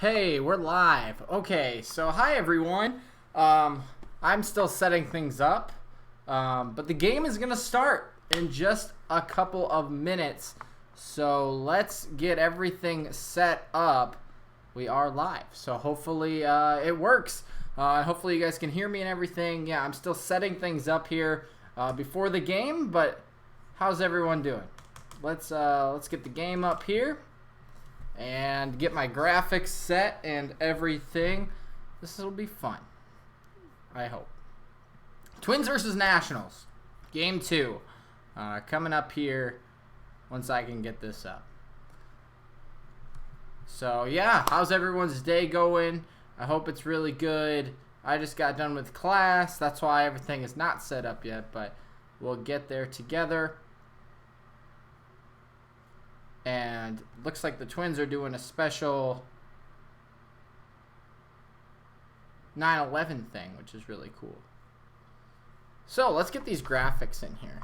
Hey, we're live. Okay, so hi everyone. I'm still setting things up, but the game is gonna start in just a couple of minutes. So let's get everything set up. We are live, so hopefully it works. Hopefully you guys can hear me and everything. Yeah, I'm still setting things up here before the game, but how's everyone doing? Let's get the game up here and get my graphics set and everything. This will be fun, I hope. Twins versus Nationals, game 2, coming up here once I can get this up. So yeah, how's everyone's day going? I hope it's really good. I just got done with class, that's why everything is not set up yet, but we'll get there together. And looks like the Twins are doing a special 9/11 thing, which is really cool. So let's get these graphics in here.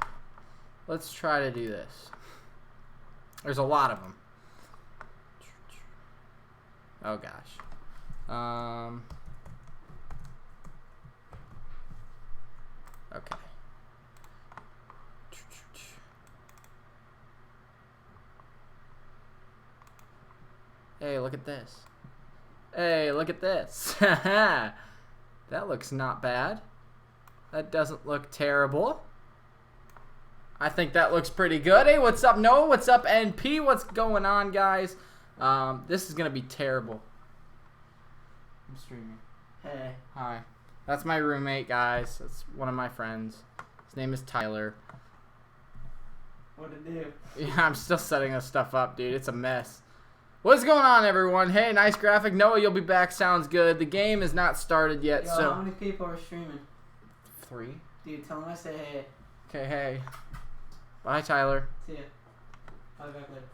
Let's try to do this. There's a lot of them. Oh gosh. Okay. Hey, look at this. Hey, look at this. That looks not bad. That doesn't look terrible. I think that looks pretty good. Hey, what's up, Noah? What's up, NP? What's going on, guys? This is going to be terrible. I'm streaming. Hey. Hi. That's my roommate, guys. That's one of my friends. His name is Tyler. What'd it do? Yeah, I'm still setting this stuff up, dude. It's a mess. What's going on, everyone? Hey, nice graphic. Noah, you'll be back. Sounds good. The game is not started yet, Yo, so... how many people are streaming? 3. Dude, tell them I say hey. Okay, hey. Bye, Tyler. See ya. I'll be back later.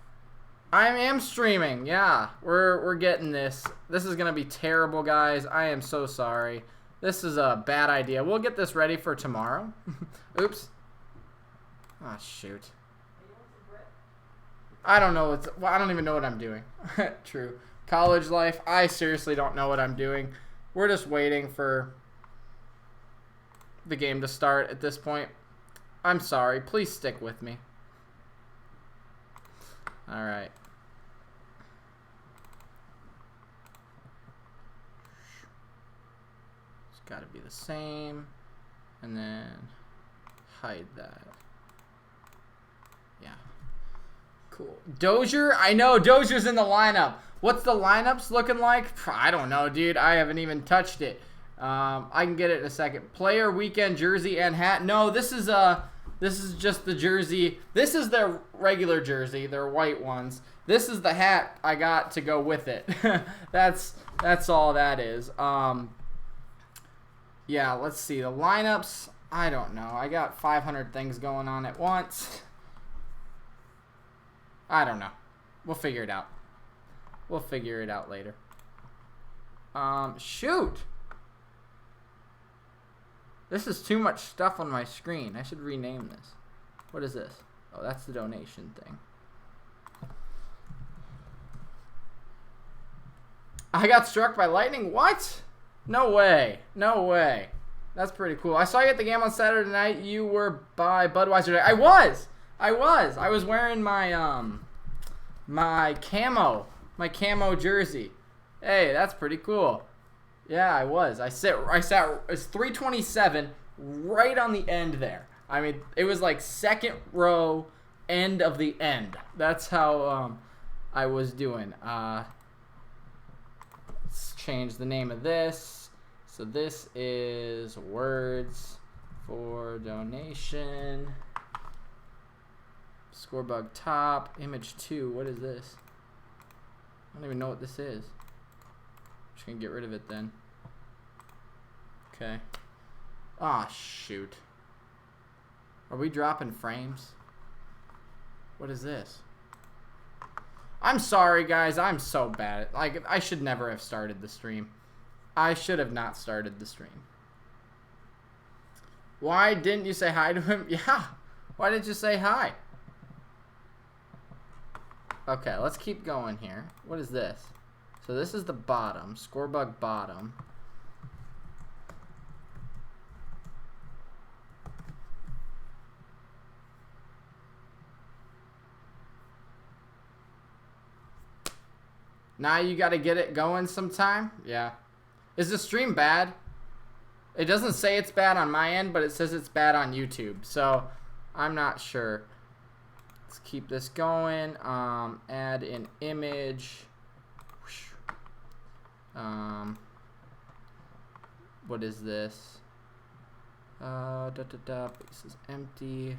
I am streaming. Yeah, we're getting this. This is going to be terrible, guys. I am so sorry. This is a bad idea. We'll get this ready for tomorrow. Oops. Oh, shoot. I don't know. I don't even know what I'm doing. True. College life. I seriously don't know what I'm doing. We're just waiting for the game to start at this point. I'm sorry. Please stick with me. All right. It's got to be the same. And then hide that. Yeah. Cool. Dozier? I know Dozier's in the lineup. What's the lineups looking like? I don't know, dude. I haven't even touched it. I can get it in a second. Player, weekend, jersey, and hat. No, this is just the jersey. This is their regular jersey, their white ones. This is the hat I got to go with it. That's all that is. Yeah, let's see. The lineups, I don't know. I got 500 things going on at once. I don't know. We'll figure it out. We'll figure it out later. Shoot. This is too much stuff on my screen. I should rename this. What is this? Oh, that's the donation thing. I got struck by lightning? What? No way. No way. That's pretty cool. I saw you at the game on Saturday night. You were by Budweiser. I was. I was wearing my my camo jersey. Hey, that's pretty cool. Yeah, I was. I sat. It's 327, right on the end there. I mean, it was like second row, end of the end. That's how I was doing. Let's change the name of this. So this is words for donation. Scorebug top, image 2. What is this? I don't even know what this is. I'm just gonna get rid of it then. Okay. Ah, shoot. Are we dropping frames? What is this? I'm sorry, guys. I'm so bad. Like, I should never have started the stream. I should have not started the stream. Why didn't you say hi to him? Yeah. Why didn't you say hi? Okay, let's keep going here. What is this? So this is the bottom, Scorebug bottom. Now you got to get it going sometime. Yeah. Is the stream bad? It doesn't say it's bad on my end, but it says it's bad on YouTube. So I'm not sure. Let's keep this going. Add an image. What is this? Base is empty.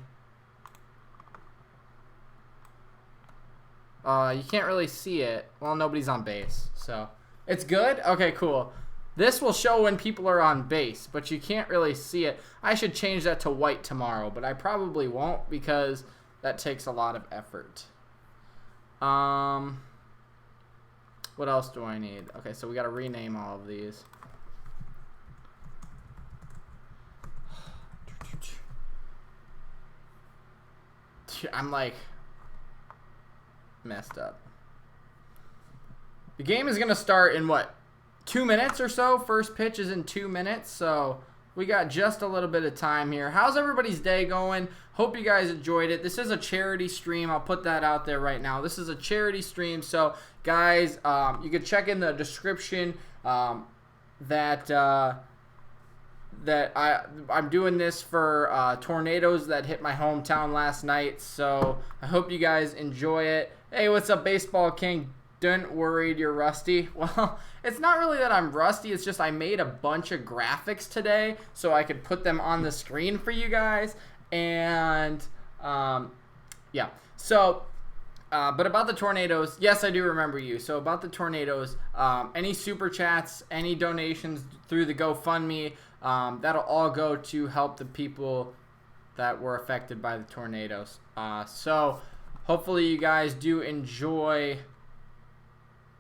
You can't really see it. Well, nobody's on base, so it's good. Okay, cool. This will show when people are on base, but you can't really see it. I should change that to white tomorrow, but I probably won't because that takes a lot of effort. What else do I need? Okay, so we got to rename all of these. I'm like messed up. The game is going to start in what? 2 minutes or so? First pitch is in 2 minutes, so we got just a little bit of time here. How's everybody's day going? Hope you guys enjoyed it. This is a charity stream. I'll put that out there right now. This is a charity stream, so guys, you can check in the description that I'm doing this for tornadoes that hit my hometown last night, so I hope you guys enjoy it. Hey, what's up, Baseball King? Don't worry, you're rusty. Well, it's not really that I'm rusty. It's just I made a bunch of graphics today so I could put them on the screen for you guys. And, yeah. So, but about the tornadoes, yes, I do remember you. So about the tornadoes, any super chats, any donations through the GoFundMe, that'll all go to help the people that were affected by the tornadoes. So hopefully you guys do enjoy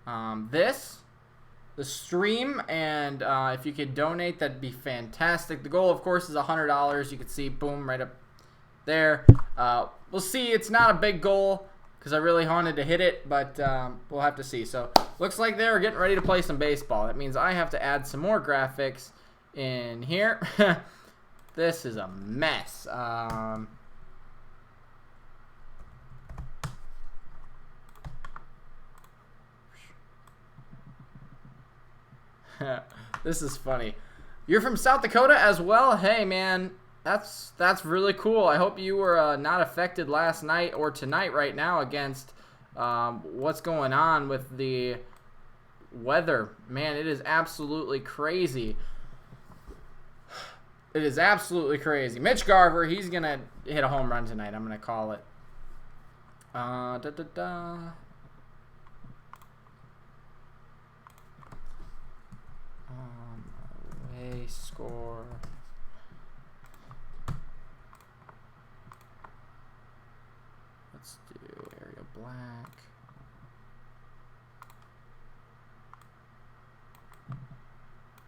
the stream, and if you could donate, that'd be fantastic. The goal, of course, is $100. You can see, boom, right up there. We'll see. It's not a big goal because I really wanted to hit it, but we'll have to see. So looks like they're getting ready to play some baseball. That means I have to add some more graphics in here. This is a mess. This is funny. You're from South Dakota as well? Hey, man, that's really cool. I hope you were not affected last night or tonight right now against what's going on with the weather. Man, it is absolutely crazy. It is absolutely crazy. Mitch Garver, he's going to hit a home run tonight. I'm going to call it. Score. Let's do area black.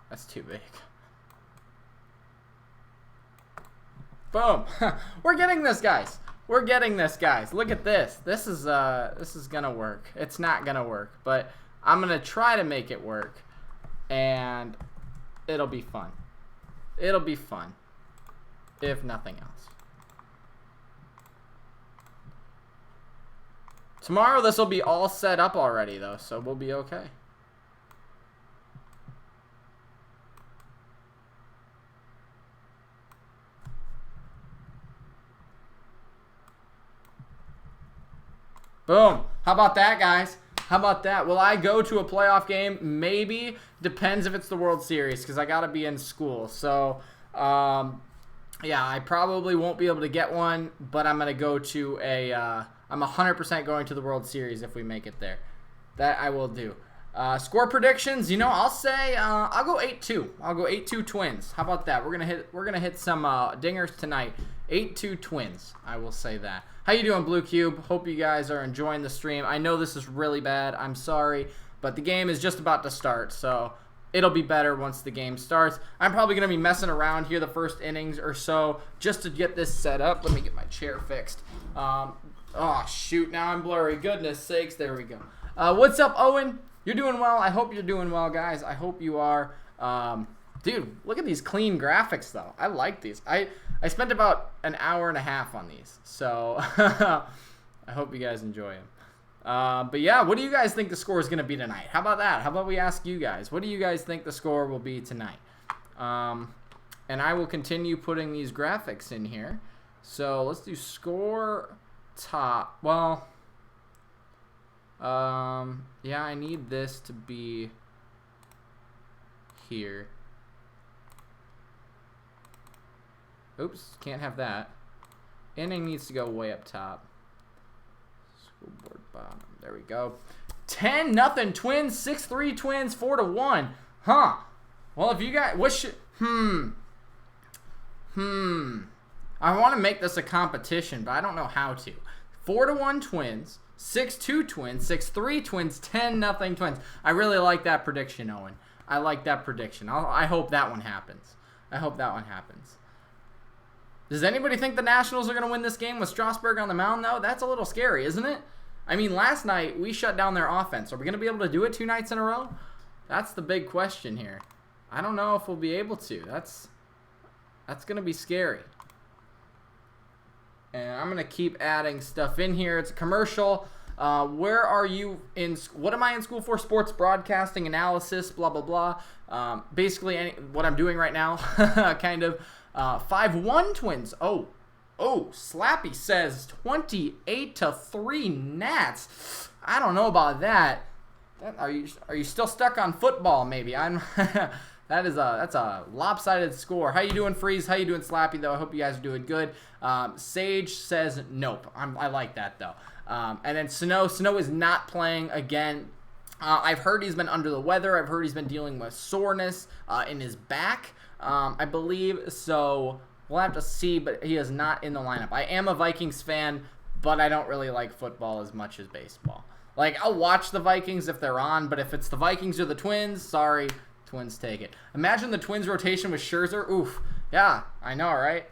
That's too big. Boom. We're getting this, guys. We're getting this, guys. Look at this. This is gonna work. It's not gonna work, but I'm gonna try to make it work, and it'll be fun. It'll be fun, if nothing else. Tomorrow this will be all set up already, though, so we'll be okay. Boom. How about that, guys? How about that? Will I go to a playoff game? Maybe. Depends if it's the World Series, because I got to be in school. So, yeah, I probably won't be able to get one, but I'm going to go to a I'm 100% going to the World Series if we make it there. That I will do. Score predictions, you know, I'll say I'll go 8-2. I'll go 8-2 Twins. How about that? We're gonna hit some dingers tonight. 8-2 Twins. I will say that. How you doing, Blue Cube? Hope you guys are enjoying the stream. I know this is really bad. I'm sorry, but the game is just about to start, so it'll be better once the game starts. I'm probably gonna be messing around here the first innings or so just to get this set up. Let me get my chair fixed. Oh shoot! Now I'm blurry. Goodness sakes! There we go. What's up, Owen? you're doing well. I hope you're doing well, guys. I hope you are. Dude, look at these clean graphics, though. I like these. I spent about an hour and a half on these, so I hope you guys enjoy them. But yeah, what do you guys think the score is going to be tonight? How about that? How about we ask you guys? What do you guys think the score will be tonight? And I will continue putting these graphics in here. So let's do score top. Well, yeah, I need this to be here. Oops, can't have that. Inning needs to go way up top. Scoreboard bottom. There we go. 10-0 Twins, 6-3 Twins, 4-1. Huh. Well, if you guys, what should, I want to make this a competition, but I don't know how to. 4-1 Twins, 6-2 Twins, 6-3 Twins, 10-0 Twins. I really like that prediction, Owen. I like that prediction. I hope that one happens. I hope that one happens. Does anybody think the Nationals are going to win this game with Strasburg on the mound, though? That's a little scary, isn't it? I mean, last night we shut down their offense. Are we going to be able to do it 2 nights in a row? That's the big question here. I don't know if we'll be able to. That's going to be scary. And I'm going to keep adding stuff in here. It's a commercial. Where are you in? What am I in school for? Sports broadcasting analysis, blah, blah, blah. Basically, what I'm doing right now, kind of. 5-1 Twins. Oh, Slappy says 28-3 Nats. I don't know about that. Are you still stuck on football? Maybe that's a lopsided score. How you doing, Freeze? How you doing, Slappy? Though I hope you guys are doing good. Sage says nope. I like that though. And then Snow is not playing again. I've heard he's been under the weather. I've heard he's been dealing with soreness in his back. I believe so. We'll have to see, but he is not in the lineup. I am a Vikings fan, but I don't really like football as much as baseball. Like, I'll watch the Vikings if they're on, but if it's the Vikings or the Twins, sorry, Twins take it. Imagine the Twins rotation with Scherzer. Oof. Yeah, I know, right?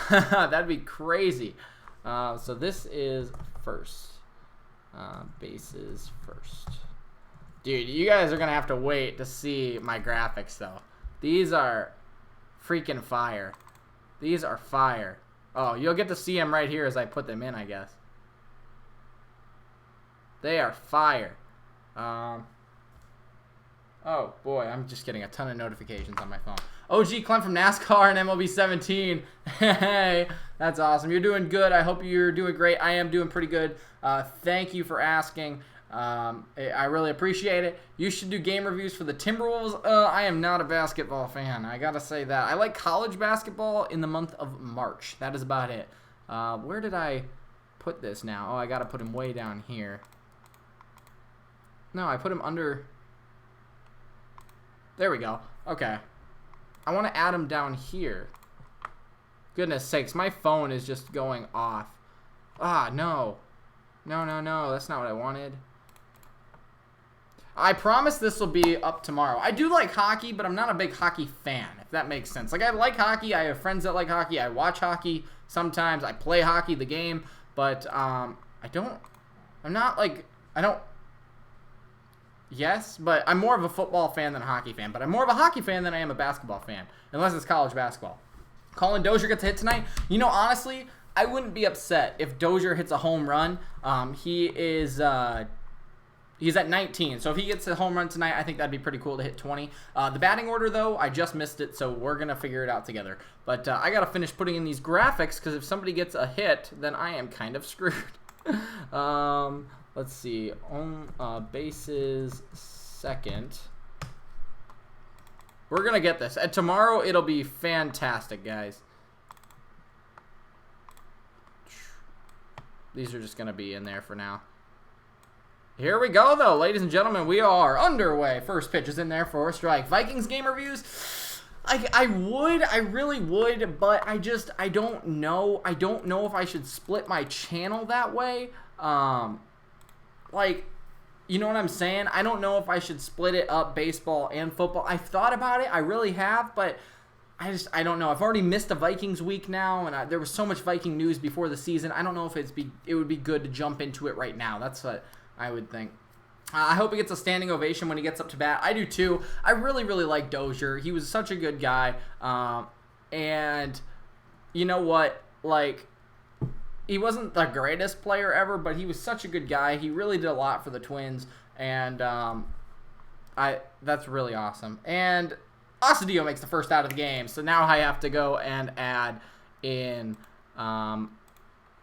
That'd be crazy. So this is first. Bases first. Dude, you guys are going to have to wait to see my graphics, though. These are freaking fire. These are fire. Oh, you'll get to see them right here as I put them in, I guess. They are fire. Oh, boy. I'm just getting a ton of notifications on my phone. OG Clem from NASCAR and MLB 17. Hey, that's awesome. You're doing good. I hope you're doing great. I am doing pretty good. Thank you for asking. I really appreciate it. You should do game reviews for the Timberwolves. I am not a basketball fan. I gotta say that. I like college basketball in the month of March. That is about it. Where did I put this now? Oh, I gotta put him way down here. No, I put him under. There we go. Okay. I want to add him down here. Goodness sakes, my phone is just going off. Ah, no. No. That's not what I wanted. I promise this will be up tomorrow. I do like hockey, but I'm not a big hockey fan, if that makes sense. Like, I like hockey. I have friends that like hockey. I watch hockey sometimes. I play hockey, the game. But yes, but I'm more of a football fan than a hockey fan. But I'm more of a hockey fan than I am a basketball fan, unless it's college basketball. Colin Dozier gets a hit tonight. You know, honestly, I wouldn't be upset if Dozier hits a home run. He's at 19, so if he gets a home run tonight, I think that'd be pretty cool to hit 20. The batting order, though, I just missed it, so we're going to figure it out together. But I got to finish putting in these graphics, because if somebody gets a hit, then I am kind of screwed. Let's see. Bases second. We're going to get this. And tomorrow, it'll be fantastic, guys. These are just going to be in there for now. Here we go, though, ladies and gentlemen. We are underway. First pitch is in there for a strike. Vikings game reviews. I really would, but I don't know. I don't know if I should split my channel that way. Like, you know what I'm saying? I don't know if I should split it up, baseball and football. I've thought about it. I really have, but I don't know. I've already missed a Vikings week now, and there was so much Viking news before the season. I don't know if it would be good to jump into it right now. That's what I would think. I hope he gets a standing ovation when he gets up to bat. I do too. I really, really like Dozier. He was such a good guy. And you know what? Like, he wasn't the greatest player ever, but he was such a good guy. He really did a lot for the Twins. And that's really awesome. And Asadio makes the first out of the game. So now I have to go and add in...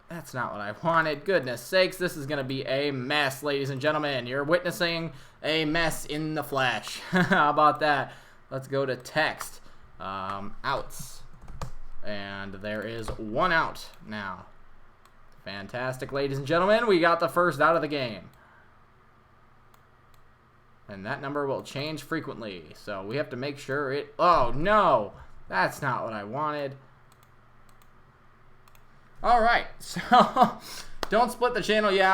That's not what I wanted. Goodness sakes, this is going to be a mess, ladies and gentlemen. You're witnessing a mess in the flesh. How about that? Let's go to text. Outs. And there is 1 out now. Fantastic, ladies and gentlemen. We got the first out of the game. And that number will change frequently. So we have to make sure it... Oh, no. That's not what I wanted. All right, so don't split the channel. Yeah,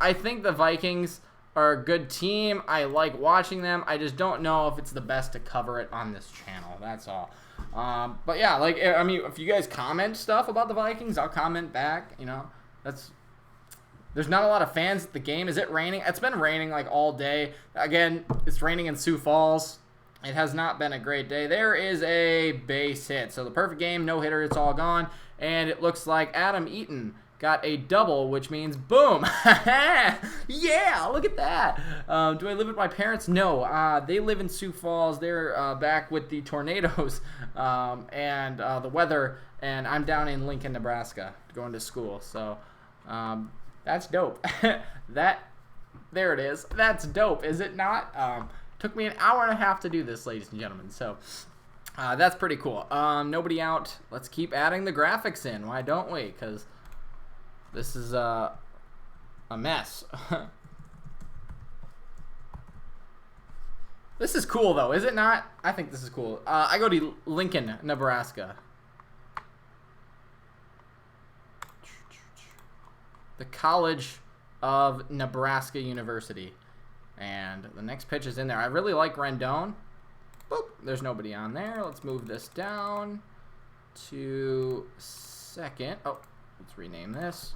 I think the Vikings are a good team. I like watching them. I just don't know if it's the best to cover it on this channel. That's all. But yeah, like, I mean, if you guys comment stuff about the Vikings, I'll comment back. You know, there's not a lot of fans at the game. Is it raining? It's been raining like all day. Again, it's raining in Sioux Falls. It has not been a great day. There is a base hit. So the perfect game, no hitter, it's all gone. And it looks like Adam Eaton got a double, which means boom. Yeah, look at that. Do I live with my parents? No. They live in Sioux Falls. They're back with the tornadoes and the weather. And I'm down in Lincoln, Nebraska, going to school. So that's dope. There it is. That's dope, is it not? Took me an hour and a half to do this, ladies and gentlemen. So that's pretty cool. Nobody out. Let's keep adding the graphics in. Why don't we? Because this is a mess. This is cool, though, is it not? I think this is cool. I go to Lincoln, Nebraska. The College of Nebraska University. And the next pitch is in there. I really like Rendon. Boop. There's nobody on there. Let's move this down to second. Oh, let's rename this.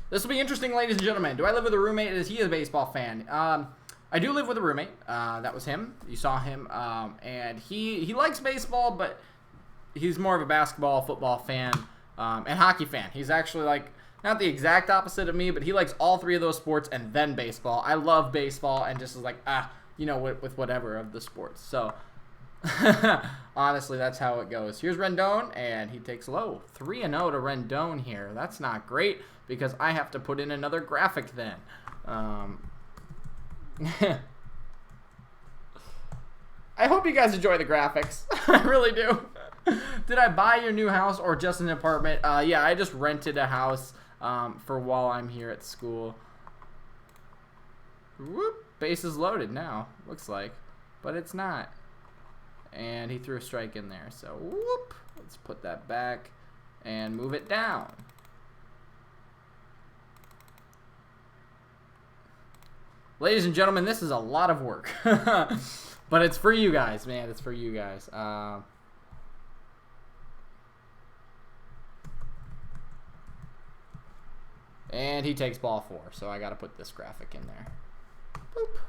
This will be interesting, ladies and gentlemen. Do I live with a roommate? Is he a baseball fan? I do live with a roommate. That was him. You saw him. And he likes baseball, but he's more of a basketball, football fan, and hockey fan. He's actually like... not the exact opposite of me, but he likes all three of those sports and then baseball. I love baseball and just is like, you know, with whatever of the sports. So, honestly, that's how it goes. Here's Rendon, and he takes low. 3-0 to Rendon here. That's not great because I have to put in another graphic then. I hope you guys enjoy the graphics. I really do. Did I buy your new house or just an apartment? Yeah, I just rented a house. For while I'm here at school. Whoop, base is loaded now, looks like, but it's not. And he threw a strike in there, so whoop, let's put that back and move it down. Ladies and gentlemen, this is a lot of work, but it's for you guys, man. It's for you guys. And he takes ball 4, so I got to put this graphic in there. Boop.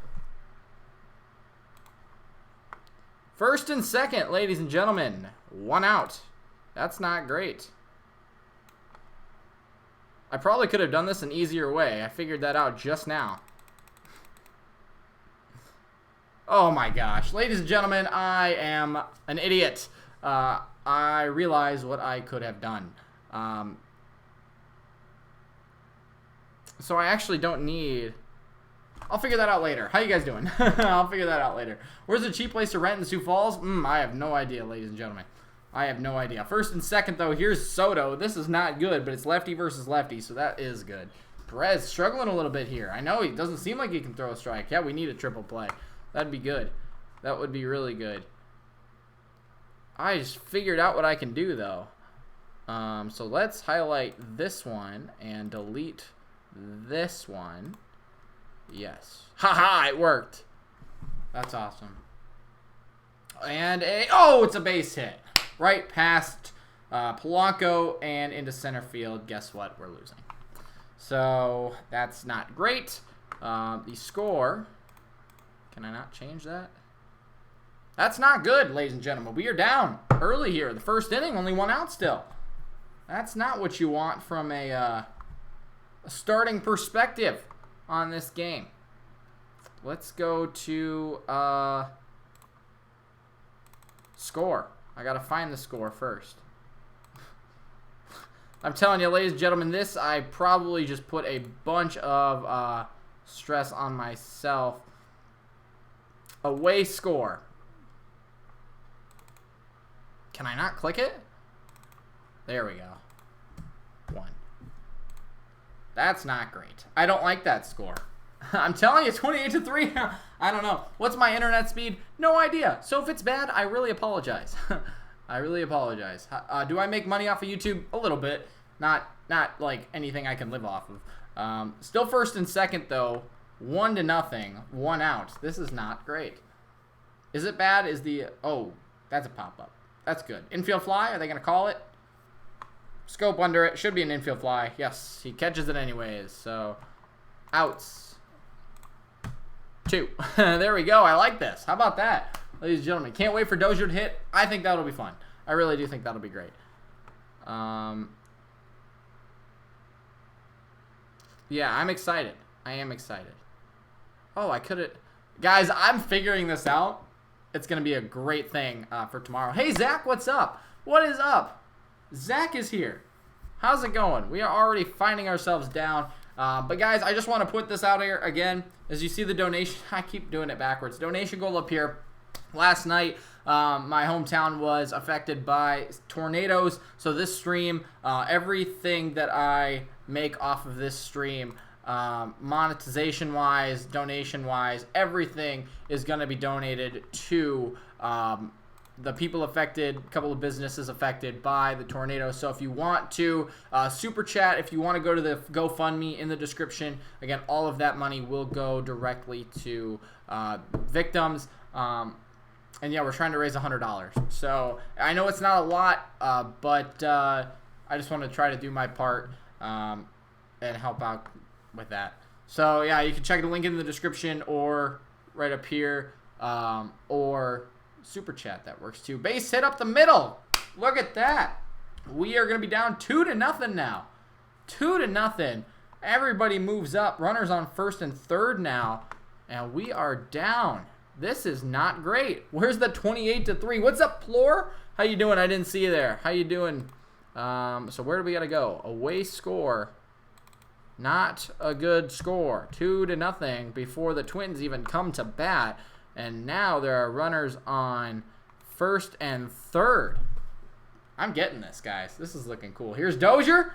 First and second, ladies and gentlemen. 1 out. That's not great. I probably could have done this an easier way. I figured that out just now. Oh my gosh. Ladies and gentlemen, I am an idiot. I realize what I could have done. So I actually don't need... I'll figure that out later. How you guys doing? I'll figure that out later. Where's a cheap place to rent in Sioux Falls? I have no idea, ladies and gentlemen. I have no idea. First and second, though, here's Soto. This is not good, but it's lefty versus lefty, so that is good. Perez struggling a little bit here. I know he doesn't seem like he can throw a strike. Yeah, we need a triple play. That'd be good. That would be really good. I just figured out what I can do, though. So let's highlight this one and delete this one. Yes. Haha, it worked. That's awesome. And it's a base hit. Right past Polanco and into center field. Guess what? We're losing. So that's not great. The score, can I not change that? That's not good, ladies and gentlemen. We are down early here. The first inning, only 1 out still. That's not what you want from a starting perspective on this game. Let's go to score. I got to find the score first. I'm telling you, ladies and gentlemen, this I probably just put a bunch of stress on myself. Away score. Can I not click it? There we go. 1. That's not great. I don't like that score. I'm telling you, 28-3. I don't know. What's my internet speed? No idea. So if it's bad, I really apologize. I really apologize. Do I make money off of YouTube? A little bit. Not like anything I can live off of. Still first and second, though. 1-0. 1 out. This is not great. Is it bad? Oh, that's a pop-up. That's good. Infield fly? Are they going to call it? Scope under it. Should be an infield fly. Yes, he catches it anyways. So, outs. 2. There we go. I like this. How about that? Ladies and gentlemen, can't wait for Dozier to hit. I think that'll be fun. I really do think that'll be great. Yeah, I'm excited. I am excited. Oh, I could've... Guys, I'm figuring this out. It's going to be a great thing for tomorrow. Hey, Zach, what's up? What is up? Zach is here. How's it going? We are already finding ourselves down. But, guys, I just want to put this out here again. As you see the donation... I keep doing it backwards. Donation goal up here. Last night, my hometown was affected by tornadoes. So this stream, everything that I make off of this stream... monetization-wise, donation-wise, everything is going to be donated to the people affected, a couple of businesses affected by the tornado. So if you want to super chat, if you want to go to the GoFundMe in the description, again, all of that money will go directly to victims. And yeah, we're trying to raise $100. So I know it's not a lot, but I just want to try to do my part and help out with that. So yeah, you can check the link in the description or right up here, or super chat. That works too. Base hit up the middle. Look at that. We are going to be down 2-0 now. 2-0. Everybody moves up. Runners on first and third now, and we are down. This is not great. Where's the 28-3? What's up, Plore? How you doing? I didn't see you there. How you doing? So where do we got to go? Away score. Not a good score. 2-0 before the Twins even come to bat. And now there are runners on first and third. I'm getting this, guys. This is looking cool. Here's Dozier.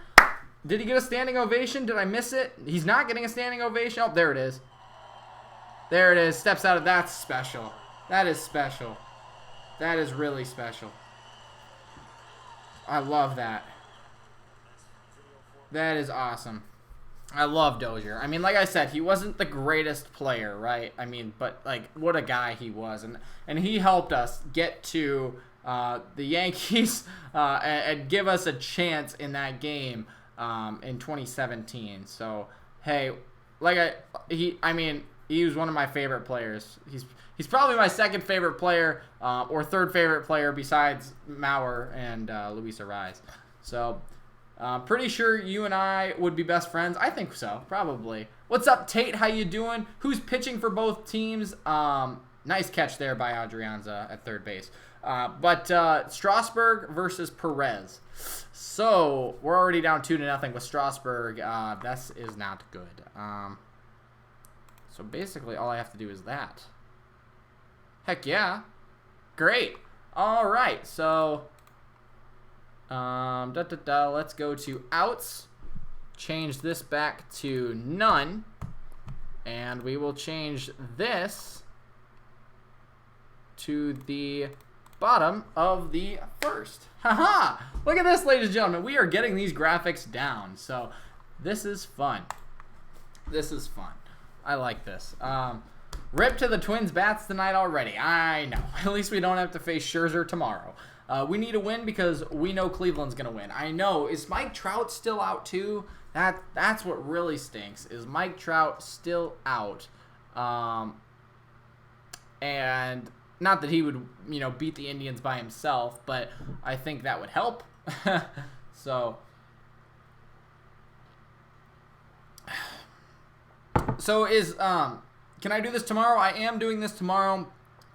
Did he get a standing ovation? Did I miss it? He's not getting a standing ovation. Oh, there it is. There it is. Steps out of... That's special. That is special. That is really special. I love that. That is awesome. I love Dozier. I mean, like I said, he wasn't the greatest player, right? I mean, but, like, what a guy he was. And he helped us get to the Yankees and give us a chance in that game in 2017. So, hey, he was one of my favorite players. He's probably my second favorite player or third favorite player besides Mauer and Luis Ariz. So... pretty sure you and I would be best friends. I think so, probably. What's up, Tate? How you doing? Who's pitching for both teams? Nice catch there by Adrianza at third base. But Strasburg versus Perez. So we're already down 2-0 with Strasburg. This is not good. So basically all I have to do is that. Heck yeah. Great. All right, so... let's go to outs. Change this back to none. And we will change this to the bottom of the first. Haha! Look at this, ladies and gentlemen. We are getting these graphics down. So this is fun. This is fun. I like this. Rip to the Twins bats tonight already. I know. At least we don't have to face Scherzer tomorrow. We need a win because we know Cleveland's going to win. I know. Is Mike Trout still out too? That's what really stinks is Mike Trout still out. And not that he would, beat the Indians by himself, but I think that would help. So can I do this tomorrow? I am doing this tomorrow.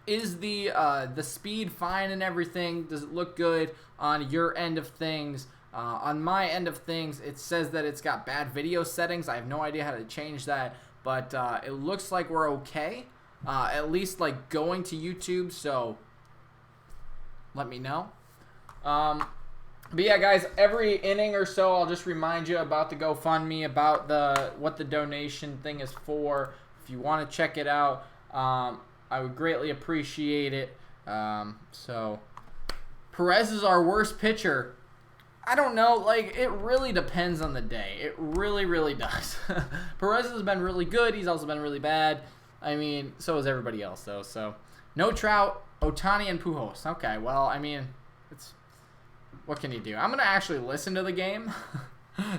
Is the speed fine and everything? Does it look good on your end of things? On my end of things, it says that it's got bad video settings. I have no idea how to change that, but it looks like we're okay. At least like going to YouTube, so let me know. But yeah, guys, every inning or so, I'll just remind you about the GoFundMe, about what the donation thing is for. If you want to check it out, I would greatly appreciate it. So Perez is our worst pitcher. I don't know. Like, it really depends on the day. It really, really does. Perez has been really good. He's also been really bad. I mean, so is everybody else, though. So, no Trout, Ohtani, and Pujols. Okay, well, I mean, what can you do? I'm going to actually listen to the game.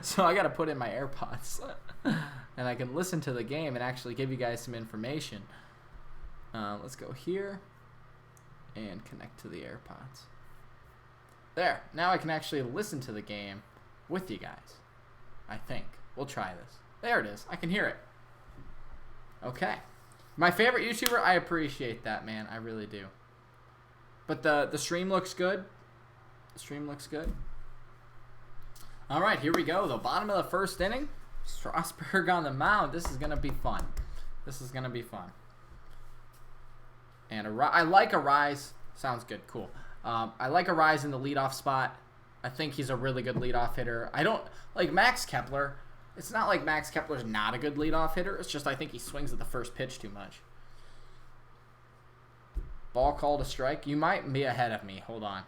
So, I got to put in my AirPods. And I can listen to the game and actually give you guys some information. Let's go here and connect to the AirPods. There. Now I can actually listen to the game with you guys. I think. We'll try this. There it is. I can hear it. Okay. My favorite YouTuber, I appreciate that, man. I really do. But the stream looks good. The stream looks good. All right, here we go. The bottom of the first inning. Strasburg on the mound. This is going to be fun. This is going to be fun. And I like Arise. Sounds good. Cool. I like Arise in the leadoff spot. I think he's a really good leadoff hitter. I don't like Max Kepler. It's not like Max Kepler's not a good leadoff hitter. It's just I think he swings at the first pitch too much. Ball called a strike. You might be ahead of me. Hold on.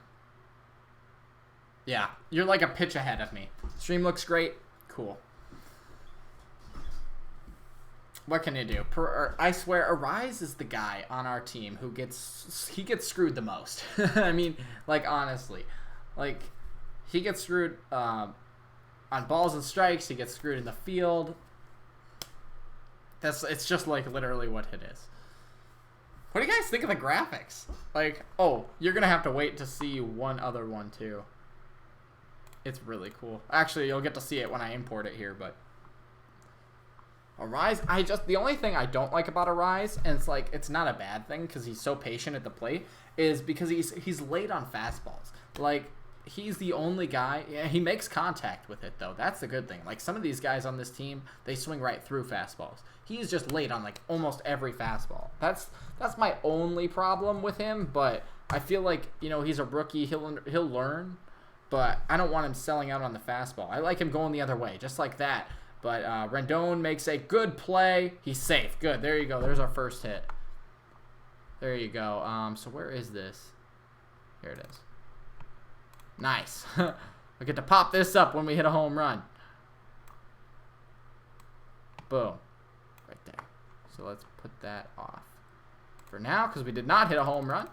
Yeah, you're like a pitch ahead of me. Stream looks great. Cool. What can you do? I swear, Arise is the guy on our team who gets screwed the most. I mean, like, honestly. Like, he gets screwed on balls and strikes. He gets screwed in the field. It's just, like, literally what it is. What do you guys think of the graphics? Like, oh, you're going to have to wait to see one other one, too. It's really cool. Actually, you'll get to see it when I import it here, but... Arise, the only thing I don't like about Arise, and it's like, it's not a bad thing because he's so patient at the plate, is because he's late on fastballs. Like, he's the only guy, yeah, he makes contact with it, though. That's the good thing. Like, some of these guys on this team, they swing right through fastballs. He's just late on, like, almost every fastball. That's my only problem with him, but I feel like, he's a rookie, he'll learn, but I don't want him selling out on the fastball. I like him going the other way, just like that. But Rendon makes a good play. He's safe. Good. There you go. There's our first hit. There you go. So where is this? Here it is. Nice. I get to pop this up when we hit a home run. Boom. Right there. So let's put that off for now because we did not hit a home run.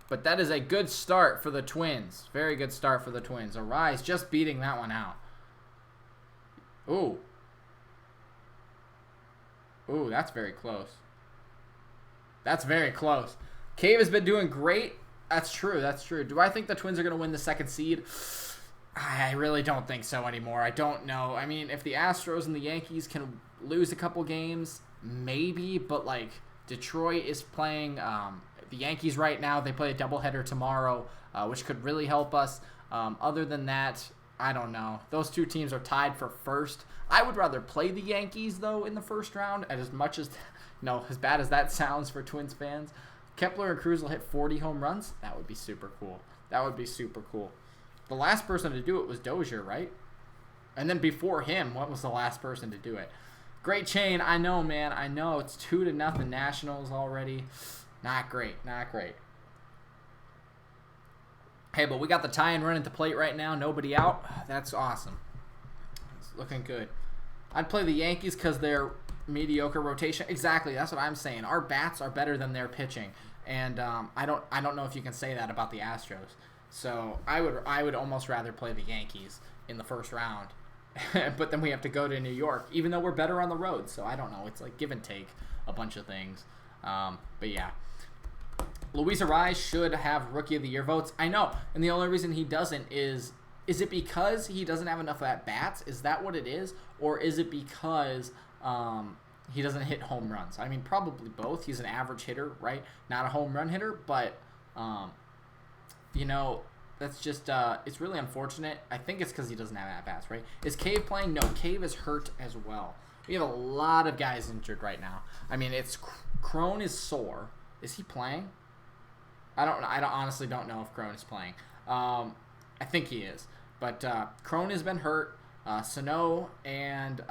But that is a good start for the Twins. Very good start for the Twins. Arise just beating that one out. Ooh. Ooh, that's very close. That's very close. Cave has been doing great. That's true. That's true. Do I think the Twins are going to win the second seed? I really don't think so anymore. I don't know. I mean, if the Astros and the Yankees can lose a couple games, maybe. But, like, Detroit is playing... the Yankees right now, they play a doubleheader tomorrow, which could really help us. Other than that, I don't know. Those two teams are tied for first. I would rather play the Yankees, though, in the first round, as much as, as bad as that sounds for Twins fans. Kepler and Cruz will hit 40 home runs. That would be super cool. That would be super cool. The last person to do it was Dozier, right? And then before him, what was the last person to do it? Great chain. I know, man. I know. It's 2-0 Nationals already. Not great. Not great. Hey, but we got the tie-in run at the plate right now. Nobody out. That's awesome. It's looking good. I'd play the Yankees because they're mediocre rotation. Exactly. That's what I'm saying. Our bats are better than their pitching. And I don't know if you can say that about the Astros. So I would almost rather play the Yankees in the first round. But then we have to go to New York, even though we're better on the road. So I don't know. It's like give and take a bunch of things. But yeah. Luis Arraez should have Rookie of the Year votes. I know. And the only reason he doesn't is it because he doesn't have enough at-bats? Is that what it is? Or is it because he doesn't hit home runs? I mean, probably both. He's an average hitter, right? Not a home run hitter. But, that's just, it's really unfortunate. I think it's because he doesn't have at-bats, right? Is Cave playing? No, Cave is hurt as well. We have a lot of guys injured right now. I mean, Crone is sore. Is he playing? I honestly don't know if Crone is playing. I think he is. But Crone has been hurt. Sano and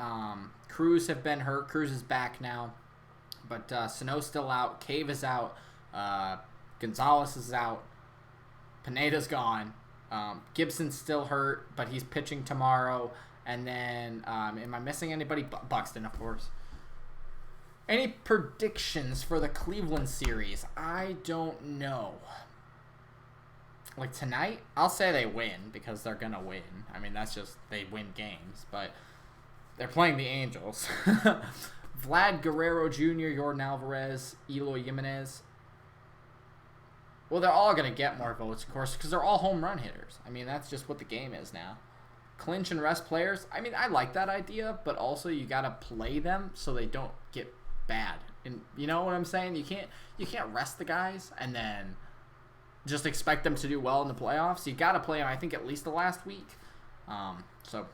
Cruz have been hurt. Cruz is back now. But Sano's still out. Cave is out. Gonzalez is out. Pineda's gone. Gibson's still hurt, but he's pitching tomorrow. And then, am I missing anybody? Buxton, of course. Any predictions for the Cleveland series? I don't know. Like tonight, I'll say they win because they're going to win. I mean, that's just, they win games. But they're playing the Angels. Vlad Guerrero Jr., Yordan Alvarez, Eloy Jimenez. Well, they're all going to get more votes, of course, because they're all home run hitters. I mean, that's just what the game is now. Clinch and rest players. I mean, I like that idea, but also you got to play them so they don't get bad. And you know what I'm saying? You can't rest the guys and then just expect them to do well in the playoffs. You got to play them, I think, at least the last week. So,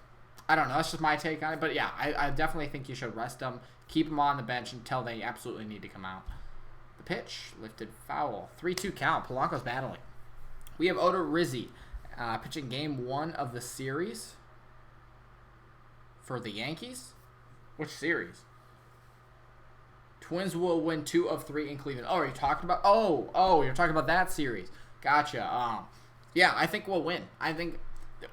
I don't know. That's just my take on it. But, yeah, I definitely think you should rest them. Keep them on the bench until they absolutely need to come out. The pitch, lifted foul. 3-2 count. Polanco's battling. We have Oda Rizzi pitching game 1 of the series for the Yankees. Which series? Twins will win 2 of 3 in Cleveland. Oh, are you talking about? Oh, you're talking about that series. Gotcha. Yeah, I think we'll win. I think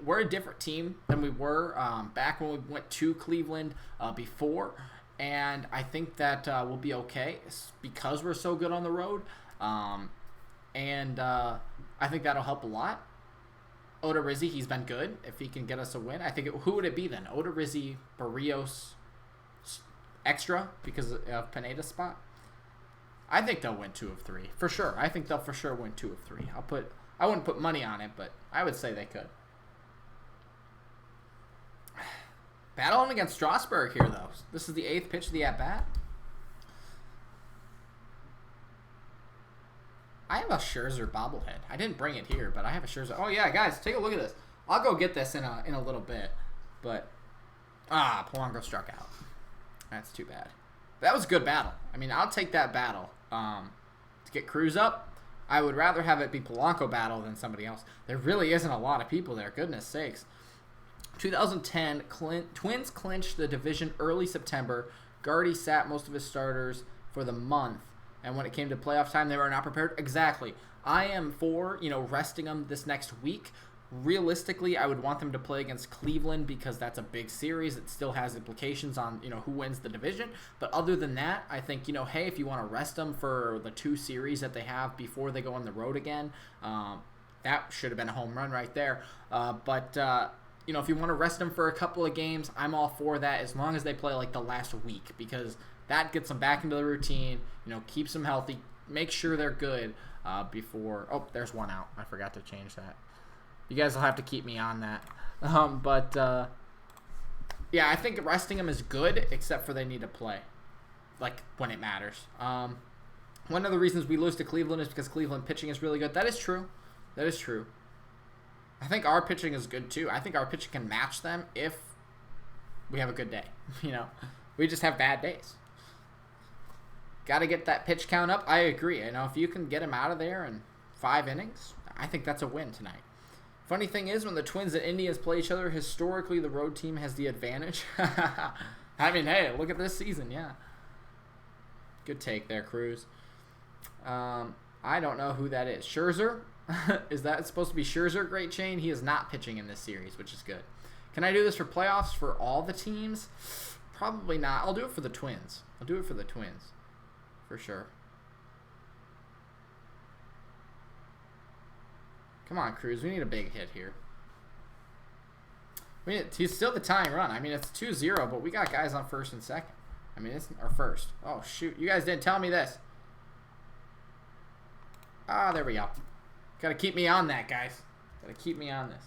we're a different team than we were back when we went to Cleveland before, and I think that we'll be okay because we're so good on the road, and I think that'll help a lot. Oda Rizzi, he's been good. If he can get us a win, I think who would it be then? Oda Rizzi, Barrios, extra because of Pineda's spot. I think they'll win 2 of 3 for sure. I think they'll for sure win 2 of 3. I wouldn't put money on it, but I would say they could. Battling against Strasburg here, though. This is the 8th pitch of the at-bat. I have a Scherzer bobblehead. I didn't bring it here, but I have a Scherzer. Oh, yeah, guys, take a look at this. I'll go get this in a little bit. But, Polanco struck out. That's too bad. That was a good battle. I mean, I'll take that battle. To get Cruz up, I would rather have it be Polanco battle than somebody else. There really isn't a lot of people there. Goodness sakes. 2010, Twins clinched the division early September. Gardy sat most of his starters for the month. And when it came to playoff time, they were not prepared. Exactly. I am for, resting them this next week. Realistically, I would want them to play against Cleveland because that's a big series. It still has implications on, who wins the division. But other than that, I think, hey, if you want to rest them for the 2 series that they have before they go on the road again, that should have been a home run right there. But if you want to rest them for a couple of games, I'm all for that as long as they play like the last week because that gets them back into the routine, keeps them healthy, make sure they're good before. Oh, there's one out. I forgot to change that. You guys will have to keep me on that. Yeah, I think resting them is good, except for they need to play, like when it matters. One of the reasons we lose to Cleveland is because Cleveland pitching is really good. That is true. That is true. I think our pitching is good too. I think our pitching can match them if we have a good day. We just have bad days. Got to get that pitch count up. I agree. If you can get him out of there in 5 innings, I think that's a win tonight. Funny thing is, when the Twins and Indians play each other, historically the road team has the advantage. I mean, hey, look at this season, yeah. Good take there, Cruz. I don't know who that is. Scherzer? Is that supposed to be Scherzer? Great chain. He is not pitching in this series, which is good. Can I do this for playoffs for all the teams? Probably not. I'll do it for the Twins. For sure. Come on, Cruz. We need a big hit here. He's still the tying run. I mean, it's 2-0, but we got guys on first and second. I mean, it's our first. Oh, shoot. You guys didn't tell me this. Ah, there we go. Got to keep me on that, guys. Got to keep me on this.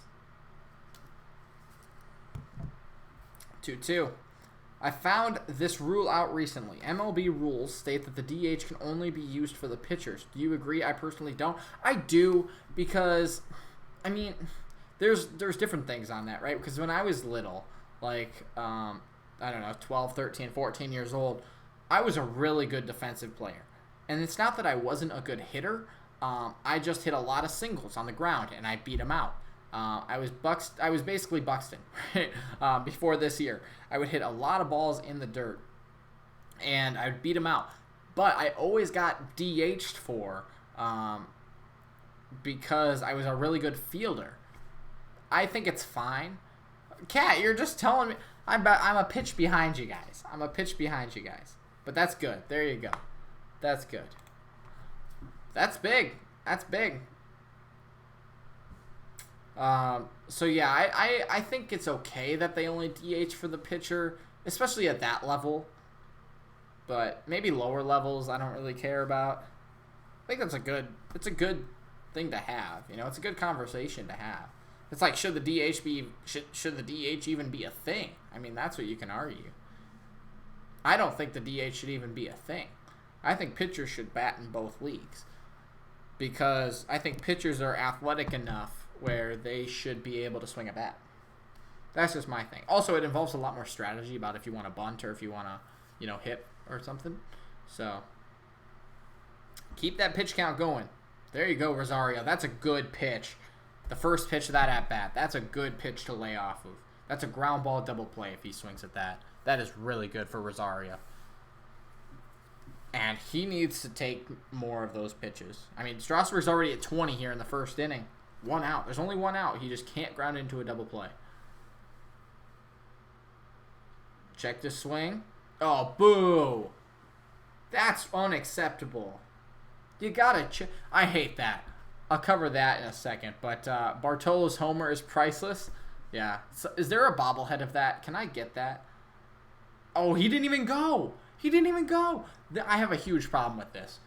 2-2. I found this rule out recently. MLB rules state that the DH can only be used for the pitchers. Do you agree? I personally don't. I do because, I mean, there's different things on that, right? Because when I was little, like, I don't know, 12, 13, 14 years old, I was a really good defensive player. And it's not that I wasn't a good hitter. I just hit a lot of singles on the ground, and I beat them out. I was basically Buxton right? Before this year. I would hit a lot of balls in the dirt, and I would beat them out. But I always got DH'd for because I was a really good fielder. I think it's fine. Cat, you're just telling me I'm a pitch behind you guys. I'm a pitch behind you guys. But that's good. There you go. That's good. That's big. That's big. So yeah, I think it's okay that they only DH for the pitcher, especially at that level. But maybe lower levels, I don't really care about. I think it's a good thing to have. You know, it's a good conversation to have. It's like, should the DH even be a thing? I mean, that's what you can argue. I don't think the DH should even be a thing. I think pitchers should bat in both leagues because I think pitchers are athletic enough where they should be able to swing a bat. That's just my thing. Also, it involves a lot more strategy about if you want to bunt or if you want to, hit or something. So, keep that pitch count going. There you go, Rosario. That's a good pitch. The first pitch of that at-bat. That's a good pitch to lay off of. That's a ground ball double play if he swings at that. That is really good for Rosario. And he needs to take more of those pitches. I mean, Strasburg's already at 20 here in the first inning. 1 out. There's only 1 out. He just can't ground into a double play. Check the swing. Oh, boo. That's unacceptable. You gotta check. I hate that. I'll cover that in a second. But Bartolo's homer is priceless. Yeah. So, is there a bobblehead of that? Can I get that? Oh, he didn't even go. He didn't even go. I have a huge problem with this.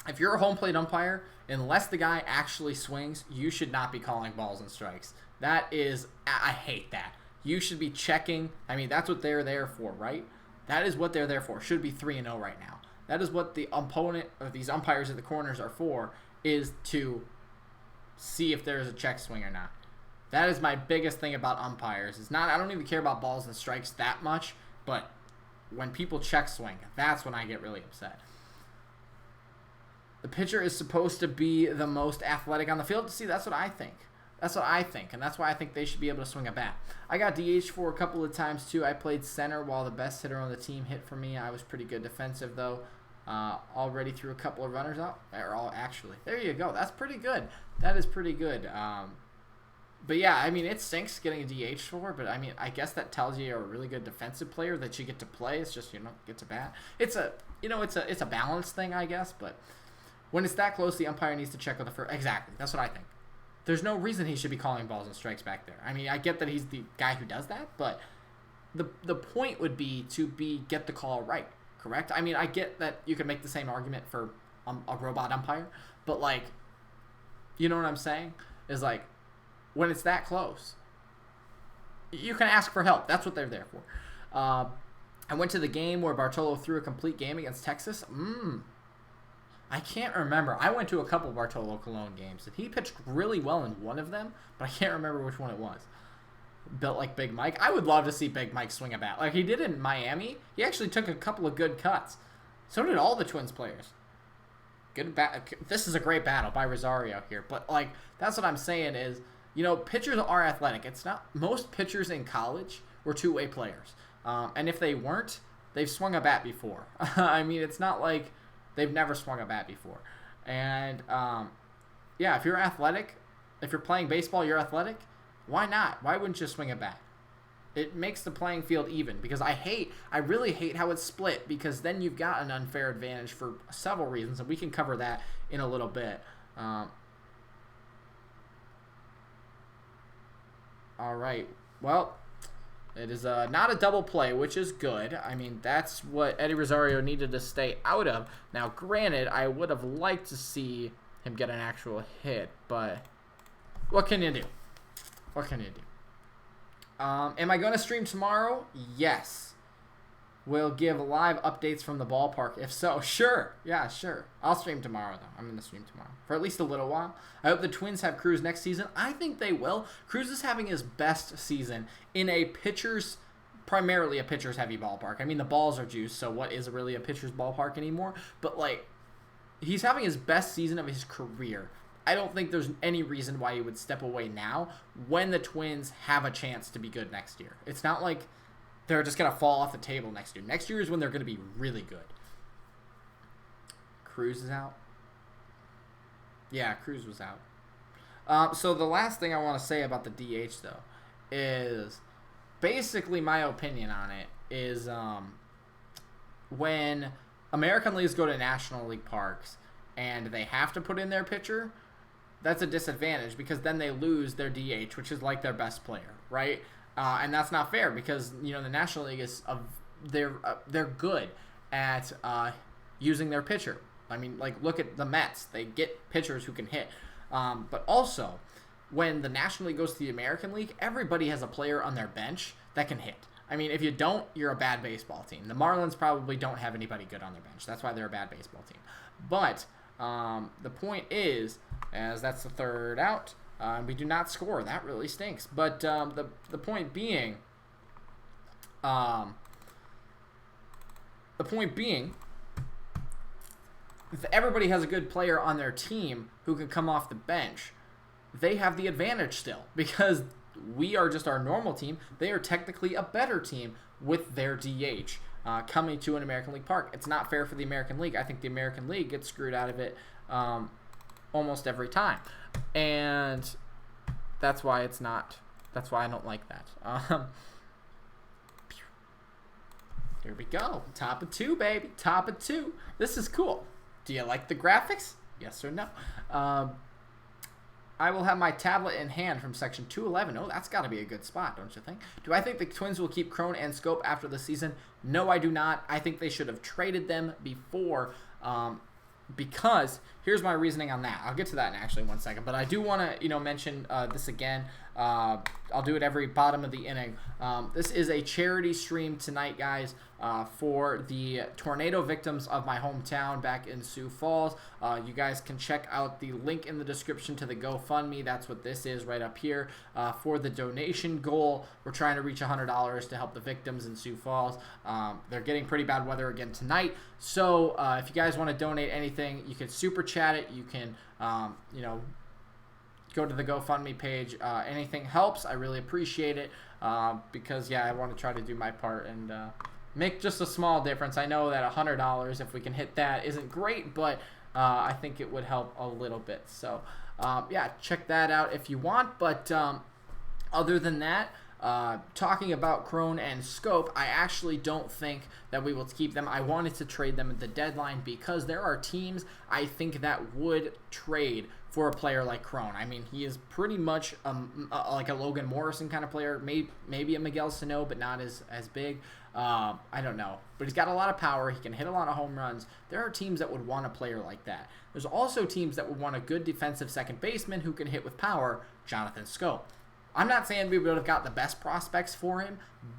If you're a home plate umpire, unless the guy actually swings, you should not be calling balls and strikes. That is, I hate that. You should be checking. I mean, that's what they're there for, right? That is what they're there for. Should be 3-0 right now. That is what the opponent, or these umpires at the corners are for, is to see if there's a check swing or not. That is my biggest thing about umpires. It's not, I don't even care about balls and strikes that much, but when people check swing, that's when I get really upset. The pitcher is supposed to be the most athletic on the field. See, that's what I think. That's what I think, and that's why I think they should be able to swing a bat. I got DH for a couple of times, too. I played center while the best hitter on the team hit for me. I was pretty good defensive, though. Already threw a couple of runners out. Or all actually. There you go. That's pretty good. That is pretty good. But, yeah, I mean, it stinks getting a DH for, but, I mean, I guess that tells you you're a really good defensive player that you get to play. It's just, get to bat. It's a balance thing, I guess, but when it's that close, the umpire needs to check with the first. Exactly. That's what I think. There's no reason he should be calling balls and strikes back there. I mean, I get that he's the guy who does that, but the point would be to get the call right, correct? I mean, I get that you can make the same argument for a robot umpire, but, like, you know what I'm saying? Is, like, when it's that close, you can ask for help. That's what they're there for. I went to the game where Bartolo threw a complete game against Texas. I can't remember. I went to a couple Bartolo Colon games. He pitched really well in one of them, but I can't remember which one it was. Built like Big Mike. I would love to see Big Mike swing a bat. Like he did in Miami. He actually took a couple of good cuts. So did all the Twins players. Good bat. This is a great battle by Rosario here. But, like, that's what I'm saying is, pitchers are athletic. It's not. Most pitchers in college were two-way players. And if they weren't, they've swung a bat before. I mean, it's not like they've never swung a bat before. And, yeah, if you're athletic, if you're playing baseball, you're athletic, why not? Why wouldn't you swing a bat? It makes the playing field even because I really hate how it's split because then you've got an unfair advantage for several reasons, and we can cover that in a little bit. All right. Well, it is not a double play, which is good. I mean, that's what Eddie Rosario needed to stay out of. Now, granted, I would have liked to see him get an actual hit, but what can you do? What can you do? Am I going to stream tomorrow? Yes. We'll give live updates from the ballpark. If so, sure. Yeah, sure. I'll stream tomorrow, though. I'm going to stream tomorrow for at least a little while. I hope the Twins have Cruz next season. I think they will. Cruz is having his best season in primarily a pitcher's heavy ballpark. I mean, the balls are juiced, so what is really a pitcher's ballpark anymore? But, like, he's having his best season of his career. I don't think there's any reason why he would step away now when the Twins have a chance to be good next year. It's not like they're just going to fall off the table next year. Next year is when they're going to be really good. Cruz is out. Yeah, Cruz was out. So the last thing I want to say about the DH, though, is basically my opinion on it is when American Leagues go to National League parks and they have to put in their pitcher, that's a disadvantage because then they lose their DH, which is like their best player, right? And that's not fair because, you know, the National League is they're good at using their pitcher. I mean, like, look at the Mets. They get pitchers who can hit. But also, when the National League goes to the American League, everybody has a player on their bench that can hit. I mean, if you don't, you're a bad baseball team. The Marlins probably don't have anybody good on their bench. That's why they're a bad baseball team. But the point is, as that's the third out, we do not score. That really stinks. But the point being, if everybody has a good player on their team who can come off the bench, they have the advantage still because we are just our normal team. They are technically a better team with their DH coming to an American League park. It's not fair for the American League. I think the American League gets screwed out of it almost every time. And that's why it's not. That's why I don't like that. Here we go. Top of 2, baby. Top of 2. This is cool. Do you like the graphics? Yes or no? I will have my tablet in hand from section 211. Oh, that's got to be a good spot, don't you think? Do I think the Twins will keep Crone and Scope after the season? No, I do not. I think they should have traded them before because here's my reasoning on that. I'll get to that in actually 1 second, but I do want to, mention this again. I'll do it every bottom of the inning. This is a charity stream tonight, guys, for the tornado victims of my hometown back in Sioux Falls. You guys can check out the link in the description to the GoFundMe. That's what this is right up here. For the donation goal, we're trying to reach $100 to help the victims in Sioux Falls. They're getting pretty bad weather again tonight. So if you guys want to donate anything, you can super chat it. You can, go to the GoFundMe page. Anything helps. I really appreciate it because, yeah, I want to try to do my part and make just a small difference. I know that $100, if we can hit that, isn't great, but I think it would help a little bit. So, yeah, check that out if you want. But other than that, talking about Crone and Scope, I actually don't think that we will keep them. I wanted to trade them at the deadline because there are teams I think that would trade for a player like Crone. I mean, he is pretty much like a Logan Morrison kind of player, maybe a Miguel Sano, but not as big. I don't know. But he's got a lot of power. He can hit a lot of home runs. There are teams that would want a player like that. There's also teams that would want a good defensive second baseman who can hit with power, Jonathan Scope. I'm not saying we would have got the best prospects for him,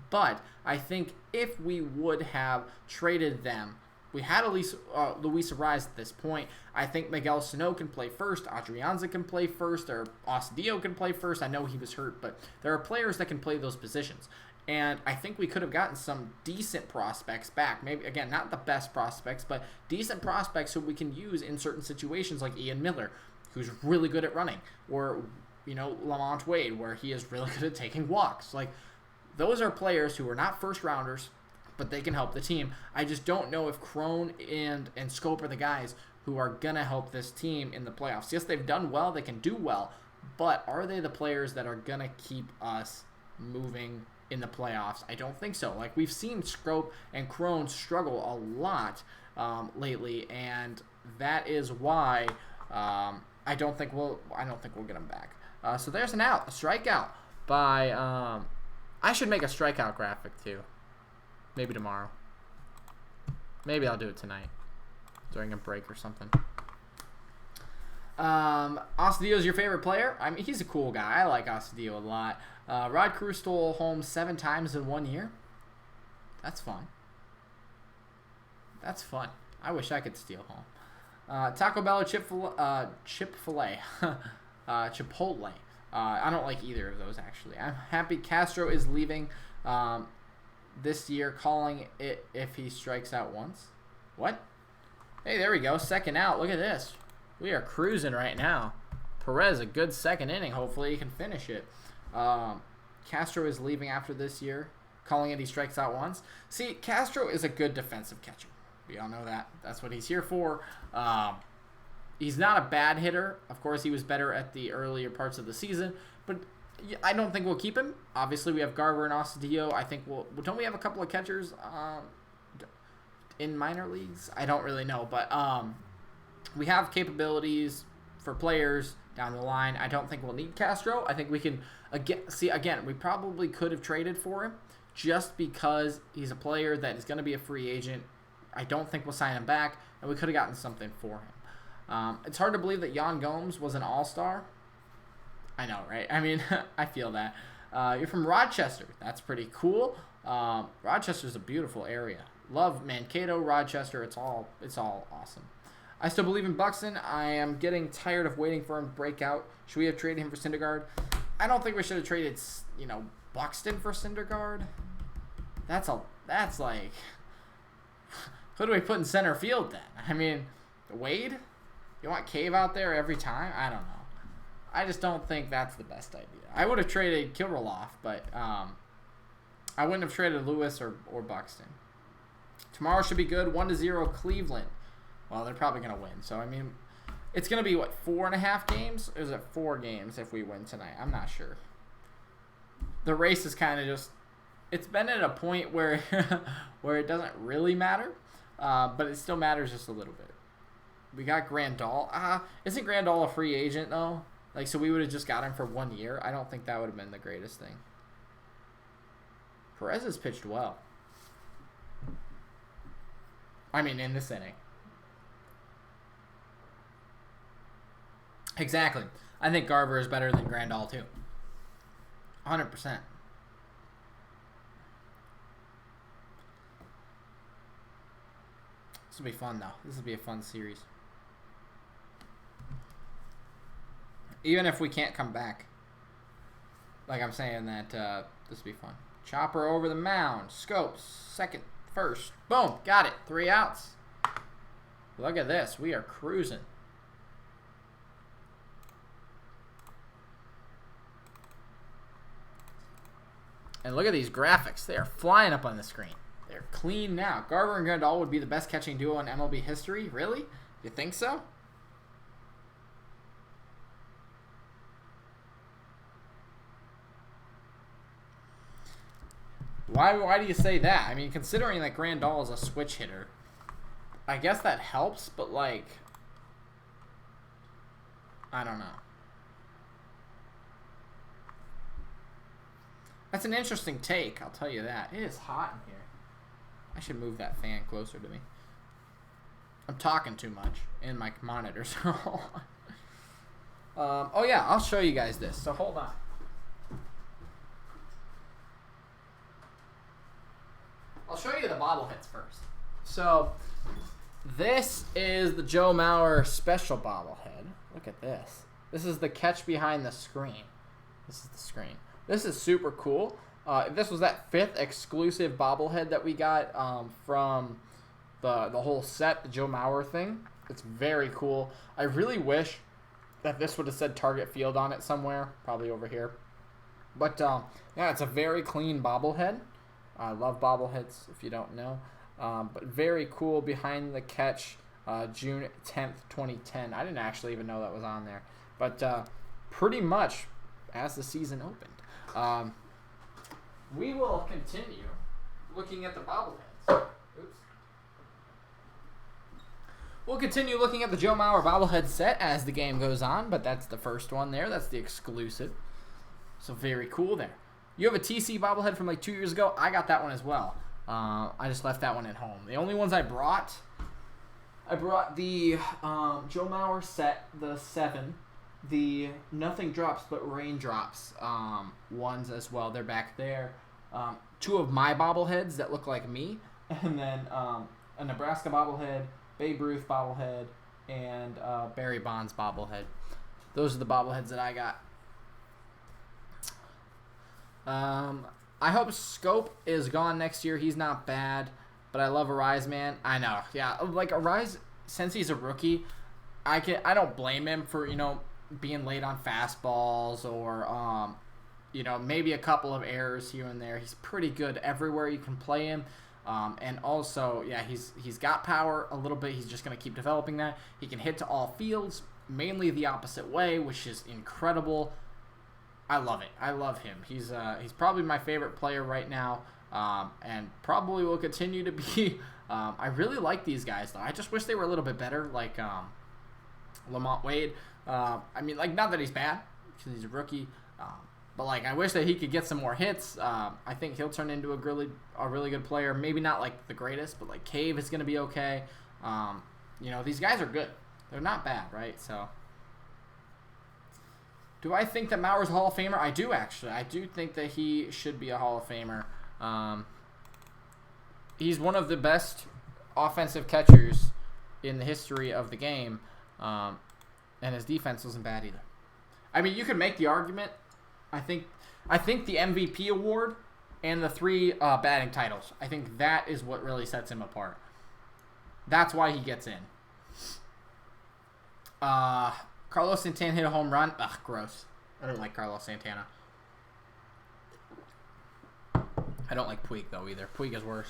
but I think if we would have traded them, we had Luis Arraez at this point. I think Miguel Sano can play first, Adrianza can play first, or Ostadio can play first. I know he was hurt, but there are players that can play those positions. And I think we could have gotten some decent prospects back. Maybe, again, not the best prospects, but decent prospects who we can use in certain situations like Ian Miller, who's really good at running, or Lamont Wade, where he is really good at taking walks. Like, those are players who are not first rounders, but they can help the team. I just don't know if Crone and Scope are the guys who are going to help this team in the playoffs. Yes, they've done well. They can do well. But are they the players that are going to keep us moving in the playoffs? I don't think so. Like, we've seen Scope and Crone struggle a lot lately, and that is why I don't think we'll get them back. So there's an out, a strikeout. by I should make a strikeout graphic too. Maybe tomorrow. Maybe I'll do it tonight during a break or something. Ostadio is your favorite player? I mean, he's a cool guy. I like Ostadio a lot. Rod Crew stole home 7 times in 1 year. That's fun. That's fun. I wish I could steal home. Taco Bell or Chick-fil-A. Chipotle. I don't like either of those, actually. I'm happy Castro is leaving this year, calling it if he strikes out once. What? Hey, there we go. Second out. Look at this. We are cruising right now. Perez, a good second inning. Hopefully he can finish it. Castro is leaving after this year, calling it he strikes out once. See, Castro is a good defensive catcher. We all know that. That's what he's here for. He's not a bad hitter. Of course, he was better at the earlier parts of the season, but I don't think we'll keep him. Obviously, we have Garver and Ostadio. I think don't we have a couple of catchers in minor leagues? I don't really know, but we have capabilities for players down the line. I don't think we'll need Castro. I think we can again. We probably could have traded for him just because he's a player that is going to be a free agent. I don't think we'll sign him back, and we could have gotten something for him. It's hard to believe that Yan Gomes was an all-star. I know, right? I mean, I feel that. You're from Rochester. That's pretty cool. Rochester's a beautiful area. Love Mankato, Rochester. It's all awesome. I still believe in Buxton. I am getting tired of waiting for him to break out. Should we have traded him for Syndergaard? I don't think we should have traded, Buxton for Syndergaard. That's like, who do we put in center field then? I mean, Wade? You want Cave out there every time? I don't know. I just don't think that's the best idea. I would have traded Kirilloff, but I wouldn't have traded Lewis or Buxton. Tomorrow should be good. 1-0 Cleveland. Well, they're probably going to win. So, I mean, it's going to be, 4.5 games? Or is it 4 games if we win tonight? I'm not sure. The race is kind of just... It's been at a point where where it doesn't really matter, but it still matters just a little bit. We got Grandal. Isn't Grandal a free agent, though? So we would have just got him for 1 year? I don't think that would have been the greatest thing. Perez has pitched well. I mean, in this inning. Exactly. I think Garver is better than Grandal, too. 100%. This will be fun, though. This will be a fun series. Even if we can't come back. Like I'm saying that this will be fun. Chopper over the mound. Scopes. Second. First. Boom. Got it. 3 outs. Look at this. We are cruising. And look at these graphics. They are flying up on the screen. They're clean now. Garver and Grandal would be the best catching duo in MLB history. Really? You think so? Why do you say that? I mean, considering that Grandal is a switch hitter, I guess that helps, but I don't know. That's an interesting take, I'll tell you that. It is hot in here. I should move that fan closer to me. I'm talking too much, and my monitors are all on. Oh yeah, I'll show you guys this, so hold on. I'll show you the bobbleheads first. So, this is the Joe Mauer special bobblehead. Look at this. This is the catch behind the screen. This is the screen. This is super cool. This was that 5th exclusive bobblehead that we got from the whole set, the Joe Mauer thing. It's very cool. I really wish that this would have said Target Field on it somewhere. Probably over here. But, yeah, it's a very clean bobblehead. I love bobbleheads, if you don't know. But very cool behind the catch, June 10th, 2010. I didn't actually even know that was on there. But pretty much as the season opened. We will continue looking at the bobbleheads. Oops. We'll continue looking at the Joe Mauer bobblehead set as the game goes on, but that's the first one there. That's the exclusive. So very cool there. You have a TC bobblehead from like 2 years ago. I got that one as well. I just left that one at home. The only ones I brought the Joe Mauer set, the 7, the Nothing Drops But Raindrops ones as well. They're back there. 2 of my bobbleheads that look like me, and then a Nebraska bobblehead, Babe Ruth bobblehead, and Barry Bonds bobblehead. Those are the bobbleheads that I got. I hope Scope is gone next year. He's not bad, but I love Arise, man. I know, yeah. Like Arise, since he's a rookie, I don't blame him for being late on fastballs or maybe a couple of errors here and there. He's pretty good everywhere you can play him. And also, yeah, he's got power a little bit. He's just gonna keep developing that. He can hit to all fields, mainly the opposite way, which is incredible. I love it. I love him. He's probably my favorite player right now, and probably will continue to be. I really like these guys though. I just wish they were a little bit better, like Lamont Wade. Not that he's bad because he's a rookie, but like I wish that he could get some more hits. I think he'll turn into a really good player. Maybe not like the greatest, but like Cave is gonna be okay. These guys are good. They're not bad, right? So. Do I think that Mauer's a Hall of Famer? I do, actually. I do think that he should be a Hall of Famer. He's one of the best offensive catchers in the history of the game, and his defense wasn't bad either. I mean, you could make the argument. I think the MVP award and the 3 batting titles, I think that is what really sets him apart. That's why he gets in. Carlos Santana hit a home run. Ugh, gross. I don't like Carlos Santana. I don't like Puig, though, either. Puig is worse.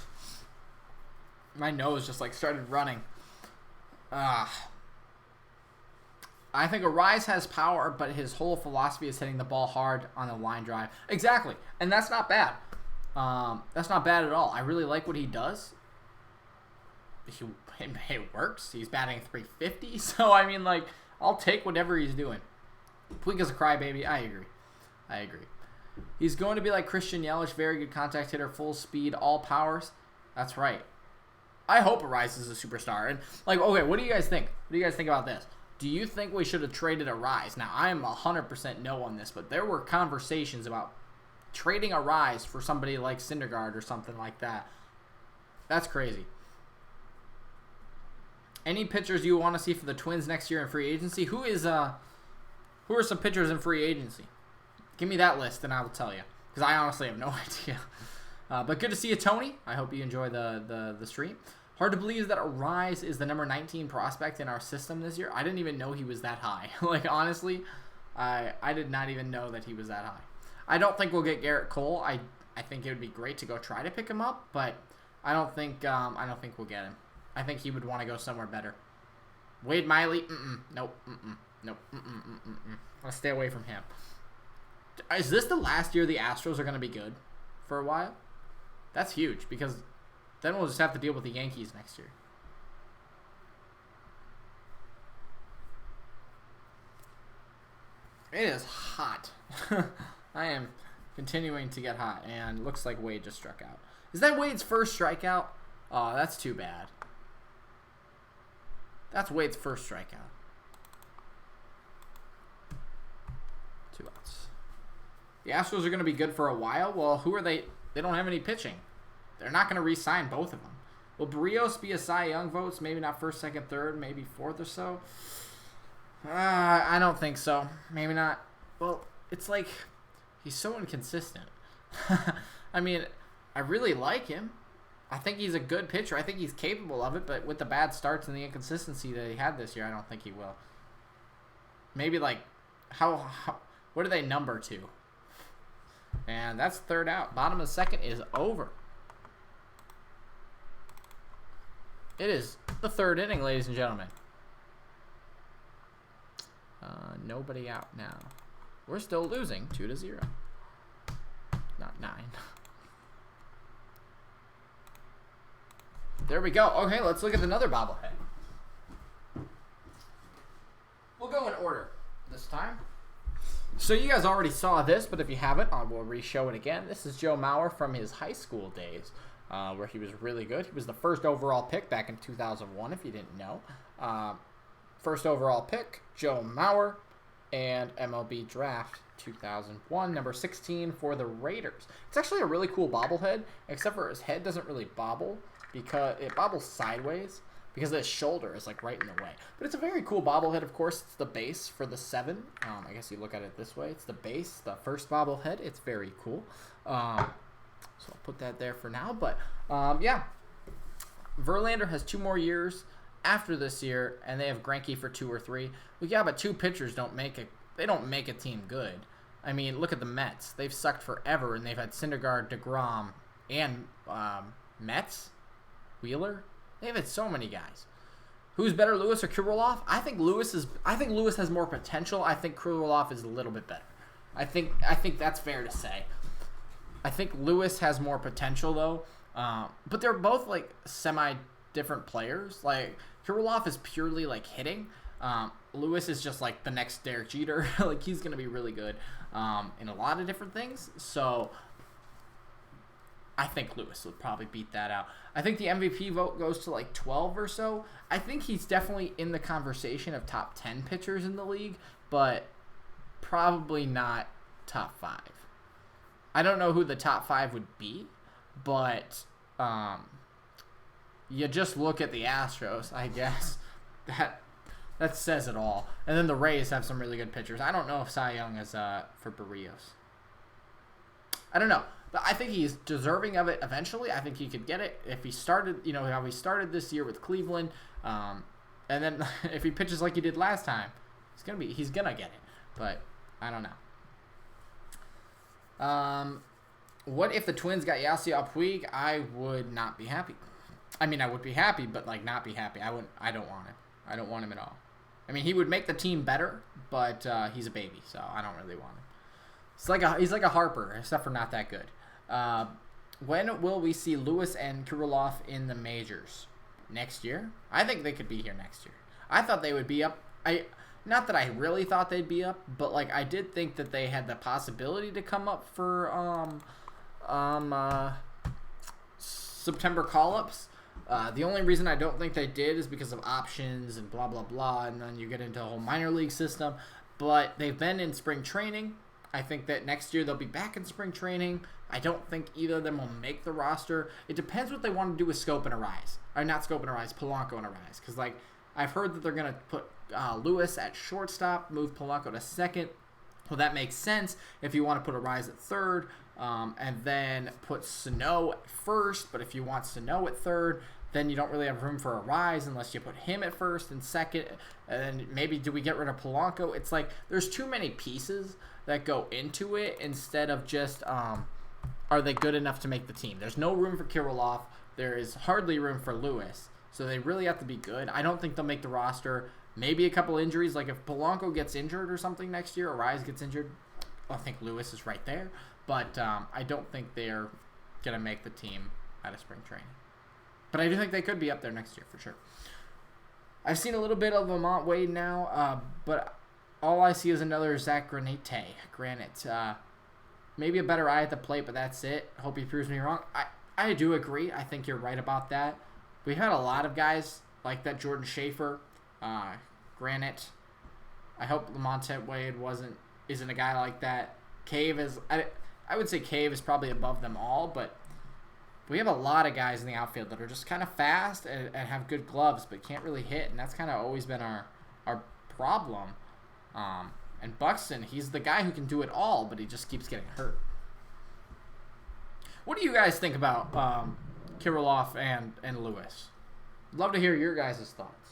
My nose just, started running. I think Arise has power, but his whole philosophy is hitting the ball hard on the line drive. Exactly. And that's not bad. That's not bad at all. I really like what he does. It works. He's batting 350. So, I'll take whatever he's doing. Puig is a crybaby. I agree. He's going to be like Christian Yelich, very good contact hitter, full speed, all powers. That's right. I hope Arise is a superstar. And okay, what do you guys think? What do you guys think about this? Do you think we should have traded Arise? Now, I am 100% no on this, but there were conversations about trading Arise for somebody like Syndergaard or something like that. That's crazy. Any pitchers you want to see for the Twins next year in free agency? Who are some pitchers in free agency? Give me that list and I will tell you, because I honestly have no idea. But good to see you, Tony. I hope you enjoy the stream. Hard to believe that Arise is the number 19 prospect in our system this year. I didn't even know he was that high. Honestly, I did not even know that he was that high. I don't think we'll get Garrett Cole. I think it would be great to go try to pick him up, but I don't think we'll get him. I think he would want to go somewhere better. Wade Miley, nope, nope, I'll stay away from him. Is this the last year the Astros are going to be good for a while? That's huge, because then we'll just have to deal with the Yankees next year. It is hot. I am continuing to get hot, and looks like Wade just struck out. Is that Wade's first strikeout? Oh, that's too bad. That's Wade's first strikeout. 2 outs. The Astros are going to be good for a while. Well, who are they? They don't have any pitching. They're not going to re-sign both of them. Will Barrios be a Cy Young votes? Maybe not first, second, third, maybe fourth or so. I don't think so. Maybe not. Well, it's like he's so inconsistent. I really like him. I think he's a good pitcher. I think he's capable of it, but with the bad starts and the inconsistency that he had this year, I don't think he will. Maybe how what are they number to? And that's 3rd out. Bottom of the 2nd is over. It is the 3rd inning, ladies and gentlemen. Nobody out now. We're still losing 2-0. Not 9. There we go. Okay, let's look at another bobblehead. We'll go in order this time. So you guys already saw this, but if you haven't, I will re-show it again. This is Joe Mauer from his high school days, where he was really good. He was the first overall pick back in 2001, if you didn't know. First overall pick, Joe Mauer, and MLB Draft 2001, number 16 for the Raiders. It's actually a really cool bobblehead, except for his head doesn't really bobble because it bobbles sideways because his shoulder is like right in the way. But it's a very cool bobblehead. Of course, it's the base for the 7. I guess you look at it this way. It's the base, the first bobblehead. It's very cool. So I'll put that there for now. But yeah, Verlander has 2 more years after this year, and they have Greinke for 2 or 3. Well, yeah, but 2 pitchers don't make a team good. I mean, look at the Mets. They've sucked forever, and they've had Syndergaard, DeGrom, and Mets, Wheeler. They've had so many guys. Who's better, Lewis or Kirilloff? I think Lewis has more potential. I think Kirilloff is a little bit better. I think that's fair to say. I think Lewis has more potential though, but they're both like semi-different players. Like Kirilloff is purely like hitting. Lewis is just like the next Derek Jeter. Like he's gonna be really good in a lot of different things. So I think Lewis would probably beat that out. I think the MVP vote goes to like 12 or so. I think he's definitely in the conversation of top 10 pitchers in the league, but probably not top 5. I don't know who the top 5 would be, but you just look at the Astros, I guess. That says it all. And then the Rays have some really good pitchers. I don't know if Cy Young is for Barrios. I don't know. But I think he's deserving of it eventually. I think he could get it if he started, how he started this year with Cleveland. And then if he pitches like he did last time, he's gonna get it. But I don't know. What if the Twins got Yasiel Puig? I would not be happy. I mean, I would be happy, but like not be happy. I don't want him. I don't want him at all. I mean, he would make the team better, but he's a baby, so I don't really want him. He's like a Harper, except for not that good. When will we see Lewis and Kirilloff in the majors? Next year? I think they could be here next year. I thought they would be up. Not that I really thought they'd be up, but like I did think that they had the possibility to come up for September call-ups. The only reason I don't think they did is because of options and blah, blah, blah, and then you get into a whole minor league system. But they've been in spring training. I think that next year they'll be back in spring training. I don't think either of them will make the roster. It depends what they want to do with Scope and Arise. Or not Scope and Arise, Polanco and Arise. Because, like, I've heard that they're going to put Lewis at shortstop, move Polanco to second. Well, that makes sense if you want to put Arise at third, and then put Sano at first. But if you want Sano at third, then you don't really have room for Arise unless you put him at first and second. And then maybe do we get rid of Polanco? It's like there's too many pieces that go into it instead of just are they good enough to make the team. There's no room for Kirilloff. There is hardly room for Lewis. So they really have to be good. I don't think they'll make the roster. Maybe a couple injuries. Like if Polanco gets injured or something next year, or Rise gets injured, I think Lewis is right there. But I don't think they're going to make the team out of spring training. But I do think they could be up there next year for sure. I've seen a little bit of Lamont Wade now, but all I see is another Zach Granite. Maybe a better eye at the plate, but that's it. Hope he proves me wrong. I do agree. I think you're right about that. We've had a lot of guys like that. Jordan Schaefer, Granite. I hope Lamonte Wade isn't a guy like that. Cave is. I would say Cave is probably above them all, but we have a lot of guys in the outfield that are just kind of fast and have good gloves, but can't really hit, and that's kind of always been our problem. And Buxton, he's the guy who can do it all, but he just keeps getting hurt. What do you guys think about Kirilloff and Lewis? Love to hear your guys' thoughts.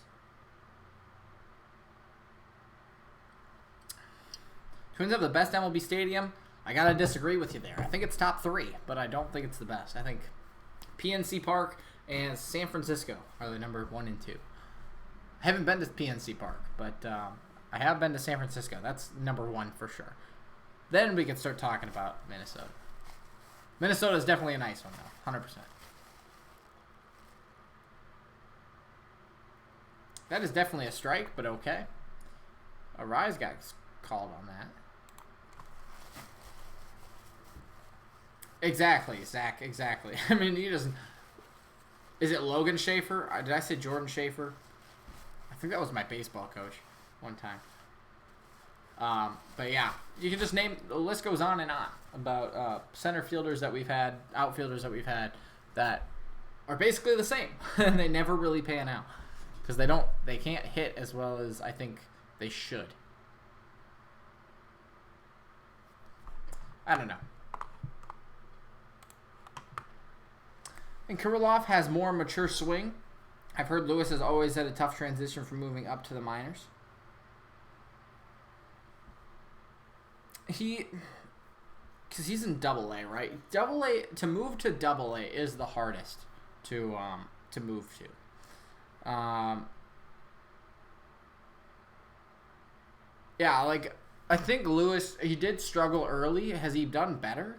Twins have the best MLB stadium. I gotta disagree with you there. I think it's top 3, but I don't think it's the best. I think PNC Park and San Francisco are the number 1 and 2. I haven't been to PNC Park, but I have been to San Francisco. That's number 1 for sure. Then we can start talking about Minnesota. Minnesota is definitely a nice one, though. 100%. That is definitely a strike, but okay. A rise got called on that. Exactly, Zach. Exactly. I mean, he doesn't. Is it Logan Schaefer? Did I say Jordan Schaefer? I think that was my baseball coach one time. But yeah, you can just name. The list goes on and on about center fielders that we've had, outfielders that we've had that are basically the same, and they never really pan out because they can't hit as well as I think they should. I don't know. And Kirilloff has more mature swing. I've heard Lewis has always had a tough transition from moving up to the minors. Because he's in Double A, right? Double A, to move to Double A is the hardest to move to. Yeah, like I think Lewis, he did struggle early. Has he done better?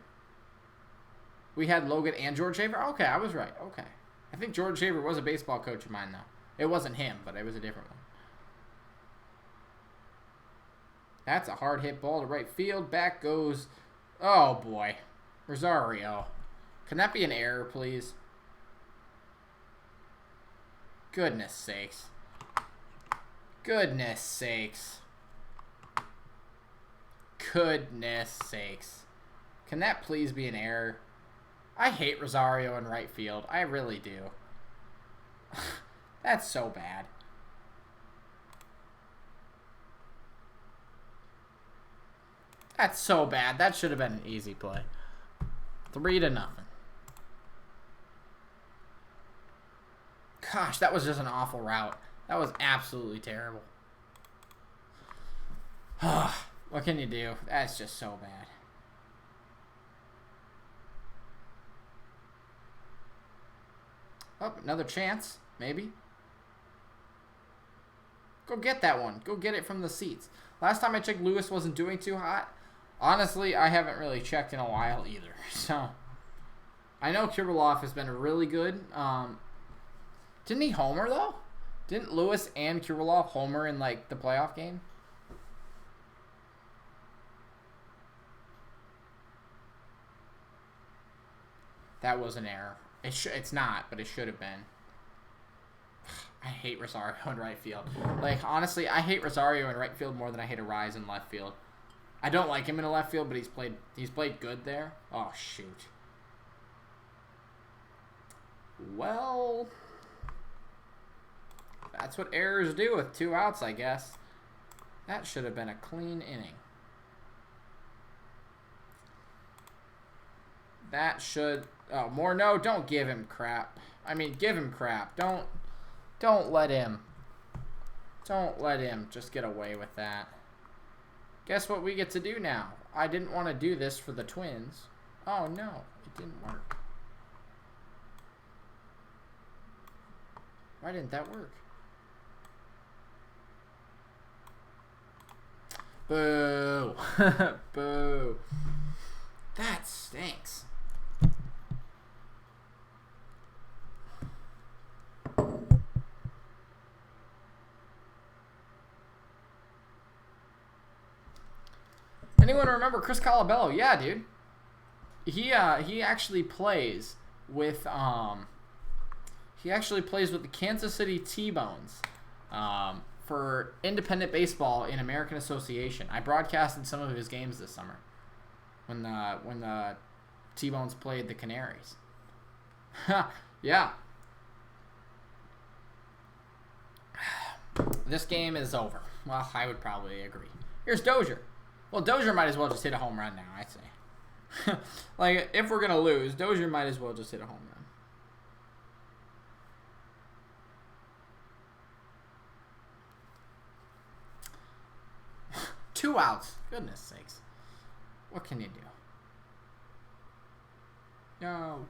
We had Logan and George Shaver. Okay, I was right. Okay, I think George Shaver was a baseball coach of mine though. It wasn't him, but it was a different one. That's a hard hit ball to right field. Back goes, oh boy, Rosario. Can that be an error, please? Goodness sakes. Goodness sakes. Goodness sakes. Can that please be an error? I hate Rosario in right field. I really do. That's so bad. That's so bad. That should have been an easy play. 3-0. Gosh, that was just an awful route. That was absolutely terrible. What can you do? That's just so bad. Oh, another chance. Maybe. Go get that one. Go get it from the seats. Last time I checked, Lewis wasn't doing too hot. Honestly, I haven't really checked in a while either. So, I know Kirilloff has been really good. Didn't he homer, though? Didn't Lewis and Kirilloff homer in, like, the playoff game? That was an error. It's not, but it should have been. I hate Rosario in right field. Like, honestly, I hate Rosario in right field more than I hate Arise in left field. I don't like him in the left field, but he's played good there. Oh, shoot. Well, that's what errors do with 2 outs, I guess. That should have been a clean inning. That should... Oh, Morneau, don't give him crap. I mean, give him crap. Don't let him just get away with that. Guess what we get to do now? I didn't want to do this for the Twins. Oh, no. It didn't work. Why didn't that work? Boo. Boo. That stinks. Anyone remember Chris Colabello? Yeah, dude. He actually plays with the Kansas City T-Bones for independent baseball in American Association. I broadcasted some of his games this summer when the T-Bones played the Canaries. Yeah. This game is over. Well, I would probably agree. Here's Dozier. Well, Dozier might as well just hit a home run now, I'd say. Like, if we're going to lose, Dozier might as well just hit a home run. 2 outs. Goodness sakes. What can you do? No.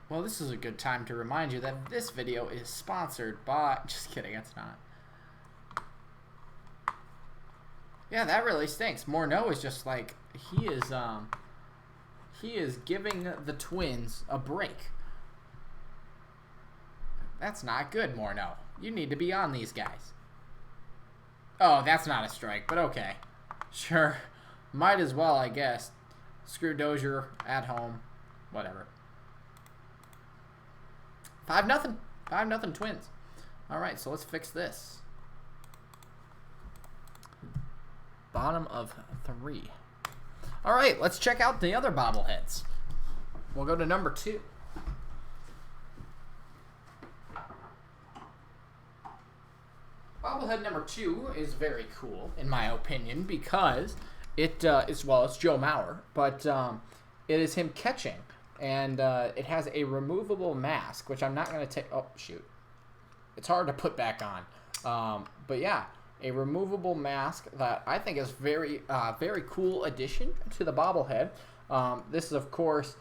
Well, this is a good time to remind you that this video is sponsored by... Just kidding, it's not. Yeah, that really stinks. Morneau is just like... He is giving the Twins a break. That's not good, Morneau. You need to be on these guys. Oh, that's not a strike, but okay. Sure. Might as well, I guess. Screw Dozier at home. Whatever. 5-0. 5-0 Twins. All right, so let's fix this. Bottom of 3. All right, let's check out the other bobbleheads. We'll go to number 2. Bobblehead number 2 is very cool, in my opinion, because it's Joe Mauer, but it is him catching, and it has a removable mask, which I'm not going to take. Oh, shoot. It's hard to put back on. But yeah, a removable mask that I think is very cool addition to the bobblehead. This is, of course,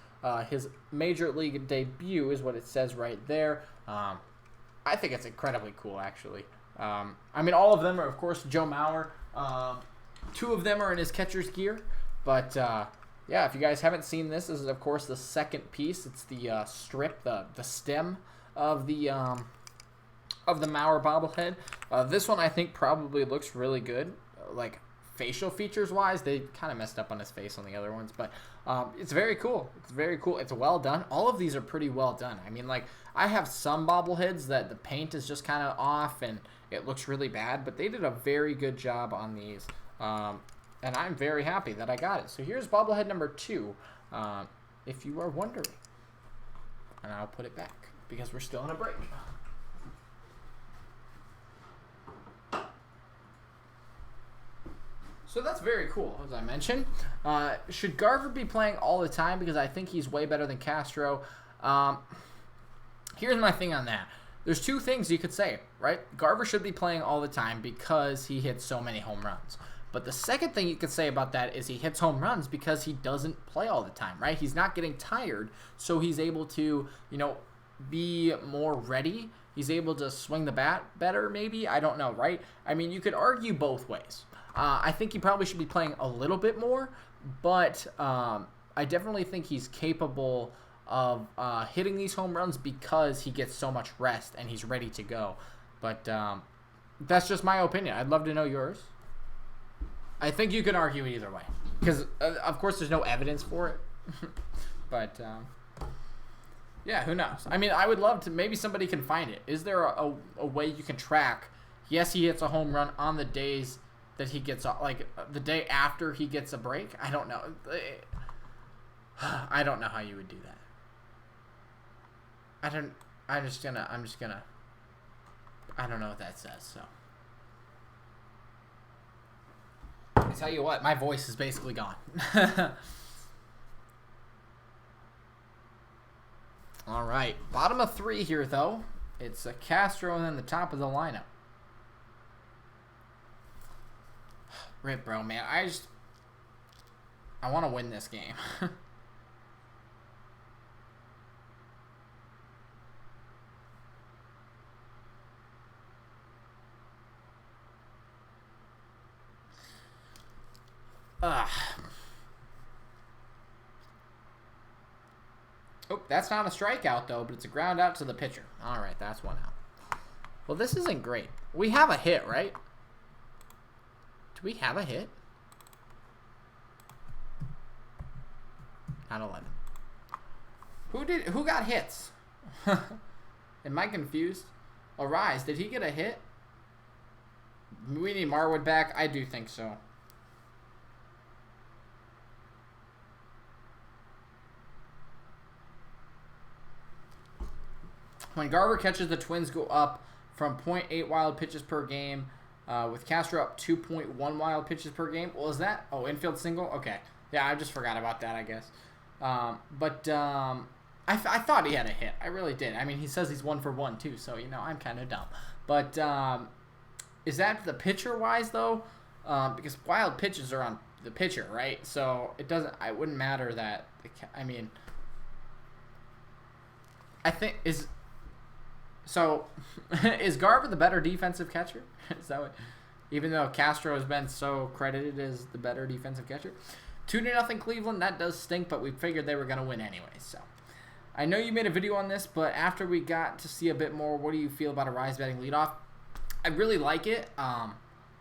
his Major League debut is what it says right there. I think it's incredibly cool, actually. I mean, all of them are, of course, Joe Mauer. 2 of them are in his catcher's gear. But, yeah, if you guys haven't seen this, this is, of course, the second piece. It's the strip, the stem of the Mauer bobblehead. This one, I think, probably looks really good. Like, facial features-wise, they kind of messed up on his face on the other ones. But it's very cool. It's very cool. It's well done. All of these are pretty well done. I mean, like, I have some bobbleheads that the paint is just kind of off and it looks really bad, but they did a very good job on these, and I'm very happy that I got it. So here's bobblehead number 2, if you are wondering, and I'll put it back because we're still in a break. So that's very cool, as I mentioned. Should Garver be playing all the time? Because I think he's way better than Castro. Here's my thing on that. There's 2 things you could say, right? Garver should be playing all the time because he hits so many home runs. But the second thing you could say about that is he hits home runs because he doesn't play all the time, right? He's not getting tired, so he's able to, be more ready. He's able to swing the bat better, maybe. I don't know, right? I mean, you could argue both ways. I think he probably should be playing a little bit more, but I definitely think he's capable of hitting these home runs because he gets so much rest and he's ready to go. But that's just my opinion. I'd love to know yours. I think you can argue either way because, of course, there's no evidence for it. But, yeah, who knows? I mean, I would love to. Maybe somebody can find it. Is there a way you can track, yes, he hits a home run on the days that he gets, like, the day after he gets a break? I don't know. I don't know how you would do that. I don't know what that says, so. I tell you what, my voice is basically gone. All right, bottom of 3 here, though. It's a Castro and then the top of the lineup. Rip, bro, man. I want to win this game. Oh, that's not a strikeout, though, but it's a ground out to the pitcher. All right, that's 1 out. Well, this isn't great. We have a hit, right? Do we have a hit? Not 11. Who got hits? Am I confused? Arise, did he get a hit? We need Marwood back. I do think so. When Garver catches, the Twins go up from 0.8 wild pitches per game, with Castro up 2.1 wild pitches per game. Well, is that... Oh, infield single? Okay. Yeah, I just forgot about that, I guess. I thought he had a hit. I really did. I mean, he says he's 1 for 1, too, so, I'm kind of dumb. But is that the pitcher-wise, though? Because wild pitches are on the pitcher, right? So it doesn't... It wouldn't matter that... I mean... I think... So, is Garver the better defensive catcher? Is that what, even though Castro has been so credited as the better defensive catcher? 2-0 Cleveland. That does stink, but we figured they were going to win anyway. So, I know you made a video on this, but after we got to see a bit more, what do you feel about Arise batting leadoff? I really like it.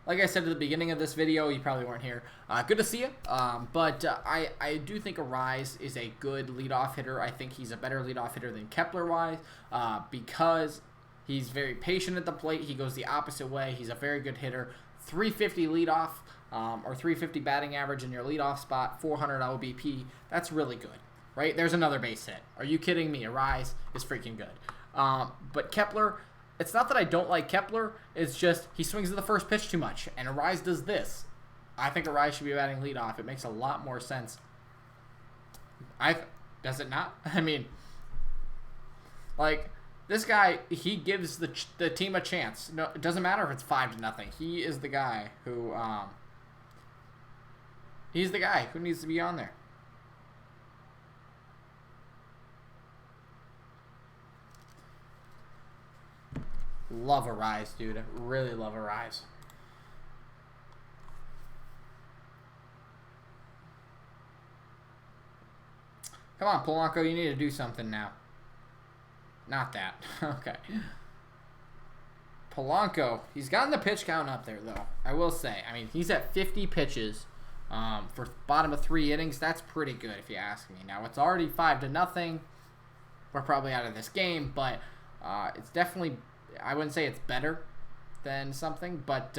like I said at the beginning of this video, you probably weren't here. Good to see you. But I do think Arise is a good leadoff hitter. I think he's a better leadoff hitter than Kepler-wise because he's very patient at the plate. He goes the opposite way. He's a very good hitter. 350 leadoff or 350 batting average in your leadoff spot, 400 OBP. That's really good, right? There's another base hit. Are you kidding me? Arise is freaking good. But Kepler, it's not that I don't like Kepler. It's just he swings at the first pitch too much, and Arise does this. I think Arise should be batting leadoff. It makes a lot more sense. Does it not? I mean, like, this guy, he gives the team a chance. No, it doesn't matter if it's 5-0. He is the guy who he's the guy who needs to be on there. Love Arise, dude. I really love Arise. Come on, Polanco, you need to do something now. Not that. Okay. Polanco, he's gotten the pitch count up there, though. I will say. I mean, he's at 50 pitches for bottom of 3 innings. That's pretty good, if you ask me. Now, it's already 5-0. We're probably out of this game, but it's definitely, I wouldn't say it's better than something, but,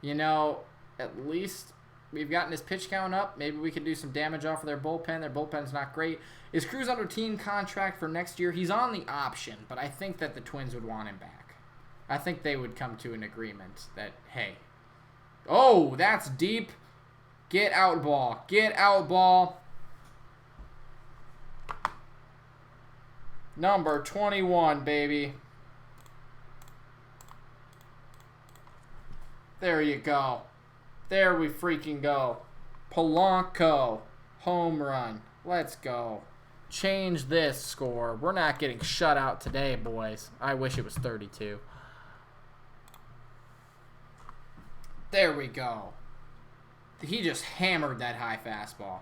you know, at least we've gotten his pitch count up. Maybe we could do some damage off of their bullpen. Their bullpen's not great. Is Cruz under team contract for next year? He's on the option, but I think that the Twins would want him back. I think they would come to an agreement that, hey, oh, that's deep. Get out ball. Get out ball. Number 21, baby. There you go. There we freaking go. Polanco. Home run. Let's go. Change this score. We're not getting shut out today, boys. I wish it was 32. There we go. He just hammered that high fastball.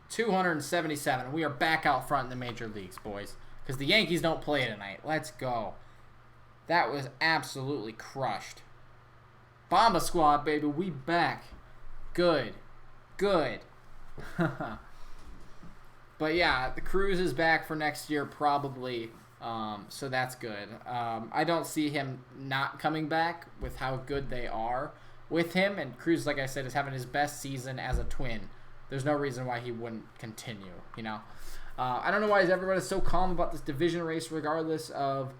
277. We are back out front in the major leagues, boys. Because the Yankees don't play tonight. Let's go. That was absolutely crushed. Bomba Squad, baby. We back. Good. Good. But yeah, the Cruz is back for next year probably. So that's good. I don't see him not coming back with how good they are with him. And Cruz, like I said, is having his best season as a Twin. There's no reason why he wouldn't continue, you know. I don't know why everybody's so calm about this division race regardless of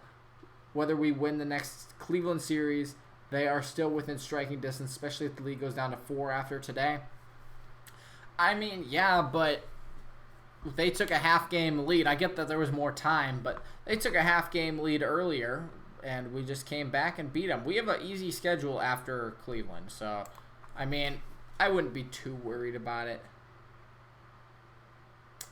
whether we win the next Cleveland series. They are still within striking distance, especially if the league goes down to 4 after today. I mean, yeah, but they took a half-game lead. I get that there was more time, but they took a half-game lead earlier, and we just came back and beat them. We have an easy schedule after Cleveland, so, I mean, I wouldn't be too worried about it.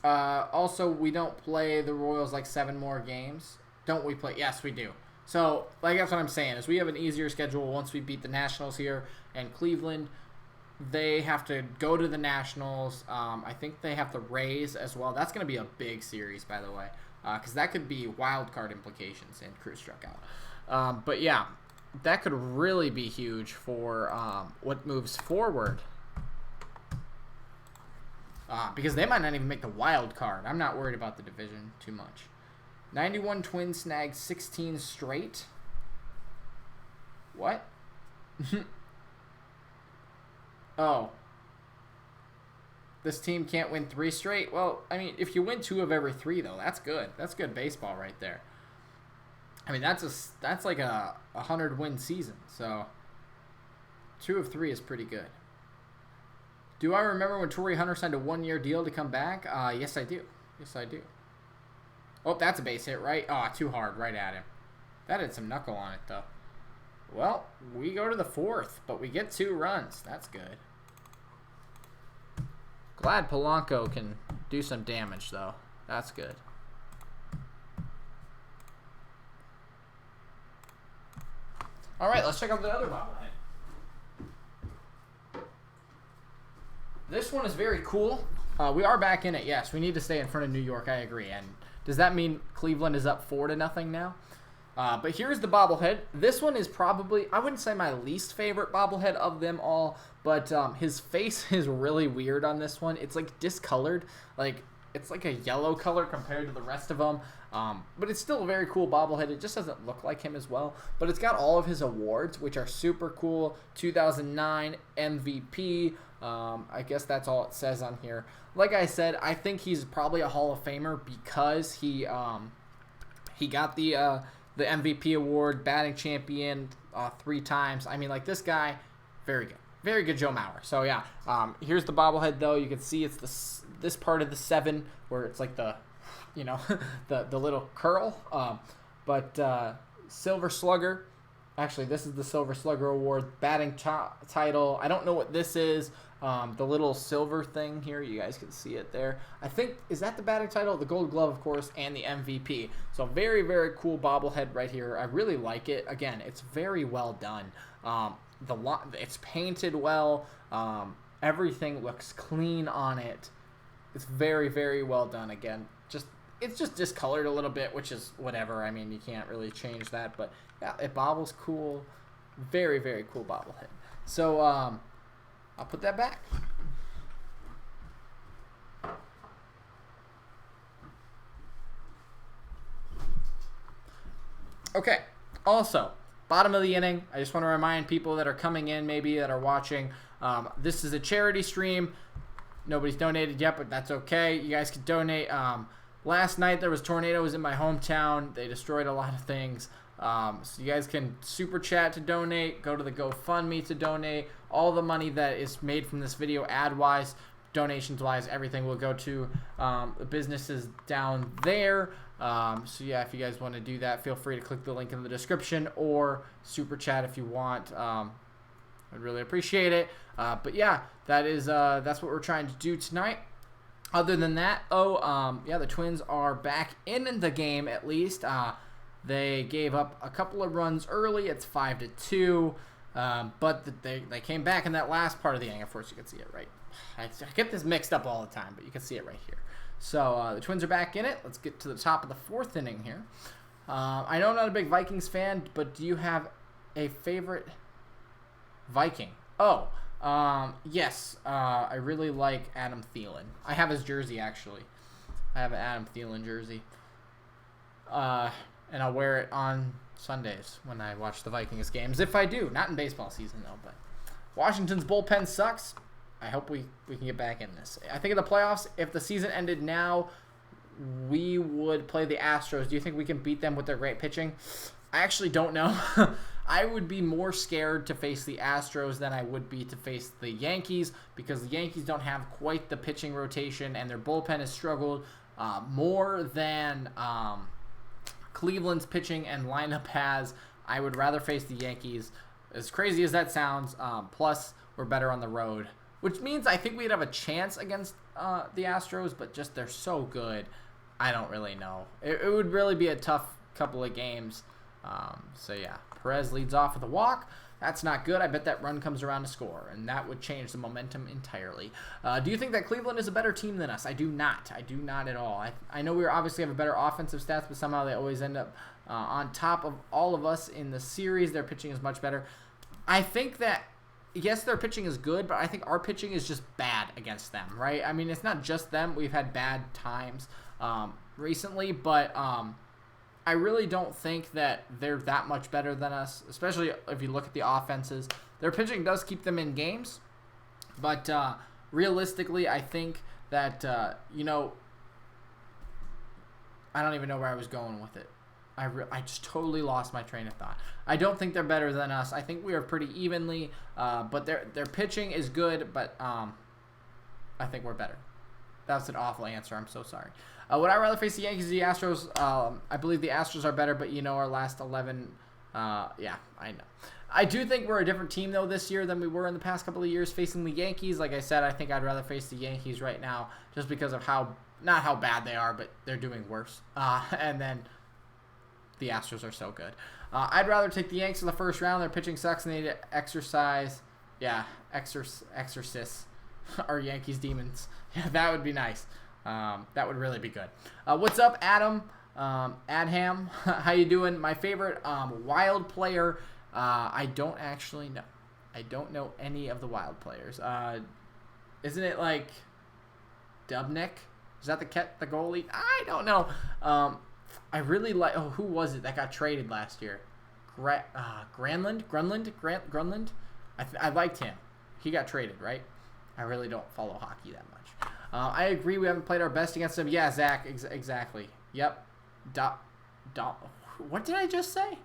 Also, we don't play the Royals like 7 more games. Don't we play? Yes, we do. So, like, that's what I'm saying, is we have an easier schedule once we beat the Nationals here, and Cleveland, they have to go to the Nationals. I think they have the Rays as well. That's going to be a big series, by the way, because that could be wild card implications, and Cruz struck out. But, yeah, that could really be huge for what moves forward. Because they might not even make the wild card. I'm not worried about the division too much. 91 Twins snagged 16 straight. What? Oh. This team can't win 3 straight? Well, I mean, if you win 2 of every 3, though, that's good. That's good baseball right there. I mean, that's like a 100-win season. So, 2 of 3 is pretty good. Do I remember when Torrey Hunter signed a 1-year deal to come back? Yes, I do. Yes, I do. Oh, that's a base hit, right? Oh, too hard, right at him. That had some knuckle on it, though. Well, we go to the 4th, but we get 2 runs. That's good. Glad Polanco can do some damage, though. That's good. All right, let's check out the other bobblehead. This one is very cool. We are back in it, yes. We need to stay in front of New York, I agree. And does that mean Cleveland is up 4-0 now? But here's the bobblehead. This one is probably, I wouldn't say my least favorite bobblehead of them all, but his face is really weird on this one. It's like discolored, like it's like a yellow color compared to the rest of them. But it's still a very cool bobblehead. It just doesn't look like him as well. But it's got all of his awards, which are super cool. 2009 MVP. I guess that's all it says on here. Like I said, I think he's probably a Hall of Famer because he got the MVP award, batting champion 3 times. I mean, like this guy, very good. Very good Joe Mauer. So, yeah, here's the bobblehead, though. You can see it's this part of the 7 where it's like the, the little curl. But Silver Slugger. Actually, this is the Silver Slugger Award batting title. I don't know what this is. The little silver thing here, you guys can see it there. I think, is that the batting title? The Gold Glove, of course, and the MVP. So very, very cool bobblehead right here. I really like it. Again, it's very well done. It's painted well. Everything looks clean on it. It's very, very well done. Again, it's just discolored a little bit, which is whatever. I mean, you can't really change that. But yeah, it bobbles cool. Very, very cool bobblehead. So I'll put that back. Okay. Also, bottom of the inning, I just want to remind people that are coming in, maybe that are watching, this is a charity stream. Nobody's donated yet, but that's okay. You guys can donate. Last night there was tornadoes in my hometown. They destroyed a lot of things. So you guys can super chat to donate, go to the GoFundMe to donate. All the money that is made from this video ad-wise, donations-wise, everything will go to the businesses down there. So yeah, if you guys want to do that, feel free to click the link in the description or super chat if you want. I'd really appreciate it. But yeah, that's what we're trying to do tonight. Other than that, yeah, the Twins are back in the game at least. They gave up a couple of runs early. It's 5-2. But they came back in that last part of the inning. Of course, you can see it right. I get this mixed up all the time, but you can see it right here. So the Twins are back in it. Let's get to the top of the 4th inning here. I know I'm not a big Vikings fan, but do you have a favorite Viking? Oh, yes. I really like Adam Thielen. I have his jersey, actually. I have an Adam Thielen jersey. And I'll wear it on Sundays when I watch the Vikings games. If I do. Not in baseball season, though. But Washington's bullpen sucks. I hope we can get back in this. I think in the playoffs, if the season ended now, we would play the Astros. Do you think we can beat them with their great pitching? I actually don't know. I would be more scared to face the Astros than I would be to face the Yankees because the Yankees don't have quite the pitching rotation and their bullpen has struggled more than Cleveland's pitching and lineup has. I would rather face the Yankees. As crazy as that sounds, plus we're better on the road, which means I think we'd have a chance against the Astros, but just they're so good. I don't really know. It would really be a tough couple of games. So yeah, Perez leads off with a walk. That's not good. I bet that run comes around to score, and that would change the momentum entirely. Do you think that Cleveland is a better team than us? I do not. I do not at all. I know we obviously have a better offensive stats, but somehow they always end up on top of all of us in the series. Their pitching is much better. I think that, yes, their pitching is good, but I think our pitching is just bad against them, right? I mean, it's not just them. We've had bad times recently, but I really don't think that they're that much better than us, especially if you look at the offenses. Their pitching does keep them in games, but realistically, I think that, I don't even know where I was going with it. I just totally lost my train of thought. I don't think they're better than us. I think we are pretty evenly, but their pitching is good, but I think we're better. That's an awful answer. I'm so sorry. Would I rather face the Yankees or the Astros? I believe the Astros are better, but our last 11, yeah, I know. I do think we're a different team, though, this year than we were in the past couple of years facing the Yankees. Like I said, I think I'd rather face the Yankees right now just because of not how bad they are, but they're doing worse. And then the Astros are so good. I'd rather take the Yanks in the first round. Their pitching sucks and they need to exercise. Yeah, exorcists are Yankees demons. Yeah, that would be nice. That would really be good. What's up, Adam? Adham, how you doing? My favorite wild player, I don't actually know. I don't know any of the wild players. Isn't it like Dubnik? Is that the goalie? I don't know. I really like. Oh, who was it that got traded last year? Grunland. I liked him. He got traded, right? I really don't follow hockey that much. I agree. We haven't played our best against them. Yeah, Zach. Exactly. Yep. What did I just say?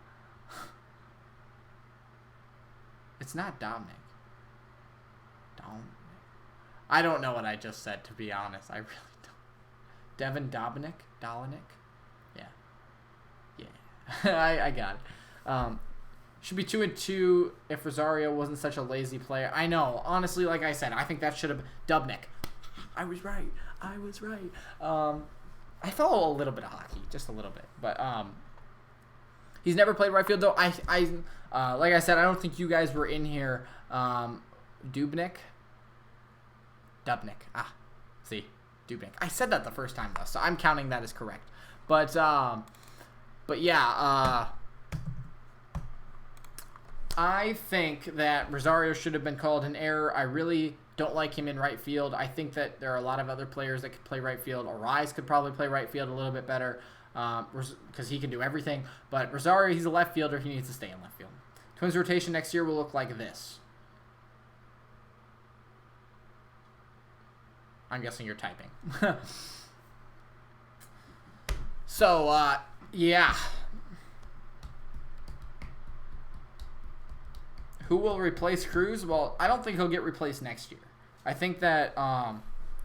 It's not Dominic. I don't know what I just said, to be honest. I really don't. Devin Dominic? Yeah. I got it. Should be 2-2 if Rosario wasn't such a lazy player. I know. Honestly, like I said, I think that should have Dubnik. I was right. I follow a little bit of hockey, just a little bit, but he's never played right field though. Like I said, I don't think you guys were in here. Dubnik. See, Dubnik. I said that the first time though, so I'm counting that as correct. But yeah. I think that Rosario should have been called an error. I really don't like him in right field. I think that there are a lot of other players that could play right field. Arise could probably play right field a little bit better because he can do everything. But Rosario, he's a left fielder. He needs to stay in left field. Twins rotation next year will look like this. I'm guessing you're typing. So, yeah. Who will replace Cruz? Well, I don't think he'll get replaced next year. I think that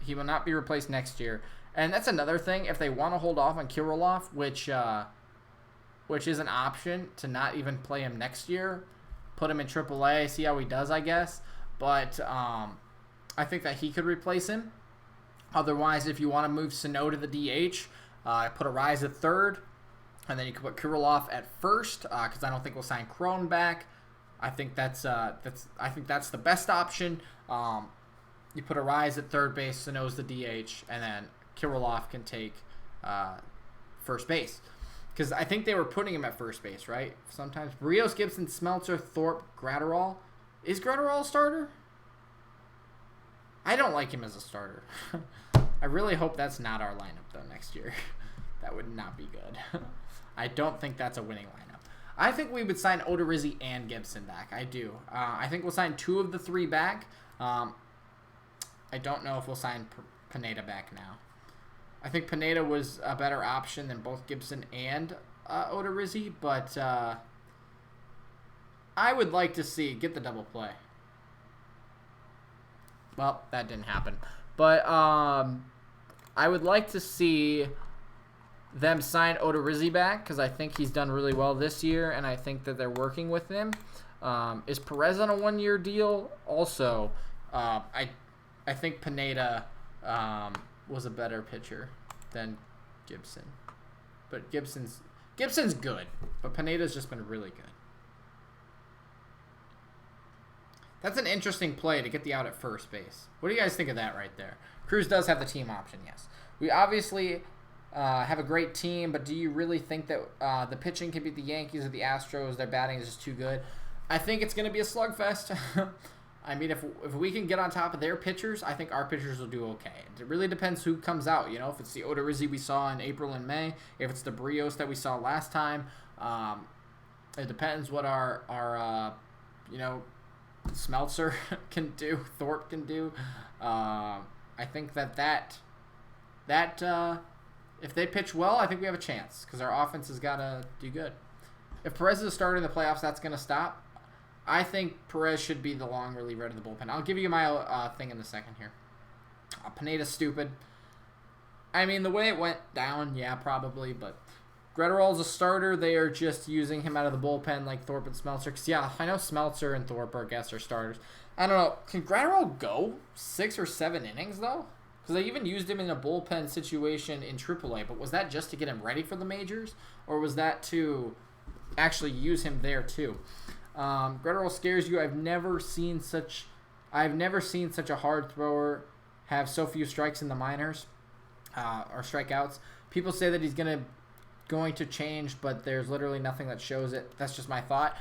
he will not be replaced next year. And that's another thing. If they want to hold off on Kirilloff, which is an option to not even play him next year, put him in AAA, see how he does, I guess. But I think that he could replace him. Otherwise, if you want to move Sano to the DH, put Arise at third, and then you can put Kirilloff at first, because I don't think we'll sign Crone back. I think that's the best option. You put Arise at third base, Sano's the DH, and then Kirilloff can take first base. Because I think they were putting him at first base, right? Sometimes. Rios, Gibson, Smeltzer, Thorpe, Gratterall. Is Gratterall a starter? I don't like him as a starter. I really hope that's not our lineup, though, next year. That would not be good. I don't think that's a winning lineup. I think we would sign Odorizzi and Gibson back. I do. I think we'll sign 2 of the 3 back. I don't know if we'll sign Pineda back now. I think Pineda was a better option than both Gibson and Odorizzi, but I would like to get the double play. Well, that didn't happen. But I would like to see them sign Odorizzi back because I think he's done really well this year, and I think that they're working with him. Is Perez on a 1-year deal? Also, I think Pineda was a better pitcher than Gibson. But Gibson's good, but Pineda's just been really good. That's an interesting play to get the out at first base. What do you guys think of that right there? Cruz does have the team option, yes. We obviously have a great team, but do you really think that the pitching can beat the Yankees or the Astros? Their batting is just too good. I think it's going to be a slugfest. I mean, if we can get on top of their pitchers, I think our pitchers will do okay. It really depends who comes out. You know, if it's the Odorizzi we saw in April and May, if it's the Brios that we saw last time, it depends what our Smeltzer can do, Thorpe can do. I think that if they pitch well, I think we have a chance because our offense has got to do good. If Perez is a starter in the playoffs, that's going to stop. I think Perez should be the long reliever to the bullpen. I'll give you my thing in a second here. Pineda's stupid. I mean, the way it went down, yeah, probably, but Gretterall's a starter. They are just using him out of the bullpen like Thorpe and Smeltzer. Because, yeah, I know Smeltzer and Thorpe, I guess, are starters. I don't know. Can Gretterall go 6 or 7 innings, though? Because they even used him in a bullpen situation in AAA. But was that just to get him ready for the majors? Or was that to actually use him there, too? Gretterall scares you. I've never seen such a hard thrower have so few strikes in the minors or strikeouts. People say that he's going to going to change, but there's literally nothing that shows it. That's just my thought.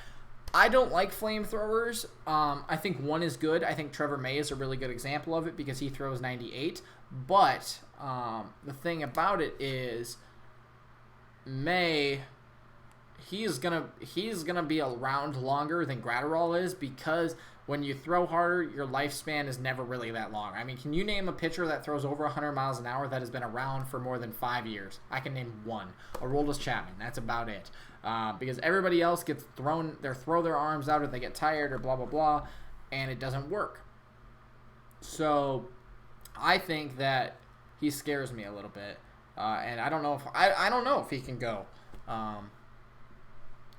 I don't like flamethrowers. I think one is good. I think Trevor May is a really good example of it because he throws 98. But the thing about it is May, he's gonna be around longer than Gratterall is because when you throw harder, your lifespan is never really that long. I mean, can you name a pitcher that throws over 100 miles an hour that has been around for more than 5 years? I can name one. Aroldis Chapman. That's about it. Because everybody else gets throw their arms out or they get tired or blah, blah, blah, and it doesn't work. So I think that he scares me a little bit. And I don't know if he can go. I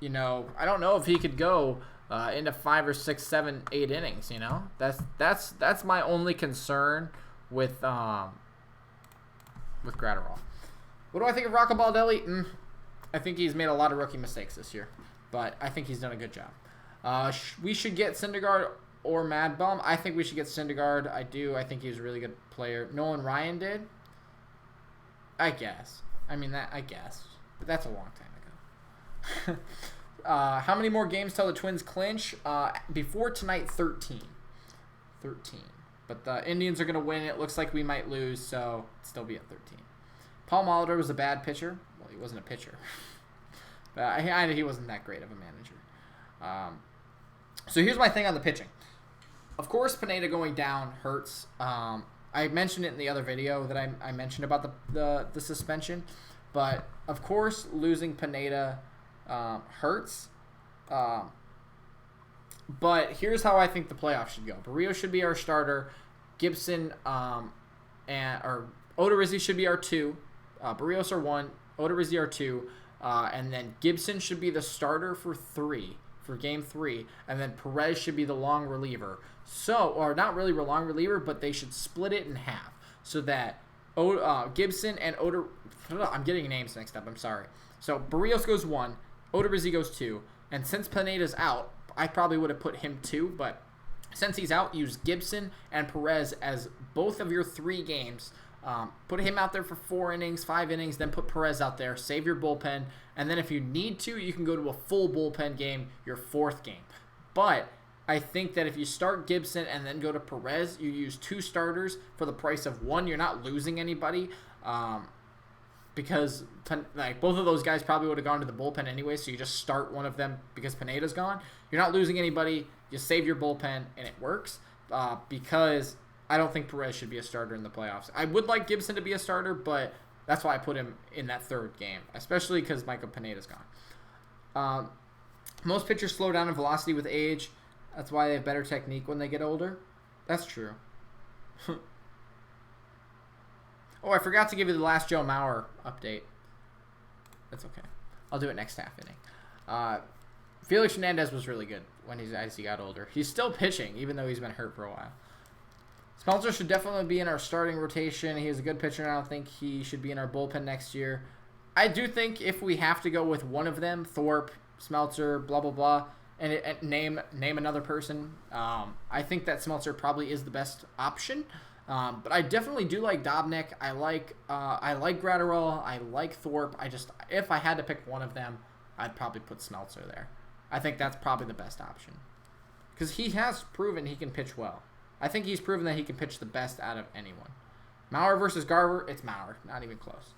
don't know if he could go into 5 or 6, 7, 8 innings. That's my only concern with Gratterall. What do I think of Rocco Baldelli? I think he's made a lot of rookie mistakes this year, but I think he's done a good job. We should get Syndergaard or Mad Bum. I think we should get Syndergaard. I do. I think he's a really good player. Nolan Ryan did. I guess. I guess. But that's a long time ago. How many more games till the Twins clinch? Before tonight, 13. 13. But the Indians are going to win. It looks like we might lose, so still be at 13. Paul Molitor was a bad pitcher. Well, he wasn't a pitcher. But he wasn't that great of a manager. So here's my thing on the pitching. Of course, Pineda going down hurts. I mentioned it in the other video that I mentioned about the suspension. But, of course, losing Pineda hurts. But here's how I think the playoffs should go. Barrios should be our starter. Gibson or Odorizzi should be our 2. Barrios are 1. Odorizzi are 2. And then Gibson should be the starter for game 3. And then Perez should be the long reliever. Or not really a long reliever, but they should split it in half. So that Gibson and I'm getting names mixed up. I'm sorry. So Barrios goes 1. Odorizzi goes 2. And since Pineda's out, I probably would have put him 2. But since he's out, use Gibson and Perez as both of your 3 games. Put him out there for 4 innings, 5 innings, then put Perez out there. Save your bullpen. And then if you need to, you can go to a full bullpen game, your 4th game. But I think that if you start Gibson and then go to Perez, you use 2 starters for the price of 1. You're not losing anybody because both of those guys probably would have gone to the bullpen anyway, so you just start one of them because Pineda's gone. You're not losing anybody. You save your bullpen, and it works because I don't think Perez should be a starter in the playoffs. I would like Gibson to be a starter, but that's why I put him in that 3rd game, especially because Michael Pineda's gone. Most pitchers slow down in velocity with age. That's why they have better technique when they get older. That's true. Oh, I forgot to give you the last Joe Mauer update. That's okay. I'll do it next half inning. Felix Hernandez was really good as he got older. He's still pitching, even though he's been hurt for a while. Smeltzer should definitely be in our starting rotation. He's a good pitcher, and I don't think he should be in our bullpen next year. I do think if we have to go with one of them, Thorpe, Smeltzer, blah, blah, blah, and name another person, I think that Smeltzer probably is the best option. But I definitely do like Dobnik. I like Gratterall. I like Thorpe. If I had to pick one of them, I'd probably put Smeltzer there. I think that's probably the best option because he has proven he can pitch well. I think he's proven that he can pitch the best out of anyone. Mauer versus Garver, it's Mauer. Not even close.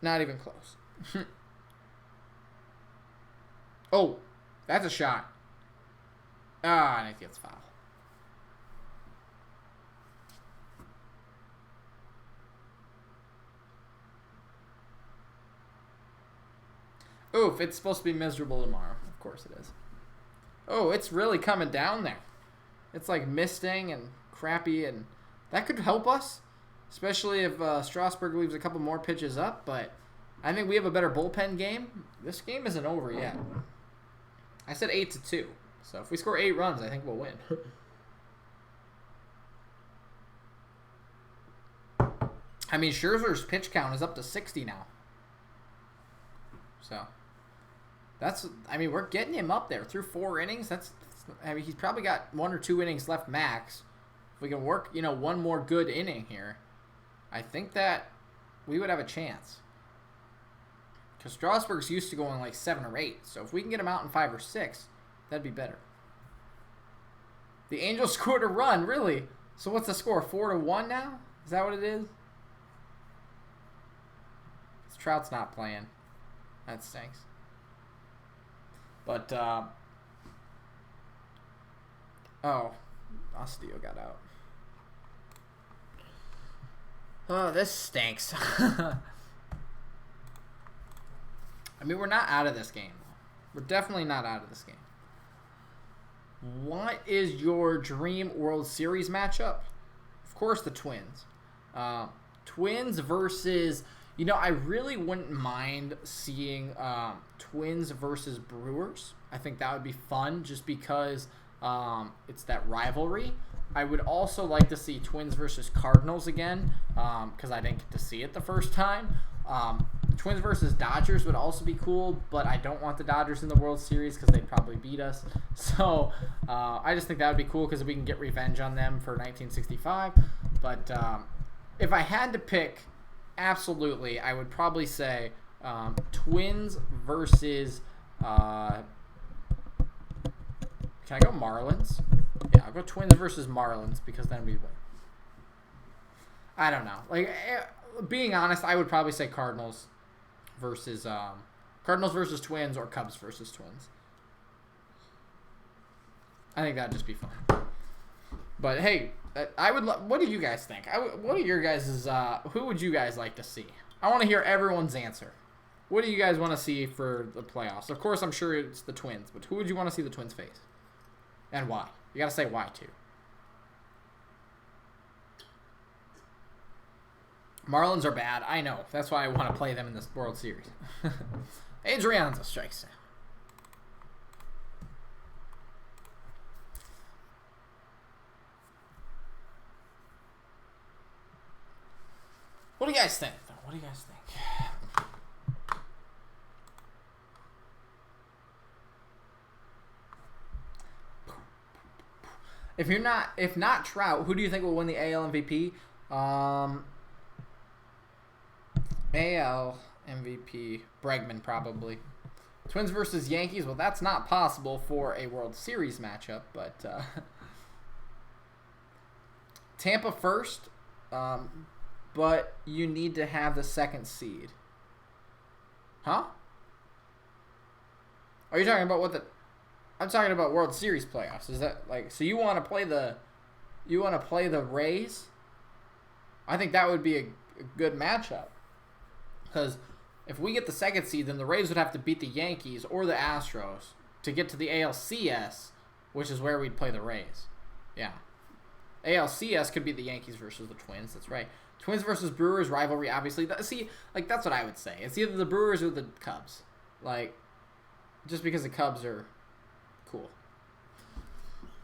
Not even close. Oh, that's a shot. And it gets foul. Oof, it's supposed to be miserable tomorrow. Of course it is. Oh, it's really coming down there. It's like misting and crappy, and that could help us, especially if Strasburg leaves a couple more pitches up, but I think we have a better bullpen game. This game isn't over yet. I said 8-2, so if we score 8 runs, I think we'll win. I mean, Scherzer's pitch count is up to 60 now. So, we're getting him up there through 4 innings. He's probably got 1 or 2 innings left max. If we can work, one more good inning here, I think that we would have a chance. Because Strasburg's used to going like 7 or 8. So if we can get him out in 5 or 6, that'd be better. The Angels scored a run, really? So what's the score? 4-1 now? Is that what it is? Trout's not playing. That stinks. But, oh, Osteo got out. Oh, this stinks. I mean, we're not out of this game. We're definitely not out of this game. What is your dream World Series matchup? Of course, the Twins. Twins versus... You know, I really wouldn't mind seeing Twins versus Brewers. I think that would be fun just because it's that rivalry. I would also like to see Twins versus Cardinals again because I didn't get to see it the first time. Twins versus Dodgers would also be cool, but I don't want the Dodgers in the World Series because they'd probably beat us. So I just think that would be cool because we can get revenge on them for 1965. But if I had to pick... Absolutely, I would probably say Twins versus. Can I go Marlins? Yeah, I'll go Twins versus Marlins because then we win. I don't know. Like, being honest, I would probably say Cardinals versus Twins or Cubs versus Twins. I think that'd just be fun. But hey. I would. What do you guys think? What are your guys'? Who would you guys like to see? I want to hear everyone's answer. What do you guys want to see for the playoffs? Of course, I'm sure it's the Twins, but who would you want to see the Twins face, and why? You gotta say why too. Marlins are bad. I know. That's why I want to play them in this World Series. Adrianza strikes out. What do you guys think, though? What do you guys think? If not Trout, who do you think will win the AL MVP? AL MVP, Bregman probably. Twins versus Yankees. Well, that's not possible for a World Series matchup, but Tampa first. But you need to have the second seed. Huh? Are you talking about what the... I'm talking about World Series playoffs. Is that like... So you want to play the... You want to play the Rays? I think that would be a good matchup. Because if we get the second seed, then the Rays would have to beat the Yankees or the Astros to get to the ALCS, which is where we'd play the Rays. Yeah. ALCS could be the Yankees versus the Twins. That's right. Twins versus Brewers rivalry, obviously. See, like, that's what I would say. It's either the Brewers or the Cubs. Like, just because the Cubs are cool.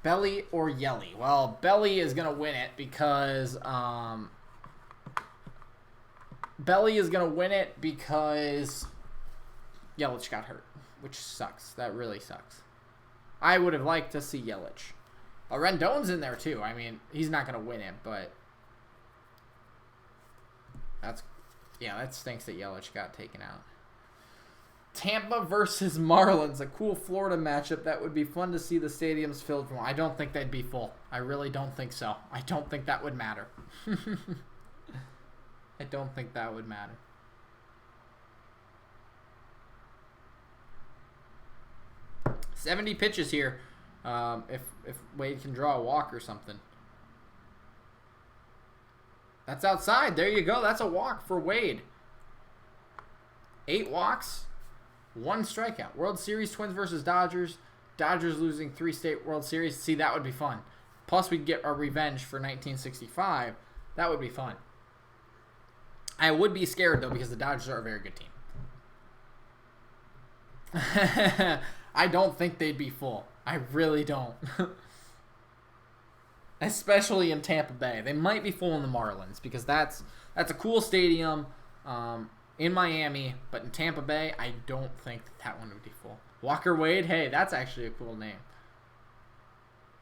Belly or Yelly? Well, Belly is going to win it because, Yelich got hurt, which sucks. That really sucks. I would have liked to see Yelich. Rendon's in there, too. I mean, he's not going to win it, but... that stinks that Yelich got taken out. Tampa versus Marlins, a cool Florida matchup. That would be fun to see the stadiums filled from. I don't think they'd be full. I really don't think so. I don't think that would matter. I don't think that would matter. $70 pitches here. If Wade can draw a walk or something. That's outside. There you go. That's a walk for Wade. 8 walks, 1 strikeout. World Series, Twins versus Dodgers. Dodgers losing 3 state World Series. See, that would be fun. Plus, we'd get our revenge for 1965. That would be fun. I would be scared, though, because the Dodgers are a very good team. I don't think they'd be full. I really don't. Especially in Tampa Bay. They might be full in the Marlins because that's a cool stadium in Miami. But in Tampa Bay, I don't think that one would be full. Walker Wade, hey, that's actually a cool name.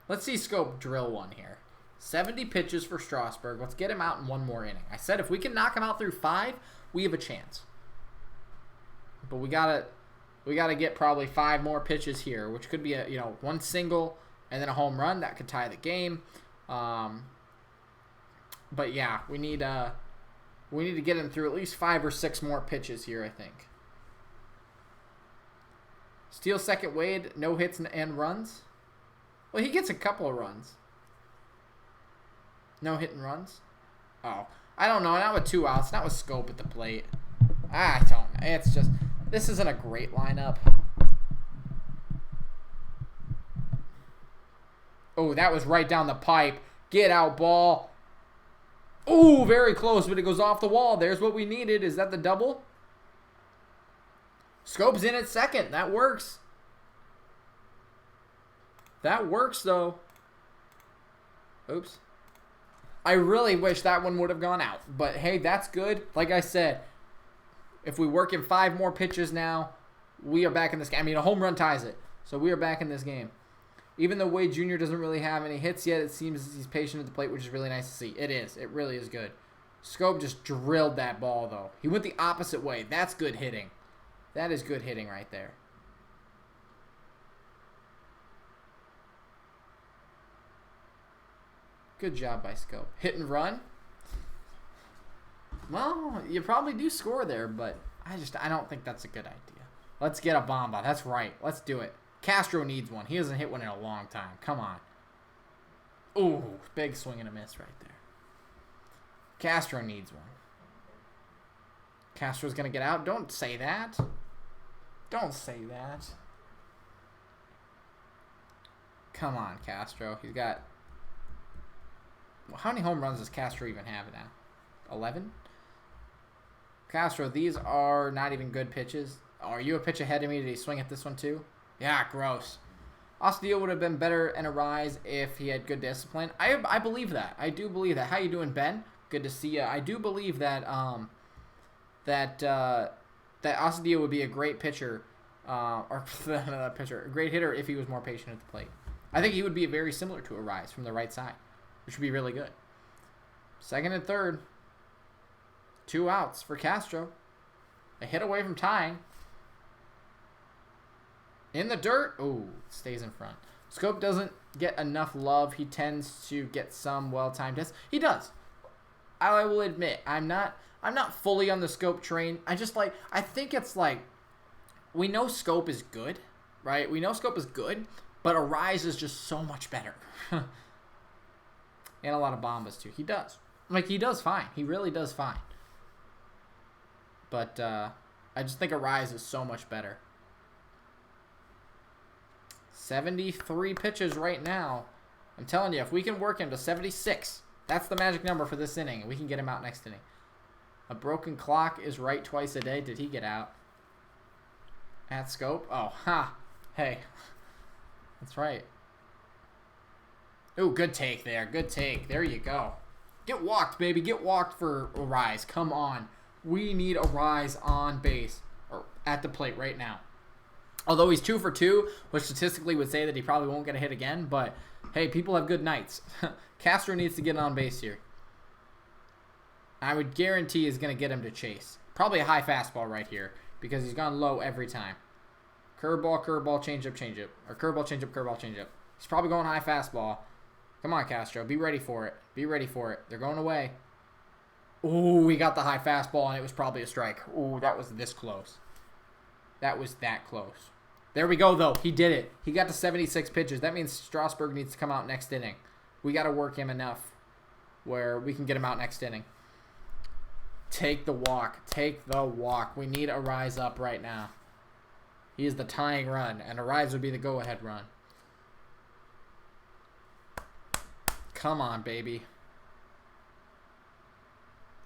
Let's see Scope drill one here. 70 pitches for Strasburg. Let's get him out in 1 more inning. I said if we can knock him out through 5, we have a chance. But we gotta get probably 5 more pitches here, which could be a one single and then a home run that could tie the game. But yeah, we need to get him through at least 5 or 6 more pitches here, I think. Steal second, Wade, no hits and runs. Well, he gets a couple of runs. No hit and runs. Oh, I don't know. Not with 2 outs. Not with Scope at the plate. I don't know. It's just, this isn't a great lineup. Oh, that was right down the pipe. Get out, ball. Oh, very close, but it goes off the wall. There's what we needed. Is that the double? Scope's in at second. That works. That works, though. Oops. I really wish that one would have gone out. But, hey, that's good. Like I said, if we work in 5 more pitches now, we are back in this game. I mean, a home run ties it. So we are back in this game. Even though Wade Jr. doesn't really have any hits yet, it seems he's patient at the plate, which is really nice to see. It is. It really is good. Scope just drilled that ball, though. He went the opposite way. That's good hitting. That is good hitting right there. Good job by Scope. Hit and run. Well, you probably do score there, but I don't think that's a good idea. Let's get a bomb out. That's right. Let's do it. Castro needs one. He hasn't hit one in a long time. Come on. Ooh, big swing and a miss right there. Castro needs one. Castro's going to get out. Don't say that. Don't say that. Come on, Castro. He's got... Well, how many home runs does Castro even have now? 11? Castro, these are not even good pitches. Oh, are you a pitch ahead of me? Did he swing at this one too? Yeah, gross. Osteo would have been better in a rise if he had good discipline. I believe that. I do believe that. How you doing, Ben? Good to see you. I do believe that that Osteo would be a great pitcher, or a great hitter if he was more patient at the plate. I think he would be very similar to a rise from the right side, which would be really good. Second and third. 2 outs for Castro. A hit away from tying. In the dirt. Ooh, stays in front. Scope doesn't get enough love. He tends to get some well-timed hits. He does. I will admit, I'm not fully on the Scope train. I think it's like, we know Scope is good, right? We know Scope is good, but a rise is just so much better. And a lot of bombas too. He does. Like, he does fine. He really does fine. But I just think a rise is so much better. 73 pitches right now. I'm telling you, if we can work him to 76, that's the magic number for this inning, and we can get him out next inning. A broken clock is right twice a day. Did he get out? At Scope? Oh, ha. Hey. That's right. Ooh, good take there. Good take. There you go. Get walked, baby. Get walked for a rise. Come on. We need a rise on base or at the plate right now. Although he's 2 for 2, which statistically would say that he probably won't get a hit again. But, hey, people have good nights. Castro needs to get on base here. I would guarantee he's going to get him to chase. Probably a high fastball right here because he's gone low every time. Curveball, curveball, changeup, changeup. Or curveball, changeup, curveball, changeup. He's probably going high fastball. Come on, Castro. Be ready for it. Be ready for it. They're going away. Ooh, he got the high fastball, and it was probably a strike. Ooh, that was this close. That was that close. There we go, though. He did it. He got to 76 pitches. That means Strasburg needs to come out next inning. We got to work him enough where we can get him out next inning. Take the walk. Take the walk. We need a rise up right now. He is the tying run, and a rise would be the go-ahead run. Come on, baby.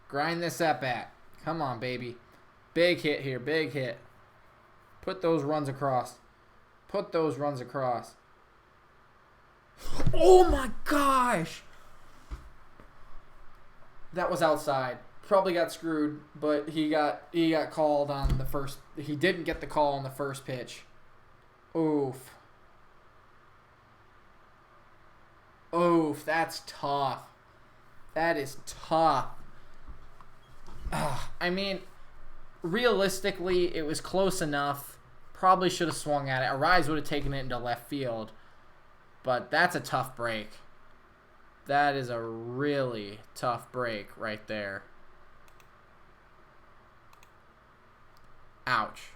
Grind this up at. Come on, baby. Big hit here. Big hit. Put those runs across. Put those runs across. Oh, my gosh. That was outside. Probably got screwed, but he got called on the first. He didn't get the call on the first pitch. Oof. Oof, that's tough. That is tough. I mean, realistically, it was close enough. Probably should have swung at it. Arise would have taken it into left field. But that's a tough break. That is a really tough break right there. Ouch.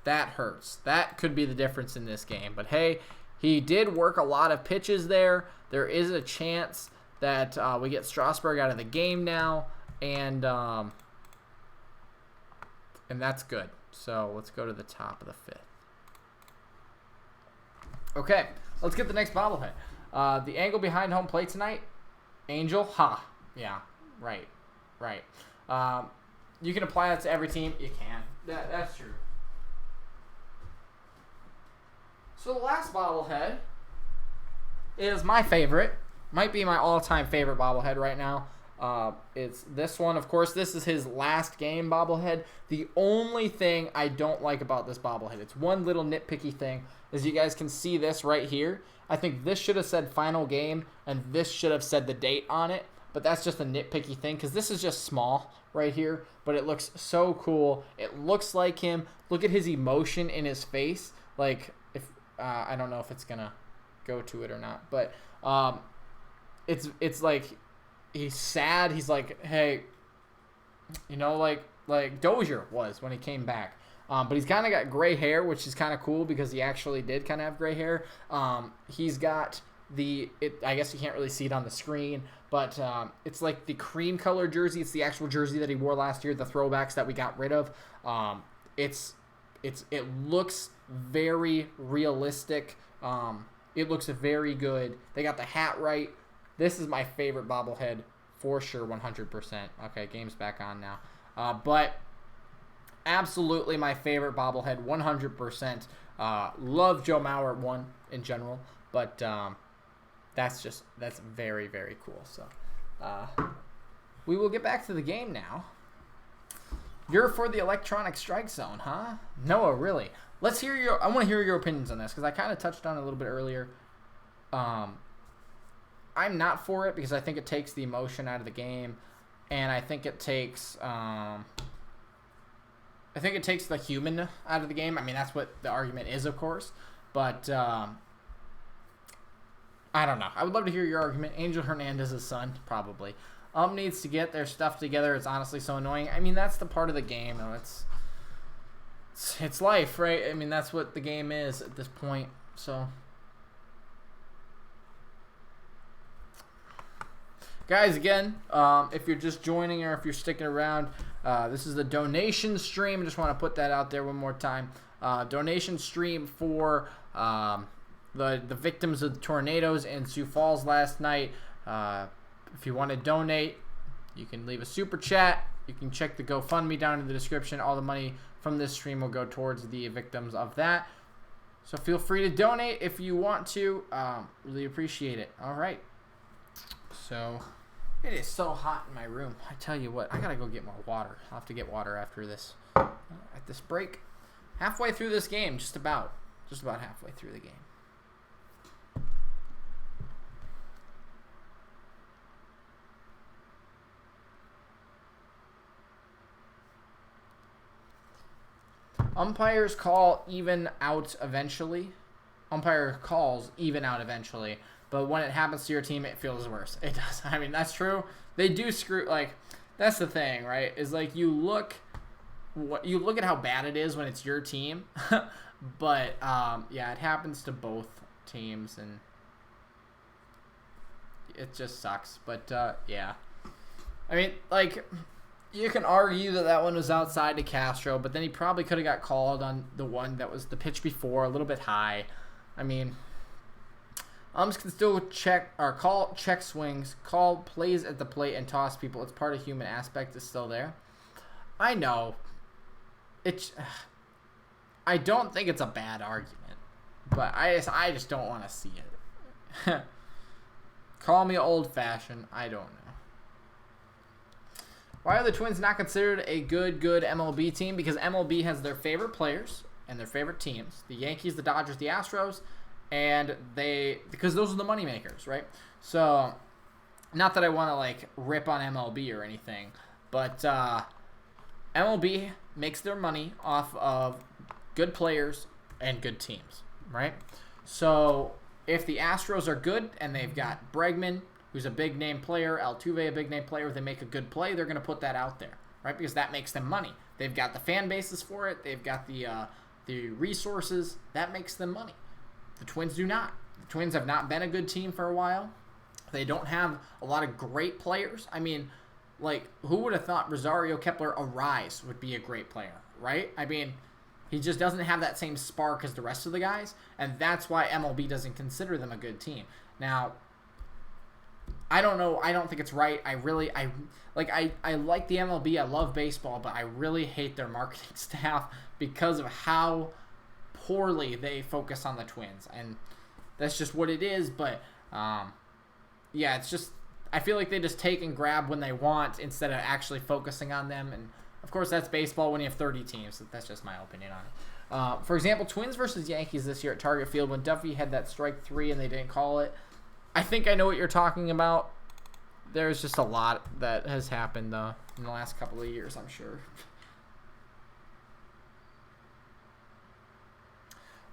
That hurts. That could be the difference in this game. But hey, he did work a lot of pitches there. There is a chance that we get Strasburg out of the game now. And that's good. So let's go to the top of the 5th. Okay, let's get the next bobblehead. The angle behind home plate tonight, Angel, yeah, right. You can apply that to every team. You can. That's true. So the last bobblehead is my favorite. Might be my all-time favorite bobblehead right now. It's this one. Of course, this is his last game bobblehead. The only thing I don't like about this bobblehead, it's one little nitpicky thing, is you guys can see this right here. I think this should have said final game, and this should have said the date on it. But that's just a nitpicky thing, because this is just small right here, but it looks so cool. It looks like him. Look at his emotion in his face. Like, if I don't know if it's gonna go to it or not, but it's like he's sad. He's like, hey, you know, like Dozier was when he came back. But he's kind of got gray hair, which is kind of cool because he actually did kind of have gray hair. He's got I guess you can't really see it on the screen, but it's like the cream color jersey. It's the actual jersey that he wore last year, the throwbacks that we got rid of. It looks very realistic. It looks very good. They got the hat right. This is my favorite bobblehead for sure, 100%. Okay, game's back on now. But absolutely my favorite bobblehead, 100%. Love Joe Mauer at 1 in general, but that's very, very cool. So we will get back to the game now. You're for the electronic strike zone, huh? Noah, really? Let's hear I want to hear your opinions on this because I kind of touched on it a little bit earlier. I'm not for it because I think it takes the emotion out of the game, and I think it takes the human out of the game. I mean, that's what the argument is, of course. But I don't know. I would love to hear your argument. Angel Hernandez's son, probably. Needs to get their stuff together. It's honestly so annoying. I mean, that's the part of the game. It's life, right? I mean, that's what the game is at this point. So, guys, again, if you're just joining or if you're sticking around, this is the donation stream. I just want to put that out there one more time. Donation stream for the victims of the tornadoes in Sioux Falls last night. If you want to donate, you can leave a super chat. You can check the GoFundMe down in the description. All the money from this stream will go towards the victims of that. So feel free to donate if you want to. Really appreciate it. All right. So it is so hot in my room. I tell you what, I gotta go get more water. I'll have to get water after this. At this break, halfway through this game, just about halfway through the game. Umpires call even out eventually. Umpire calls even out eventually. But when it happens to your team, it feels worse. It does. I mean, that's true. They do screw, like, that's the thing, right? Is like you look at how bad it is when it's your team. But yeah, it happens to both teams and it just sucks. But yeah. I mean, like, you can argue that one was outside to Castro, but then he probably could have got called on the one that was the pitch before, a little bit high. I mean, umps can still call check swings, call plays at the plate, and toss people. It's part of human aspect is still there. I know. I don't think it's a bad argument, but I just don't want to see it. Call me old-fashioned. I don't know. Why are the Twins not considered a good MLB team? Because MLB has their favorite players and their favorite teams. The Yankees, the Dodgers, the Astros, and because those are the money makers, right? So, not that I want to, like, rip on MLB or anything, but MLB makes their money off of good players and good teams, right? So if the Astros are good and they've got Bregman, who's a big name player, Altuve, a big name player, they make a good play, they're going to put that out there, right? Because that makes them money. They've got the fan bases for it. They've got the resources. That makes them money. The Twins do not. The Twins have not been a good team for a while. They don't have a lot of great players. I mean, like, who would have thought Rosario Kepler Arise would be a great player, right? I mean, he just doesn't have that same spark as the rest of the guys, and that's why MLB doesn't consider them a good team. Now, I don't know. I don't think it's right. I like the MLB. I love baseball, but I really hate their marketing staff because of how poorly they focus on the Twins, and that's just what it is. But yeah, it's just, I feel like they just take and grab when they want instead of actually focusing on them. And of course, that's baseball when you have 30 teams. That's just my opinion on it. For example, Twins versus Yankees this year at Target Field when Duffy had that strike 3 and they didn't call it. I think I know what you're talking about. There's just a lot that has happened in the last couple of years, I'm sure.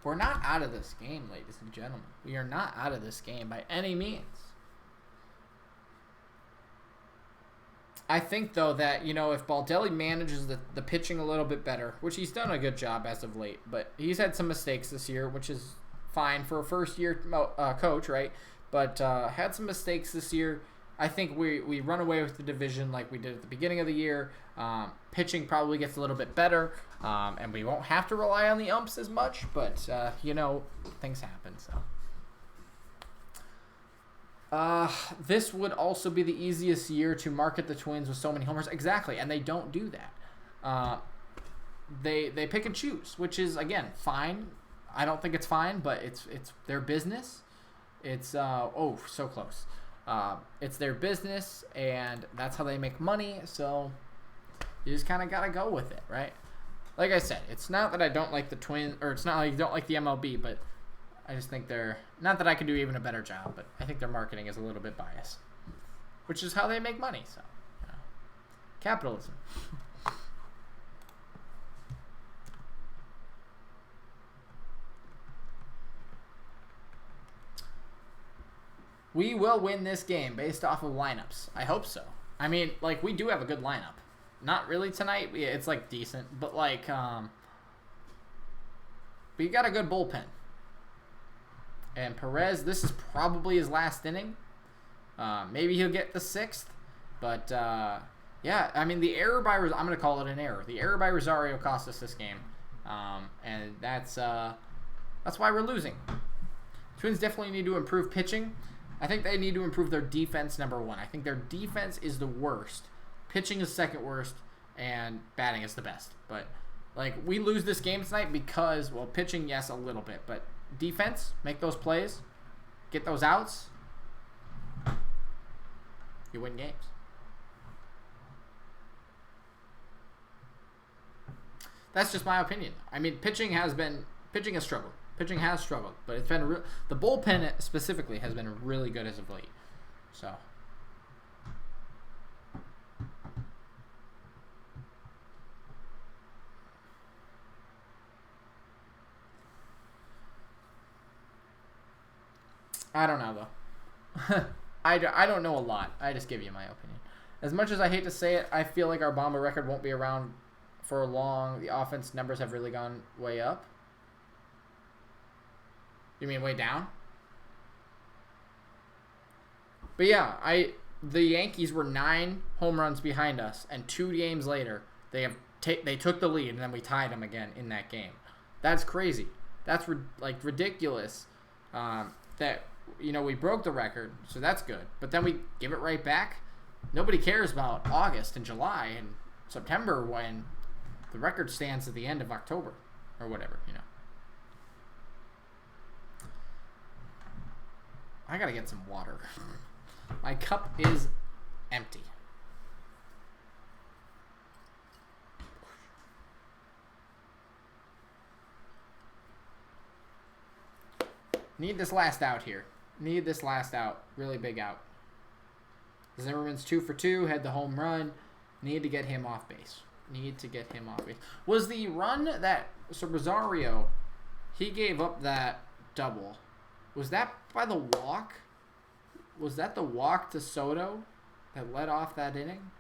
We're not out of this game, ladies and gentlemen. We are not out of this game by any means. I think, though, that, if Baldelli manages the pitching a little bit better, which he's done a good job as of late, but he's had some mistakes this year, which is fine for a first-year coach, right? But had some mistakes this year. I think we run away with the division like we did at the beginning of the year. Pitching probably gets a little bit better, and we won't have to rely on the umps as much, but, things happen, so. This would also be the easiest year to market the Twins with so many homers. Exactly, and they don't do that. They pick and choose, which is, again, fine. I don't think it's fine, but it's their business. It's so close. It's their business, and that's how they make money. So you just kind of gotta go with it, right? Like I said, it's not that I don't like the Twins, or it's not like I don't like the MLB, but I just think they're not that I can do even a better job, but I think their marketing is a little bit biased, which is how they make money. So, capitalism. We will win this game based off of lineups. I hope so. I mean, we do have a good lineup. Not really tonight. It's, decent. But, we got a good bullpen. And Perez, this is probably his last inning. Maybe he'll get the 6th. But, yeah, I mean, the error by I'm going to call it an error. The error by Rosario cost us this game. And that's why we're losing. Twins definitely need to improve pitching. I think they need to improve their defense, number one. I think their defense is the worst. Pitching is second worst, and batting is the best. But, we lose this game tonight because, pitching, yes, a little bit. But defense, make those plays, get those outs, you win games. That's just my opinion. I mean, pitching has struggled. Pitching has struggled, but it's been the bullpen specifically has been really good as of late. So, I don't know though. I don't know a lot. I just give you my opinion. As much as I hate to say it, I feel like our bomber record won't be around for long. The offense numbers have really gone way up. You mean way down? But yeah, the Yankees were 9 home runs behind us, and 2 games later, they took the lead, and then we tied them again in that game. That's crazy. That's ridiculous. That we broke the record, so that's good. But then we give it right back. Nobody cares about August and July and September when the record stands at the end of October or whatever. I gotta get some water. My cup is empty. Need this last out here. Need this last out. Really big out. Zimmerman's 2 for 2. Had the home run. Need to get him off base. Need to get him off base. Was the run that so Rosario, he gave up that double. Was that by the walk? Was that the walk to Soto that led off that inning?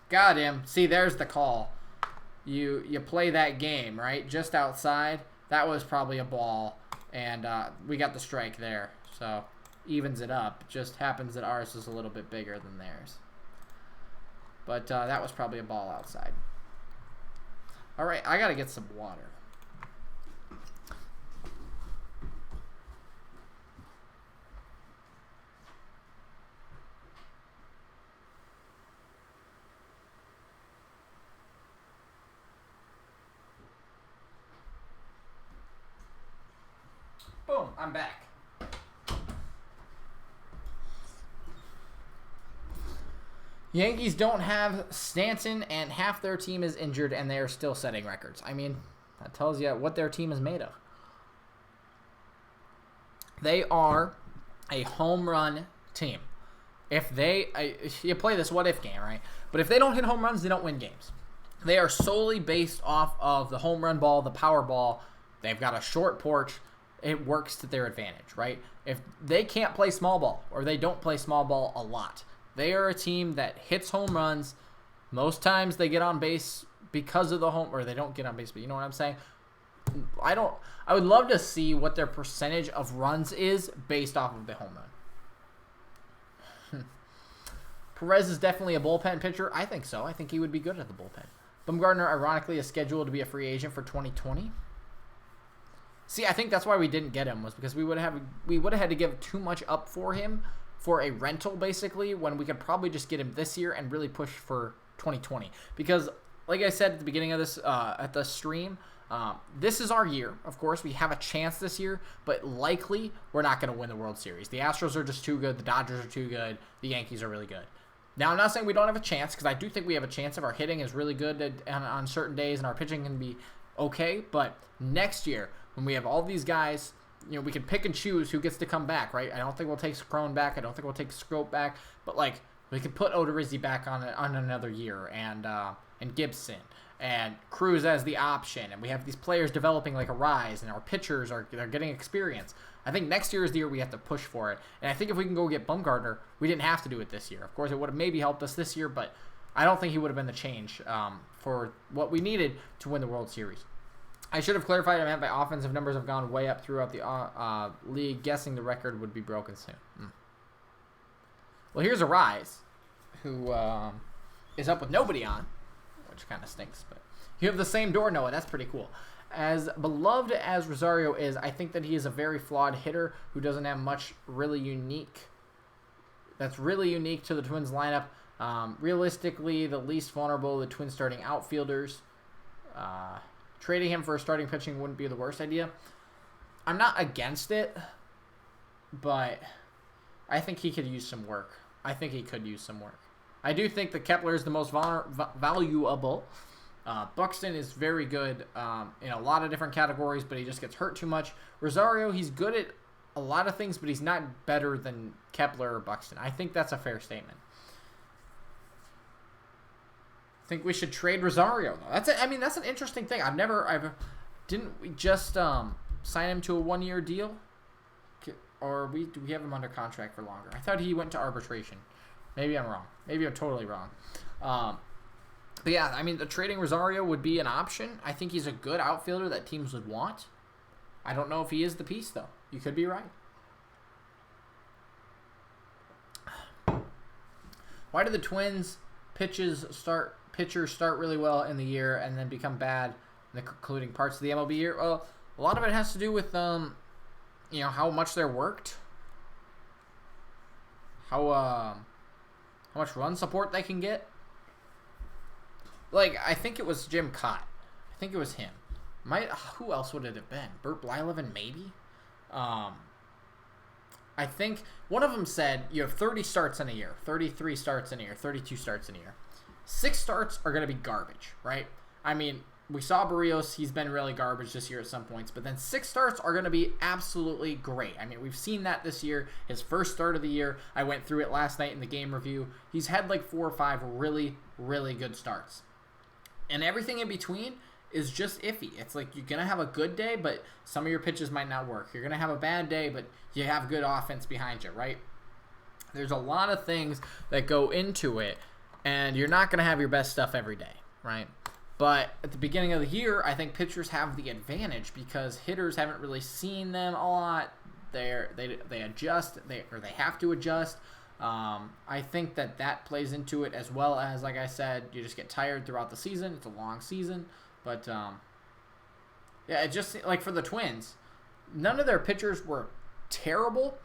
Got him. See, there's the call. You play that game, right? Just outside. That was probably a ball, and we got the strike there. So, evens it up. Just happens that ours is a little bit bigger than theirs. But that was probably a ball outside. All right, I got to get some water. Boom, I'm back. Yankees don't have Stanton, and half their team is injured, and they are still setting records. I mean, that tells you what their team is made of. They are a home run team. If they, you play this what-if game, right? But if they don't hit home runs, they don't win games. They are solely based off of the home run ball, the power ball. They've got a short porch. It works to their advantage, right? If they can't play small ball, or they don't play small ball a lot, they are a team that hits home runs. Most times they get on base because of the home, or they don't get on base, but you know what I'm saying? I would love to see what their percentage of runs is based off of the home run. Perez is definitely a bullpen pitcher. I think so. I think he would be good at the bullpen. Bumgarner, ironically, is scheduled to be a free agent for 2020. See, I think that's why we didn't get him, was because we would have had to give too much up for him for a rental, basically, when we could probably just get him this year and really push for 2020. Because, like I said at the beginning of this, at the stream, this is our year. Of course, we have a chance this year, but likely we're not going to win the World Series. The Astros are just too good. The Dodgers are too good. The Yankees are really good. Now, I'm not saying we don't have a chance, because I do think we have a chance if our hitting is really good on certain days and our pitching can be okay. But next year, when we have all these guys, you know, we can pick and choose who gets to come back, right? I don't think we'll take Scrone back. I don't think we'll take Scrope back. But, like, we could put Odorizzi back on another year, and Gibson, and Cruz as the option. And we have these players developing like a rise, and our pitchers they're getting experience. I think next year is the year we have to push for it. And I think if we can go get Bumgarner, we didn't have to do it this year. Of course, it would have maybe helped us this year, but I don't think he would have been the change for what we needed to win the World Series. I should have clarified I meant by offensive numbers have gone way up throughout the league. Guessing the record would be broken soon. Well, here's a Rise, who is up with nobody on, which kind of stinks. But you have the same door, Noah. That's pretty cool. As beloved as Rosario is, I think that he is a very flawed hitter who doesn't have much really unique. That's really unique to the Twins lineup. Realistically, the least vulnerable of the Twins starting outfielders. Trading him for starting pitching wouldn't be the worst idea. I'm not against it, but I think he could use some work. I I do think that Kepler is the most valuable. Buxton is very good in a lot of different categories, but he just gets hurt too much. Rosario, he's good at a lot of things, but he's not better than Kepler or Buxton. I think that's a fair statement. Think we should trade Rosario though. That's an interesting thing. Didn't we just sign him to a 1-year deal, or do we have him under contract for longer? I thought he went to arbitration. Maybe I'm wrong. Maybe I'm totally wrong. But yeah, I mean, the trading Rosario would be an option. I think he's a good outfielder that teams would want. I don't know if he is the piece though. You could be right. Why do the Twins pitchers start really well in the year and then become bad in the concluding parts of the MLB year? Well, a lot of it has to do with how much they're worked, how much run support they can get. Like, I think it was Jim Cott. I think it was him. Who else would it have been? Burt Blyleven, maybe? I think one of them said you have 30 starts in a year, 33 starts in a year, 32 starts in a year. 6 starts are going to be garbage, right? I mean, we saw Barrios. He's been really garbage this year at some points. But then 6 starts are going to be absolutely great. I mean, we've seen that this year. His first start of the year, I went through it last night in the game review. He's had like 4 or 5 really, really good starts. And everything in between is just iffy. It's like you're going to have a good day, but some of your pitches might not work. You're going to have a bad day, but you have good offense behind you, right? There's a lot of things that go into it, and you're not going to have your best stuff every day, right? But at the beginning of the year, I think pitchers have the advantage because hitters haven't really seen them a lot. They adjust, they have to adjust. I think that plays into it, as well as, like I said, you just get tired throughout the season. It's a long season. But, yeah, it just, like for the Twins, none of their pitchers were terrible,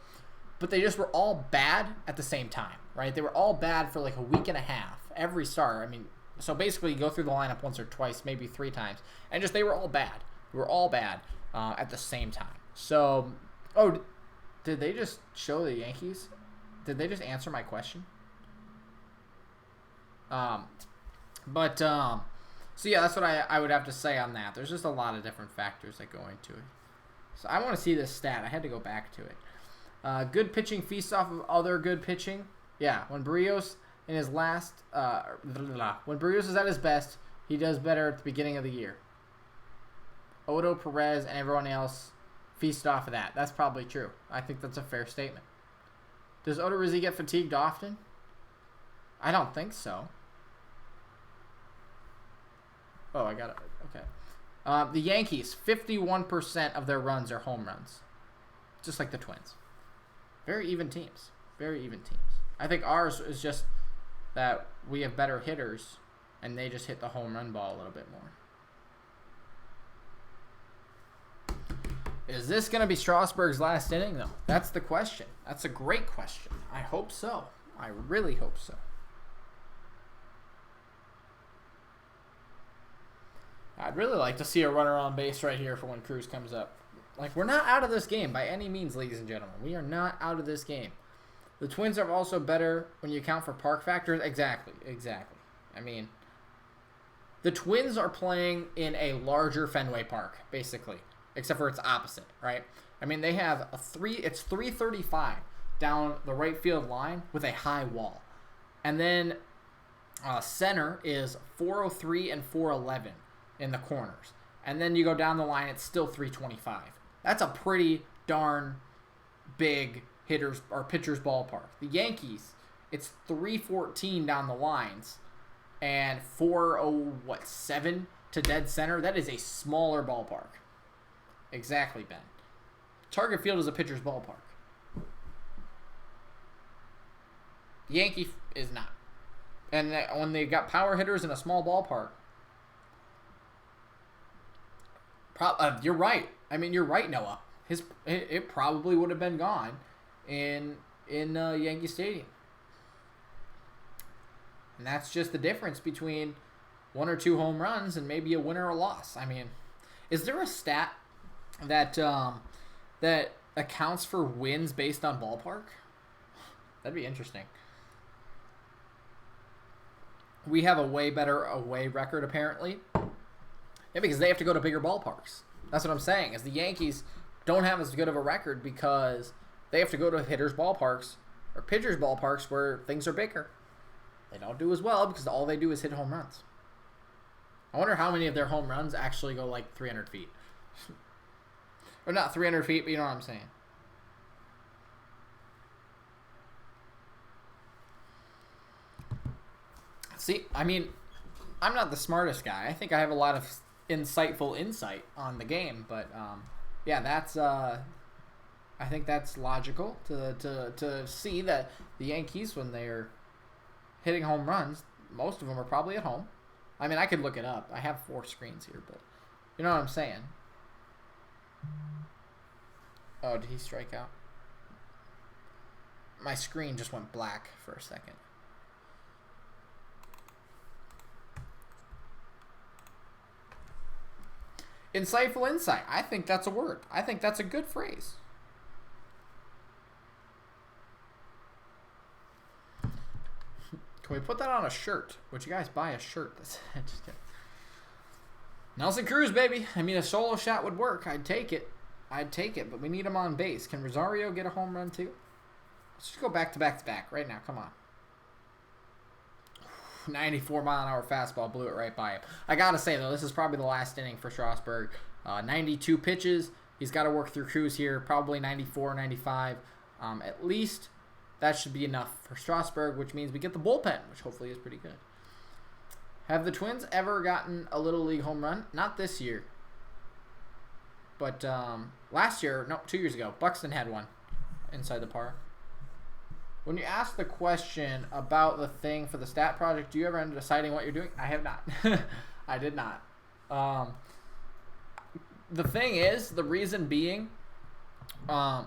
but they just were all bad at the same time, right? They were all bad for like a week and a half, every start. I mean, so basically you go through the lineup once or twice, maybe 3 times, and just they were all bad. They were all bad at the same time. So, oh, did they just show the Yankees? Did they just answer my question? So yeah, that's what I would have to say on that. There's just a lot of different factors that go into it. So I want to see this stat. I had to go back to it. Good pitching feasts off of other good pitching. Yeah, when Barrios in his last, when Barrios is at his best, he does better at the beginning of the year. Odo, Perez, and everyone else feast off of that. That's probably true. I think that's a fair statement. Does Odo Rizzi get fatigued often? I don't think so. Oh, I got it. Okay. The Yankees, 51% of their runs are home runs. Just like the Twins. Very even teams. Very even teams. I think ours is just that we have better hitters, and they just hit the home run ball a little bit more. Is this going to be Strasburg's last inning, though? That's the question. That's a great question. I hope so. I really hope so. I'd really like to see a runner on base right here for when Cruz comes up. Like, we're not out of this game by any means, ladies and gentlemen. We are not out of this game. The Twins are also better when you account for park factors. Exactly. I mean, the Twins are playing in a larger Fenway Park, basically. Except for its opposite, right? I mean, they have it's 335 down the right field line with a high wall. And then center is 403 and 411 in the corners. And then you go down the line, it's still 325. That's a pretty darn big hitters or pitchers ballpark. The Yankees, it's 314 down the lines and 407 to dead center. That is a smaller ballpark. Exactly, Ben. Target field is a pitcher's ballpark. Yankee is not. And when they've got power hitters in a small ballpark, you're right. I mean, you're right, Noah. It probably would have been gone in Yankee Stadium. And that's just the difference between 1 or 2 home runs and maybe a win or a loss. I mean, is there a stat that accounts for wins based on ballpark? That'd be interesting. We have a way better away record, apparently. Yeah, because they have to go to bigger ballparks. That's what I'm saying, is the Yankees don't have as good of a record because they have to go to hitters' ballparks or pitchers' ballparks where things are bigger. They don't do as well because all they do is hit home runs. I wonder how many of their home runs actually go like 300 feet. Or not 300 feet, but you know what I'm saying. See, I mean, I'm not the smartest guy. I think I have a lot of insightful insight on the game, but yeah, that's I think that's logical to see that the Yankees, when they're hitting home runs, most of them are probably at home. I mean, I could look it up. I have 4 screens here, but you know what I'm saying. Oh, did he strike out? My screen just went black for a second. Insightful insight. I think that's a word. I think that's a good phrase. Can we put that on a shirt? Would you guys buy a shirt? That's interesting. Nelson Cruz, baby. I mean, a solo shot would work. I'd take it. But we need him on base. Can Rosario get a home run too? Let's just go back to back to back right now. Come on. 94-mile-an-hour fastball blew it right by him. I gotta say though, this is probably the last inning for Strasburg. 92 pitches. He's got to work through Cruz here. Probably 94, 95. At least that should be enough for Strasburg, which means we get the bullpen, which hopefully is pretty good. Have the Twins ever gotten a Little League home run? Not this year. But last year, no, 2 years ago, Buxton had one inside the park. When you ask the question about the thing for the stat project, do you ever end up deciding what you're doing? I have not. I did not. The thing is, the reason being, I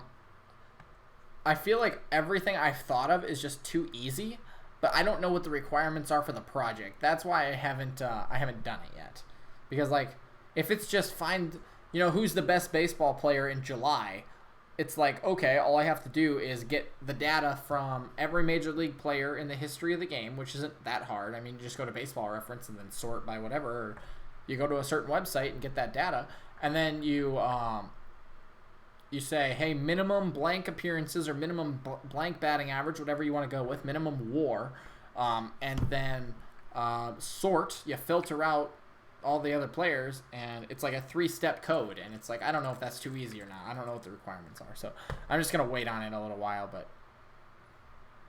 feel like everything I've thought of is just too easy, but I don't know what the requirements are for the project. That's why I haven't done it yet. Because like, if it's just find, who's the best baseball player in July, it's like, okay, all I have to do is get the data from every major league player in the history of the game, which isn't that hard. I mean, you just go to Baseball Reference and then sort by whatever, or you go to a certain website and get that data, and then you say, hey, minimum blank appearances or minimum blank batting average, whatever you want to go with, minimum WAR, and then sort. You filter out all the other players, and it's like a 3-step code, and it's like, I don't know if that's too easy or not. I don't know what the requirements are, so I'm just going to wait on it a little while, but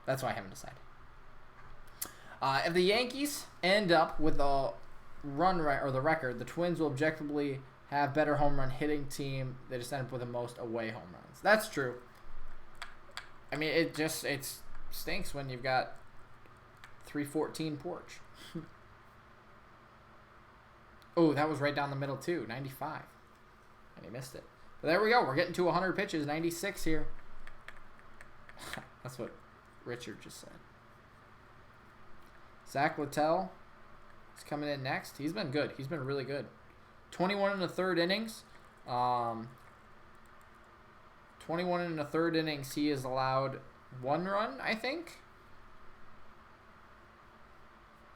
that's why I haven't decided. If the Yankees end up with the the record, the Twins will objectively have better home run hitting team. They just end up with the most away home runs. That's true. I mean, it stinks when you've got 314 porch. Oh, that was right down the middle too, 95. And he missed it. But there we go. We're getting to 100 pitches, 96 here. That's what Richard just said. Zach Littell is coming in next. He's been good. He's been really good. 21 in the third innings. 21 in the third innings, he has allowed 1 run, I think.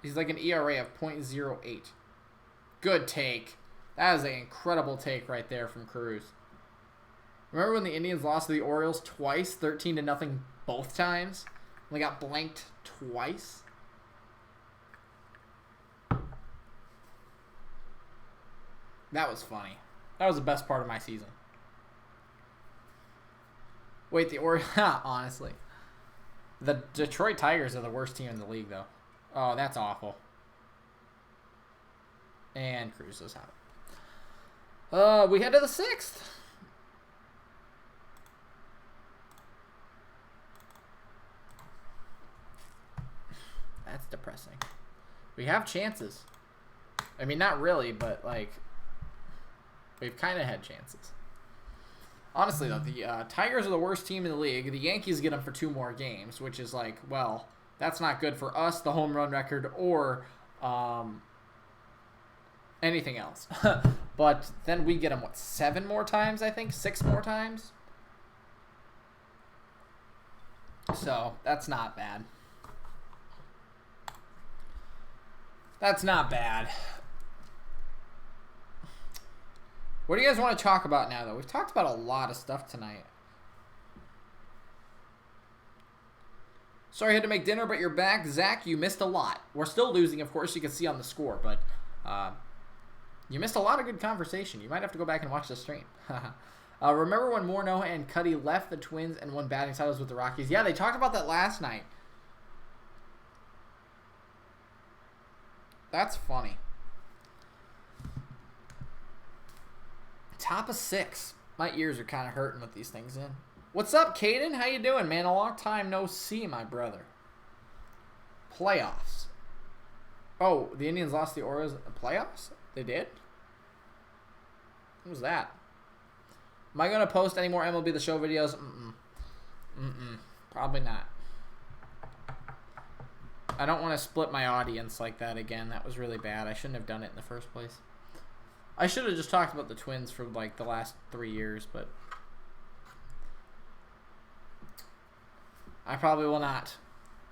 He's like an ERA of .08. Good take. That is an incredible take right there from Cruz. Remember when the Indians lost to the Orioles twice, 13-0 both times? They got blanked twice. That was funny. That was the best part of my season. Wait, the Orioles... honestly. The Detroit Tigers are the worst team in the league, though. Oh, that's awful. And Cruz is out. We head to the 6th. That's depressing. We have chances. I mean, not really, but, like, we've kind of had chances. Honestly, though, the Tigers are the worst team in the league. The Yankees get them for 2 more games, which is like, well, that's not good for us, the home run record, or anything else. But then we get them, 7 more times, I think? 6 more times? So, that's not bad. That's not bad. What do you guys want to talk about now, though? We've talked about a lot of stuff tonight. Sorry I had to make dinner, but you're back. Zach, you missed a lot. We're still losing, of course, you can see on the score, but you missed a lot of good conversation. You might have to go back and watch the stream. Remember when Morneau and Cuddy left the Twins and won batting titles with the Rockies? Yeah, they talked about that last night. That's funny. Top of 6. My ears are kind of hurting with these things in. What's up, Caden? How you doing, man? A long time no see, my brother. Playoffs. Oh, the Indians lost the Orioles in the playoffs? They did? What was that? Am I going to post any more MLB The Show videos? Probably not. I don't want to split my audience like that again. That was really bad. I shouldn't have done it in the first place. I should have just talked about the Twins for like the last 3 years, but I probably will not.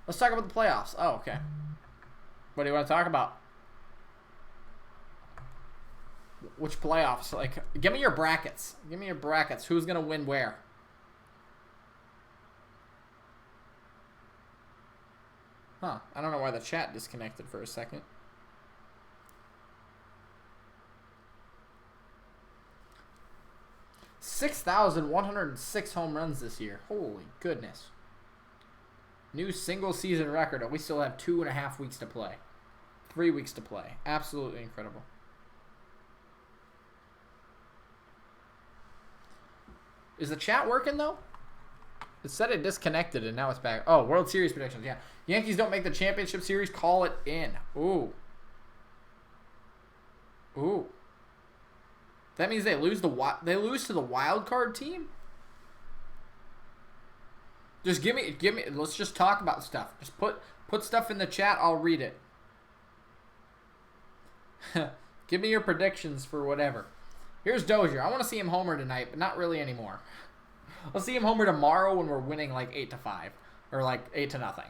Let's talk about the playoffs. Oh, okay. What do you want to talk about? Which playoffs? Like, give me your brackets. Give me your brackets. Who's gonna win where? Huh. I don't know why the chat disconnected for a second. $6,106 home runs this year. Holy goodness. New single season record, and we still have 2.5 weeks to play. 3 weeks to play. Absolutely incredible. Is the chat working, though? It said it disconnected, and now it's back. Oh, World Series predictions, yeah. Yankees don't make the championship series. Call it in. Ooh. Ooh. That means they lose to the wild card team? Just give me, let's just talk about stuff. Just put stuff in the chat, I'll read it. Give me your predictions for whatever. Here's Dozier. I want to see him homer tonight, but not really anymore. I'll see him homer tomorrow when we're winning like 8-5 or like 8-0.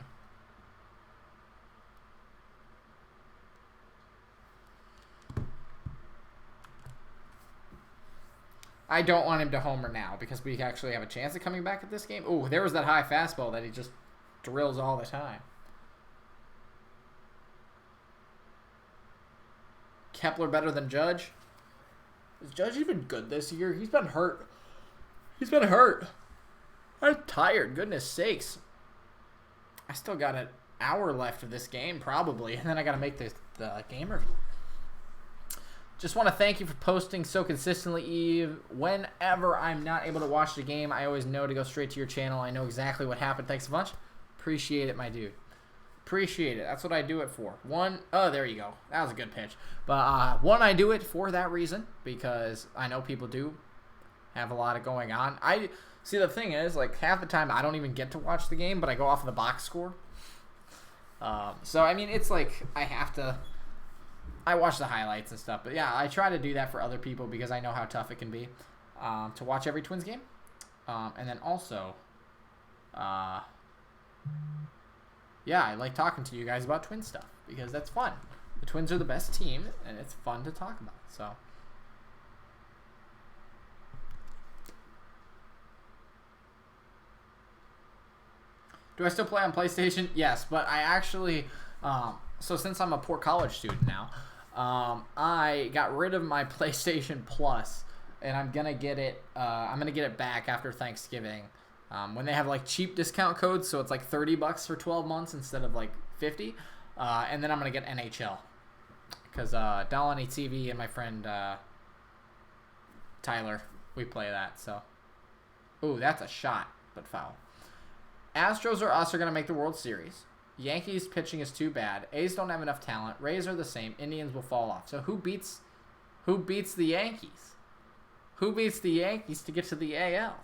I don't want him to homer now because we actually have a chance of coming back at this game. Ooh, there was that high fastball that he just drills all the time. Kepler better than Judge? Is Judge even good this year? He's been hurt. He's been hurt. I'm tired. Goodness sakes. I still got an hour left of this game, probably. And then I got to make the game review. Just want to thank you for posting so consistently, Eve. Whenever I'm not able to watch the game, I always know to go straight to your channel. I know exactly what happened. Thanks a bunch. Appreciate it, my dude. Appreciate it. That's what I do it for. Oh, there you go. That was a good pitch. But one, I do it for that reason because I know people do have a lot of going on. See, the thing is, like, half the time I don't even get to watch the game, but I go off of the box score. So, I mean, it's like I watch the highlights and stuff. But, yeah, I try to do that for other people because I know how tough it can be to watch every Twins game. And then also, yeah, I like talking to you guys about Twins stuff because that's fun. The Twins are the best team, and it's fun to talk about. So, do I still play on PlayStation? Yes, but I actually, so since I'm a poor college student now, I got rid of my PlayStation Plus, and I'm gonna get it. I'm gonna get it back after Thanksgiving, when they have like cheap discount codes. So it's like $30 for 12 months instead of like 50. And then I'm gonna get NHL because Dalani TV and my friend Tyler, we play that. So, ooh, that's a shot, but foul. Astros or us are going to make the World Series. Yankees pitching is too bad. A's don't have enough talent. Rays are the same. Indians will fall off. So who beats the Yankees? Who beats the Yankees to get to the AL?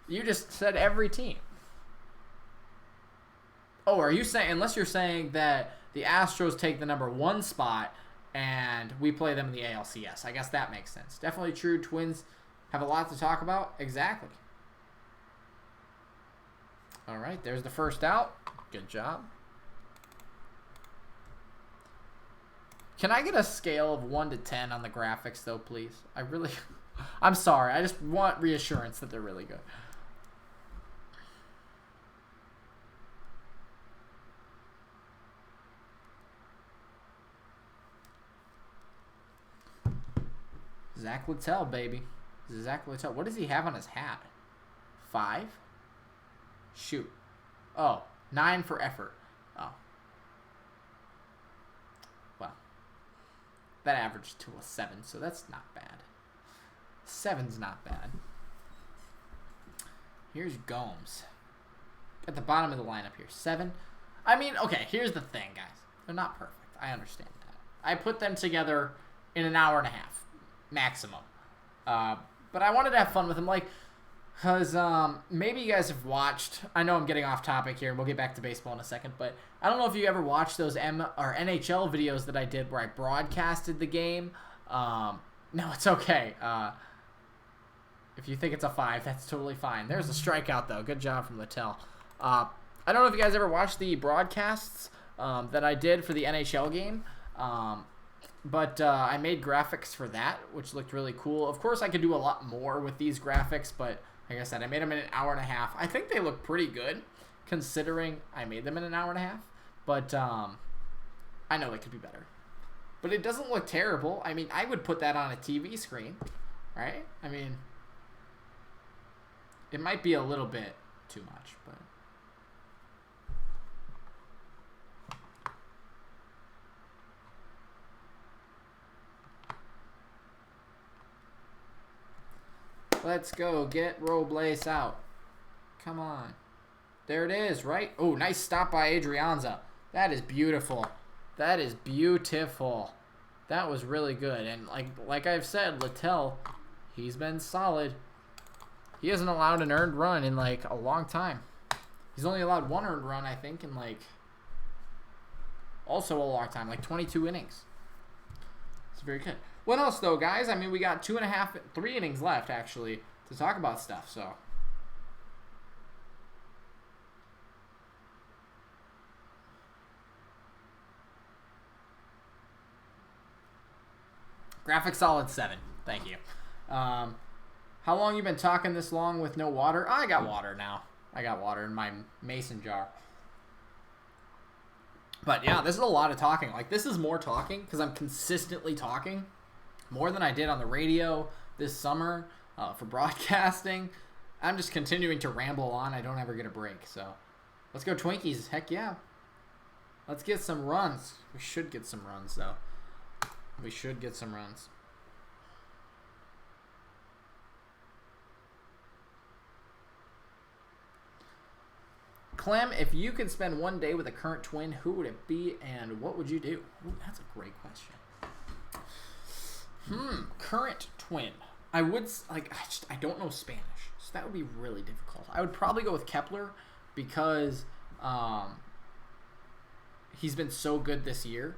You just said every team. Oh, are you saying, unless you're saying that the Astros take the #1 spot and we play them in the ALCS. I guess that makes sense. Definitely true. Twins have a lot to talk about. Exactly. All right, there's the first out. Good job. Can I get a scale of 1 to 10 on the graphics, though, please? I'm sorry. I just want reassurance that they're really good. Zach Littell, baby. Zach Littell. What does he have on his hat? 5? Shoot. Oh, 9 for effort. Oh. Well. That averaged to a 7, so that's not bad. 7's not bad. Here's Gomes. At the bottom of the lineup here. 7. I mean, okay, here's the thing, guys. They're not perfect. I understand that. I put them together in an hour and a half. Maximum. But I wanted to have fun with them. Like, because maybe you guys have watched, I know I'm getting off topic here, and we'll get back to baseball in a second, but I don't know if you ever watched those NHL videos that I did where I broadcasted the game. No, it's okay. If you think it's a 5, that's totally fine. There's a strikeout, though. Good job from Littell. I don't know if you guys ever watched the broadcasts that I did for the NHL game. But I made graphics for that, which looked really cool. Of course, I could do a lot more with these graphics, but like I said, I made them in an hour and a half. I think they look pretty good, considering I made them in an hour and a half. But I know they could be better. But it doesn't look terrible. I mean, I would put that on a TV screen, right? I mean, it might be a little bit too much, but... Let's go. Get Robles out. Come on. There it is, right? Oh, nice stop by Adrianza. That is beautiful. That is beautiful. That was really good. And like I've said, Littell, he's been solid. He hasn't allowed an earned run in, like, a long time. He's only allowed one earned run, I think, in, like, also a long time. Like, 22 innings. It's very good. What else, though, guys? I mean, we got 3 innings left, actually, to talk about stuff, so. Graphic solid 7. Thank you. How long you been talking this long with no water? I got water now. I got water in my mason jar. But, yeah, this is a lot of talking. Like, this is more talking because I'm consistently talking. More than I did on the radio this summer for broadcasting. I'm just continuing to ramble on. I don't ever get a break. So let's go Twinkies. Heck yeah. Let's get some runs. We should get some runs, though. We should get some runs. Clem, if you could spend one day with a current twin, who would it be and what would you do? Ooh, that's a great question. Current twin. I would, like, I don't know Spanish, so that would be really difficult. I would probably go with Kepler because he's been so good this year.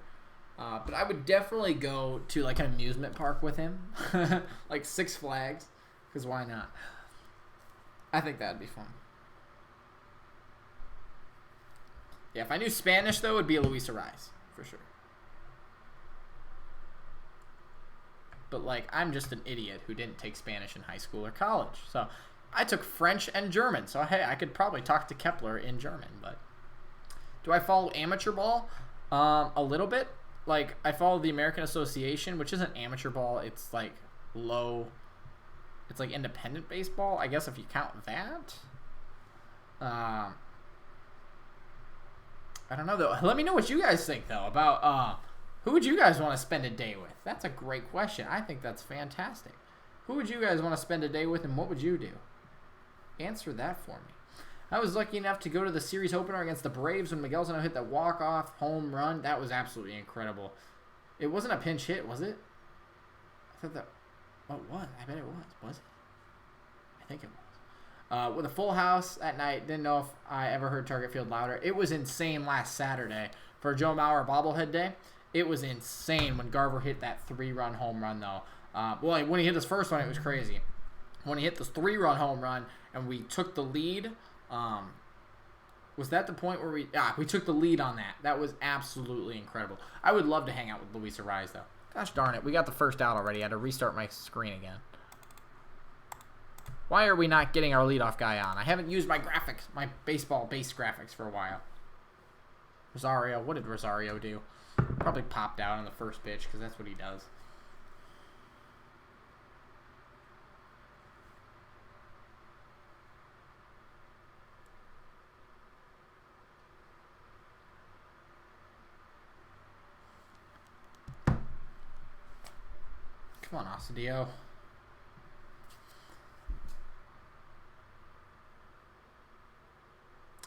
But I would definitely go to, like, an amusement park with him. Like Six Flags, because why not? I think that would be fun. Yeah, if I knew Spanish, though, it would be Luis Ariz, for sure. But, like, I'm just an idiot who didn't take Spanish in high school or college. So I took French and German. So, hey, I could probably talk to Kepler in German. But do I follow amateur ball? A little bit. Like, I follow the American Association, which isn't amateur ball. It's, like, low. It's, like, independent baseball, I guess, if you count that. I don't know, though. Let me know what you guys think, though, about who would you guys want to spend a day with? That's a great question. I think that's fantastic. Who would you guys want to spend a day with, and what would you do? Answer that for me. I was lucky enough to go to the series opener against the Braves when Miguel Sano hit that walk-off home run. That was absolutely incredible. It wasn't a pinch hit, was it? I thought that... Oh, it was. I bet it was. Was it? I think it was. With a full house at night, didn't know if I ever heard Target Field louder. It was insane last Saturday for Joe Mauer bobblehead day. It was insane when Garver hit that 3-run home run, though. Well, when he hit his first one, it was crazy. When he hit this 3-run home run and we took the lead, was that the point where we took the lead on that? That was absolutely incredible. I would love to hang out with Luis Ariz, though. Gosh darn it, we got the first out already. I had to restart my screen again. Why are we not getting our leadoff guy on? I haven't used my graphics, my baseball-based graphics for a while. Rosario, what did Rosario do? Probably popped out on the first pitch because that's what he does. Come on, Osadio.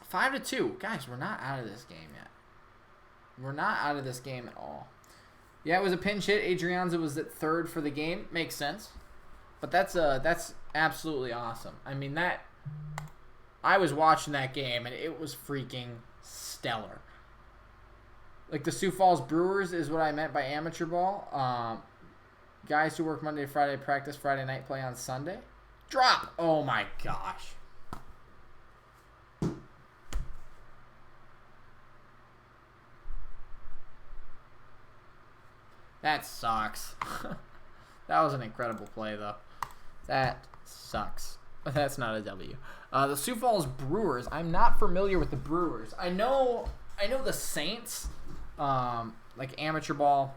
Five to 2. Guys, we're not out of this game yet. We're not out of this game at all. Yeah, it was a pinch hit. Adrianza was at third for the game. Makes sense. But that's absolutely awesome. I mean, I was watching that game, and it was freaking stellar. Like, the Sioux Falls Brewers is what I meant by amateur ball. Guys who work Monday to Friday practice Friday night, play on Sunday. Drop! Oh, my gosh. That sucks. That was an incredible play, though. That sucks. That's not a W. The Sioux Falls Brewers. I'm not familiar with the Brewers. I know the Saints, like amateur ball.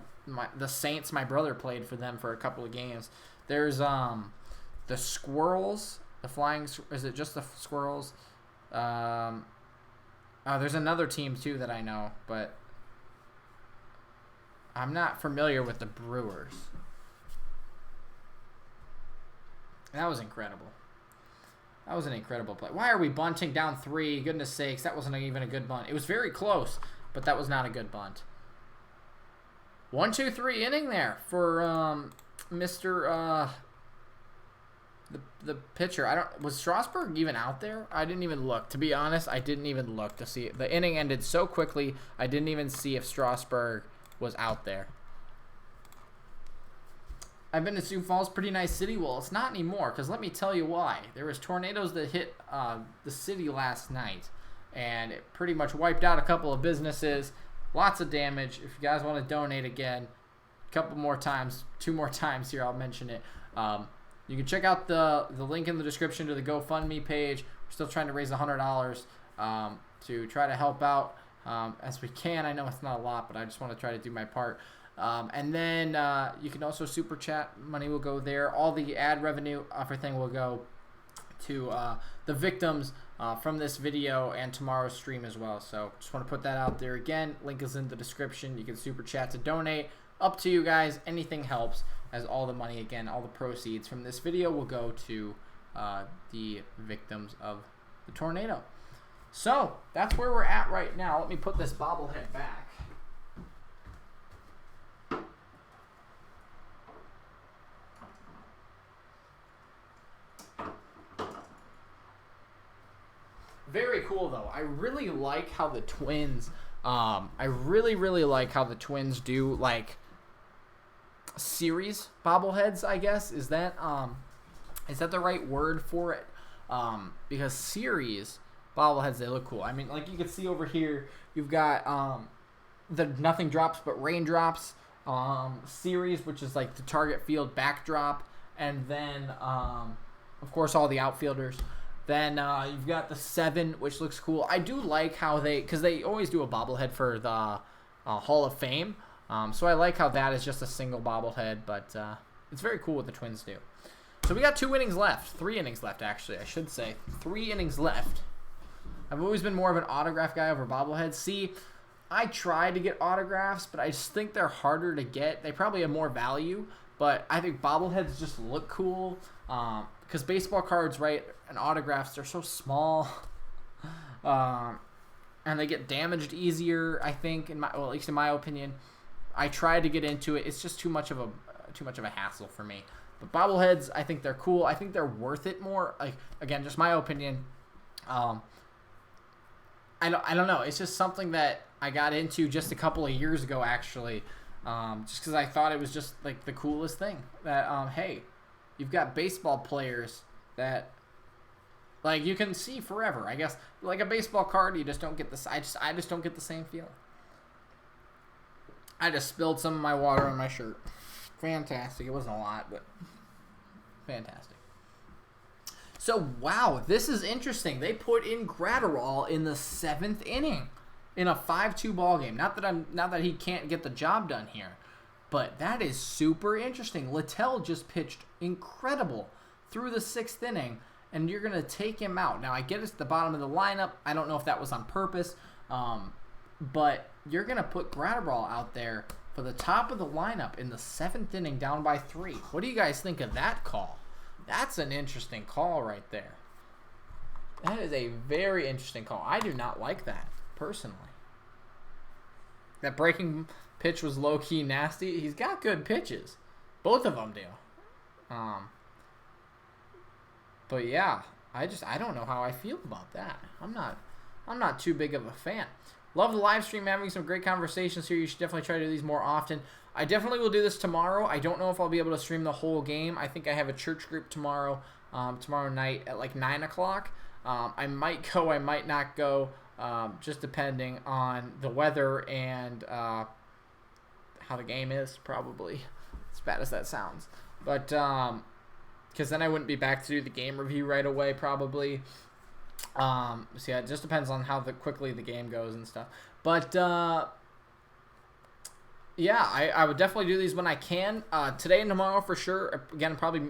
The Saints, my brother played for them for a couple of games. There's the Squirrels, the Flying. Is it just the Squirrels? There's another team too that I know, but I'm not familiar with the Brewers. That was incredible. That was an incredible play. Why are we bunting down 3? Goodness sakes, that wasn't even a good bunt. It was very close, but that was not a good bunt. 1-2-3 inning there for Mr. The pitcher. Was Strasburg even out there? I didn't even look. To be honest, I didn't even look to see it. The inning ended so quickly, I didn't even see if Strasburg was out there. I've been to Sioux Falls, pretty nice city. Well, it's not anymore, because let me tell you why. There was tornadoes that hit the city last night, and it pretty much wiped out a couple of businesses. Lots of damage. If you guys want to donate again, a couple more times, 2 more times here, I'll mention it. You can check out the link in the description to the GoFundMe page. We're still trying to raise $100 to try to help out as we can. I know it's not a lot, but I just want to try to do my part. And then you can also super chat. Money will go there. All the ad revenue, everything will go to the victims from this video and tomorrow's stream as well. So just want to put that out there again. Link is in the description. You can super chat to donate. Up to you guys. Anything helps, as all the money, again, all the proceeds from this video will go to the victims of the tornado. So that's where we're at right now. Let me put this bobblehead back. Very cool, though. I really like how the Twins, I really like how the Twins do, like, series bobbleheads, I guess. Is that the right word for it? Because series bobbleheads, they look cool. I mean, like you can see over here, you've got the Nothing Drops But Raindrops series, which is like the target field backdrop, and then, of course, all the outfielders. Then you've got the 7, which looks cool. I do like how because they always do a bobblehead for the Hall of Fame. So I like how that is just a single bobblehead, but it's very cool what the Twins do. So we got 2 innings left. 3 innings left, actually, I should say. 3 innings left. I've always been more of an autograph guy over bobbleheads. See, I try to get autographs, but I just think they're harder to get. They probably have more value, but I think bobbleheads just look cool. Because baseball cards, right, and autographs, they're so small. And they get damaged easier, I think, at least in my opinion. I try to get into it. It's just too much of a hassle for me. But bobbleheads, I think they're cool. I think they're worth it more. Like, again, just my opinion. I don't know. It's just something that I got into just a couple of years ago, actually. Just because I thought it was just like the coolest thing. That hey, you've got baseball players that, like, you can see forever. I guess like a baseball card, you just don't get this. I just don't get the same feeling. I just spilled some of my water on my shirt. Fantastic. It wasn't a lot, but fantastic. So, wow, this is interesting. They put in Gratterall in the 7th inning in a 5-2 ball game. Not that he can't get the job done here, but that is super interesting. Littell just pitched incredible through the 6th inning, and you're going to take him out. Now, I get it's the bottom of the lineup. I don't know if that was on purpose, but you're going to put Gratterall out there for the top of the lineup in the 7th inning down by 3. What do you guys think of that call? That's an interesting call right there. That is a very interesting call. I do not like that, personally. That breaking pitch was low-key nasty. He's got good pitches. Both of them do. But yeah, I don't know how I feel about that. I'm not too big of a fan. Love the live stream, having some great conversations here. You should definitely try to do these more often. I definitely will do this tomorrow. I don't know if I'll be able to stream the whole game. I think I have a church group tomorrow night at like 9 o'clock. I might go, I might not go, just depending on the weather and how the game is, probably, as bad as that sounds. But because then I wouldn't be back to do the game review right away, probably. So yeah, it just depends on how quickly the game goes and stuff. But yeah, I would definitely do these when I can. Today and tomorrow for sure. Again, probably,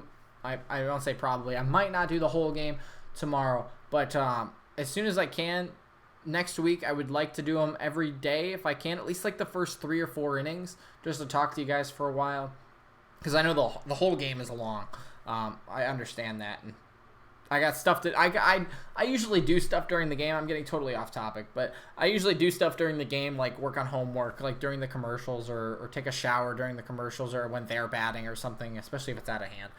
I don't say probably. I might not do the whole game tomorrow, but as soon as I can, next week I would like to do them every day if I can, at least like the first 3 or 4 innings, just to talk to you guys for a while. Because I know the whole game is long. I understand that, and I got stuff that I usually do stuff during the game. I'm getting totally off topic, but I usually do stuff during the game, like work on homework, like during the commercials, or take a shower during the commercials, or when they're batting or something, especially if it's out of hand.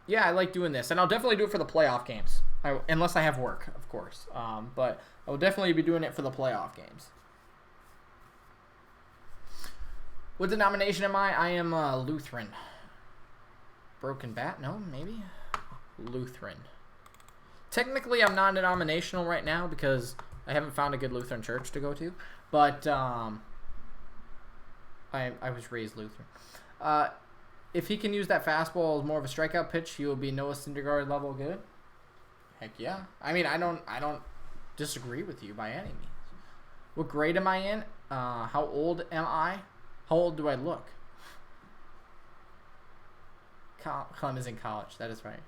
Yeah, I like doing this, and I'll definitely do it for the playoff games, unless I have work, of course. But I will definitely be doing it for the playoff games. What denomination am I? I am Lutheran. Broken Bat? No, maybe? Lutheran. Technically, I'm non-denominational right now because I haven't found a good Lutheran church to go to. But I was raised Lutheran. If he can use that fastball as more of a strikeout pitch, he will be Noah Syndergaard level good. Heck yeah. I mean, I don't disagree with you by any means. What grade am I in? How old am I? How old do I look? Clem is in college. That is right.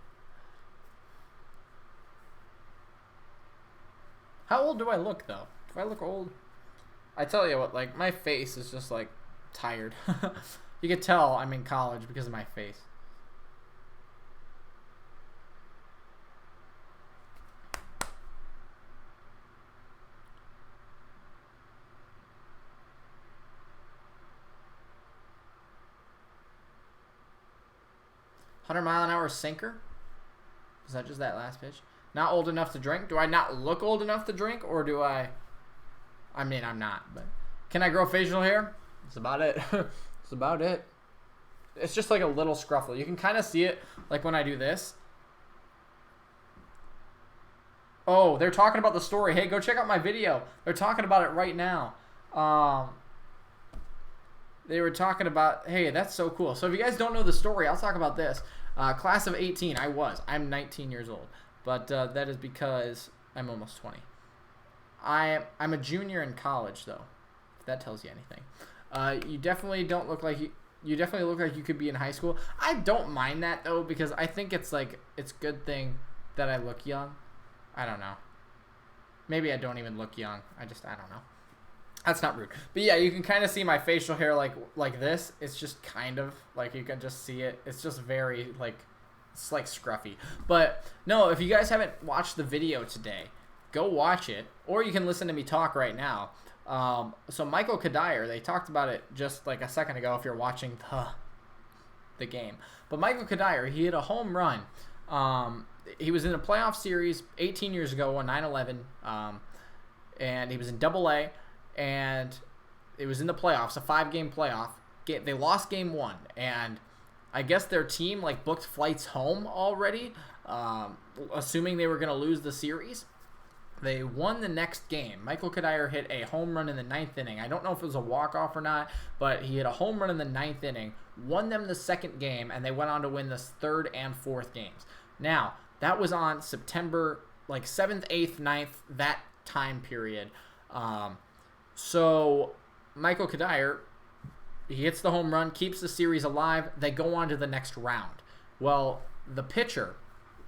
How old do I look, though? Do I look old? I tell you what, like, my face is just, like, tired. You can tell I'm in college because of my face. $100-mile-an-hour sinker? Is that just that last pitch? Not old enough to drink? Do I not look old enough to drink, or do I mean, I'm not, but can I grow facial hair? That's about it. That's about it. It's just like a little scruffle. You can kind of see it like when I do this. Oh, they're talking about the story. Hey, go check out my video. They're talking about it right now. They were talking about, hey, that's so cool. So if you guys don't know the story, I'll talk about this. Class of 18, I'm 19 years old. But that is because I'm almost 20. I'm a junior in college, though, if that tells you anything. You definitely don't look like you definitely look like you could be in high school. I don't mind that, though, because I think it's a good thing that I look young. I don't know. Maybe I don't even look young. I don't know. That's not rude. But yeah, you can kind of see my facial hair like this. It's just kind of, like, you can just see it. It's just very, like, it's like scruffy. But no, if you guys haven't watched the video today, go watch it. Or you can listen to me talk right now. So Michael Kadire, they talked about it just like a second ago if you're watching the game. But Michael Kadire, he hit a home run. He was in a playoff series 18 years ago on 9/11, and he was in Double-A, and it was in the playoffs, a 5-game playoff. They lost game 1, and I guess their team booked flights home already, assuming they were going to lose the series. They won the next game. Michael Kadire hit a home run in the 9th inning. I don't know if it was a walk-off or not, but he hit a home run in the 9th inning, won them the second game, and they went on to win the 3rd and 4th games. Now, that was on September 7th, 8th, 9th, that time period. So Michael Kadire, he hits the home run, keeps the series alive. They go on to the next round. Well, the pitcher,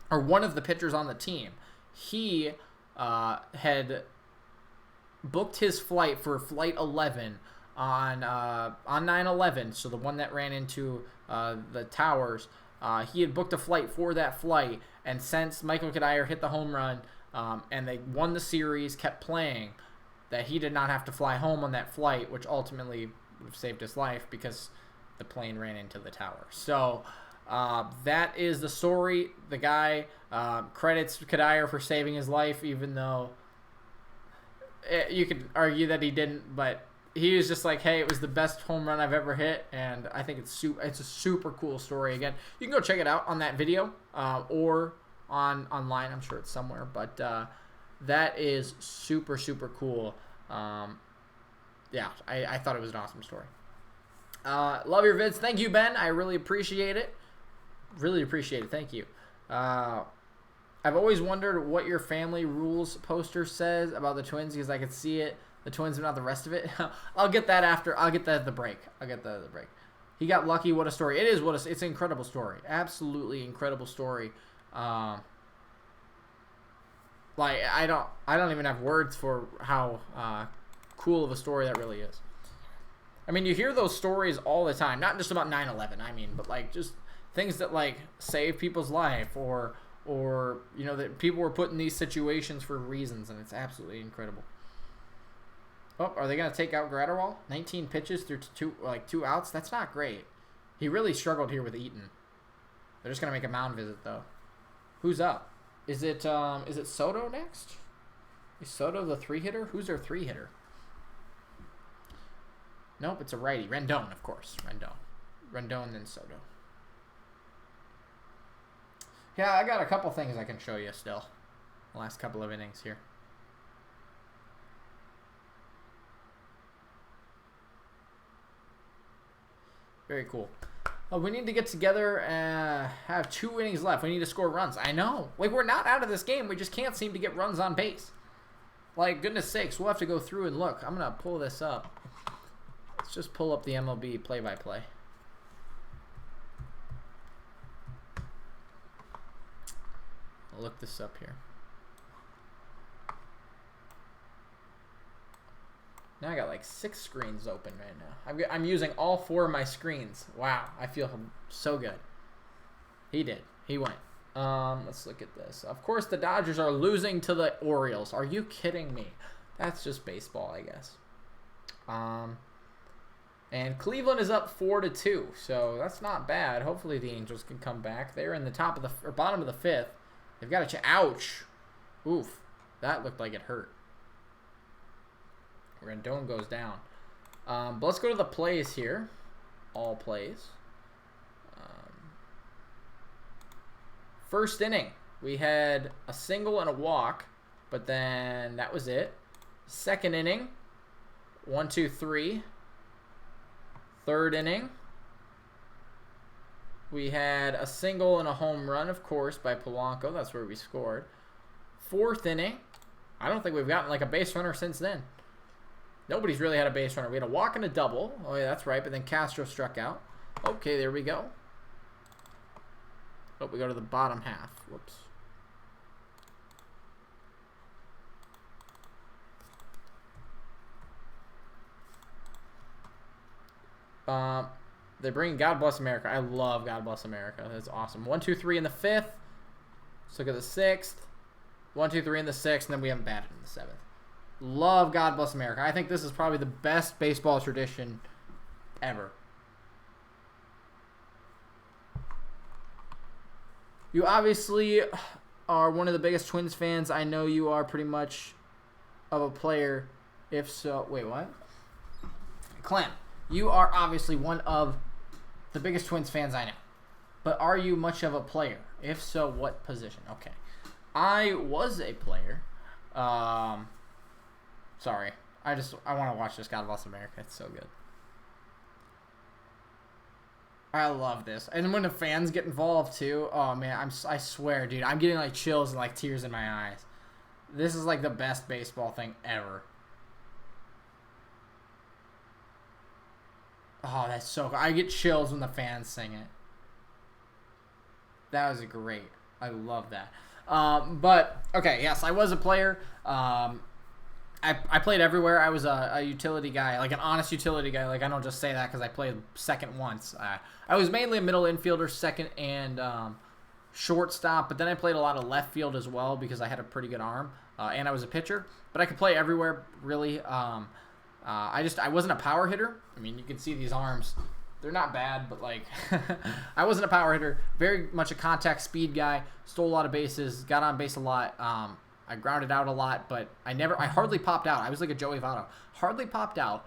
or one of the pitchers on the team, he had booked his flight for Flight 11 on 9/11, so the one that ran into the towers. He had booked a flight for that flight, and since Michael Kadire hit the home run and they won the series, kept playing, that he did not have to fly home on that flight, which ultimately would have saved his life because the plane ran into the tower. So that is the story. The guy credits Kadire for saving his life, even though you could argue that he didn't, but he was just like, hey, it was the best home run I've ever hit, and I think it's a super cool story. Again, you can go check it out on that video or online. I'm sure it's somewhere, but that is super, super cool. yeah, I thought it was an awesome story. Love your vids. Thank you, Ben. I really appreciate it. Really appreciate it. Thank you. I've always wondered what your family rules poster says about the Twins because I could see it, the Twins, but not the rest of it. I'll get that after. I'll get that at the break. He got lucky. What a story! It is. It's an incredible story. Absolutely incredible story. Like I don't even have words for how cool of a story that really is. I mean, you hear those stories all the time, not just about 9/11. I mean, but like just things that like save people's life or you know that people were put in these situations for reasons, and it's absolutely incredible. Oh, are they gonna take out Gratterwall? 19 pitches through two outs. That's not great. He really struggled here with Eaton. They're just gonna make a mound visit though. Who's up? Is it Soto next? Is Soto the 3-hitter? Who's their 3-hitter? Nope, it's a righty. Rendon, of course. Rendon, then Soto. Yeah, I got a couple things I can show you still. The last couple of innings here. Very cool. We need to get together and have 2 innings left. We need to score runs. I know. Like, we're not out of this game. We just can't seem to get runs on base. Like, goodness sakes, we'll have to go through and look. I'm going to pull this up. Let's just pull up the MLB play-by-play. I'll look this up here. Now I got like 6 screens open right now. I'm using all 4 of my screens. Wow, I feel so good. He did. He went. Let's look at this. Of course, the Dodgers are losing to the Orioles. Are you kidding me? That's just baseball, I guess. And Cleveland is up 4-2, so that's not bad. Hopefully the Angels can come back. They're in the top of the or bottom of the 5th. They've got a ouch. Oof, that looked like it hurt. Rendon goes down. But let's go to the plays here. All plays. First inning, we had a single and a walk, but then that was it. Second inning, 1, 2, 3. Third inning, we had a single and a home run, of course, by Polanco. That's where we scored. Fourth inning, I don't think we've gotten like a base runner since then. Nobody's really had a base runner. We had a walk and a double. Oh, yeah, that's right. But then Castro struck out. Okay, there we go. Oh, we go to the bottom half. Whoops. They bring God Bless America. I love God Bless America. That's awesome. 1, 2, 3 in the 5th. Let's look at the 6th. 1, 2, 3 in the 6th, and then we haven't batted in the 7th. Love God Bless America. I think this is probably the best baseball tradition ever. You obviously are one of the biggest Twins fans. I know you are pretty much of a player. If so, wait, what? Clem, you are obviously one of the biggest Twins fans I know. But are you much of a player? If so, what position? Okay. I was a player. Sorry. I want to watch this God Bless America. It's so good. I love this. And when the fans get involved too, oh man, I swear, dude, I'm getting like chills and like tears in my eyes. This is like the best baseball thing ever. Oh, that's so cool. I get chills when the fans sing it. That was great. I love that. But okay, yes, I was a player. I played everywhere. I was a utility guy, like an honest utility guy. Like I don't just say that because I played second once. I was mainly a middle infielder, second and shortstop. But then I played a lot of left field as well because I had a pretty good arm, and I was a pitcher. But I could play everywhere really. I wasn't a power hitter. I mean, you can see these arms. They're not bad, but like I wasn't a power hitter. Very much a contact speed guy. Stole a lot of bases. Got on base a lot. I grounded out a lot, but I hardly popped out. I was like a Joey Votto. Hardly popped out.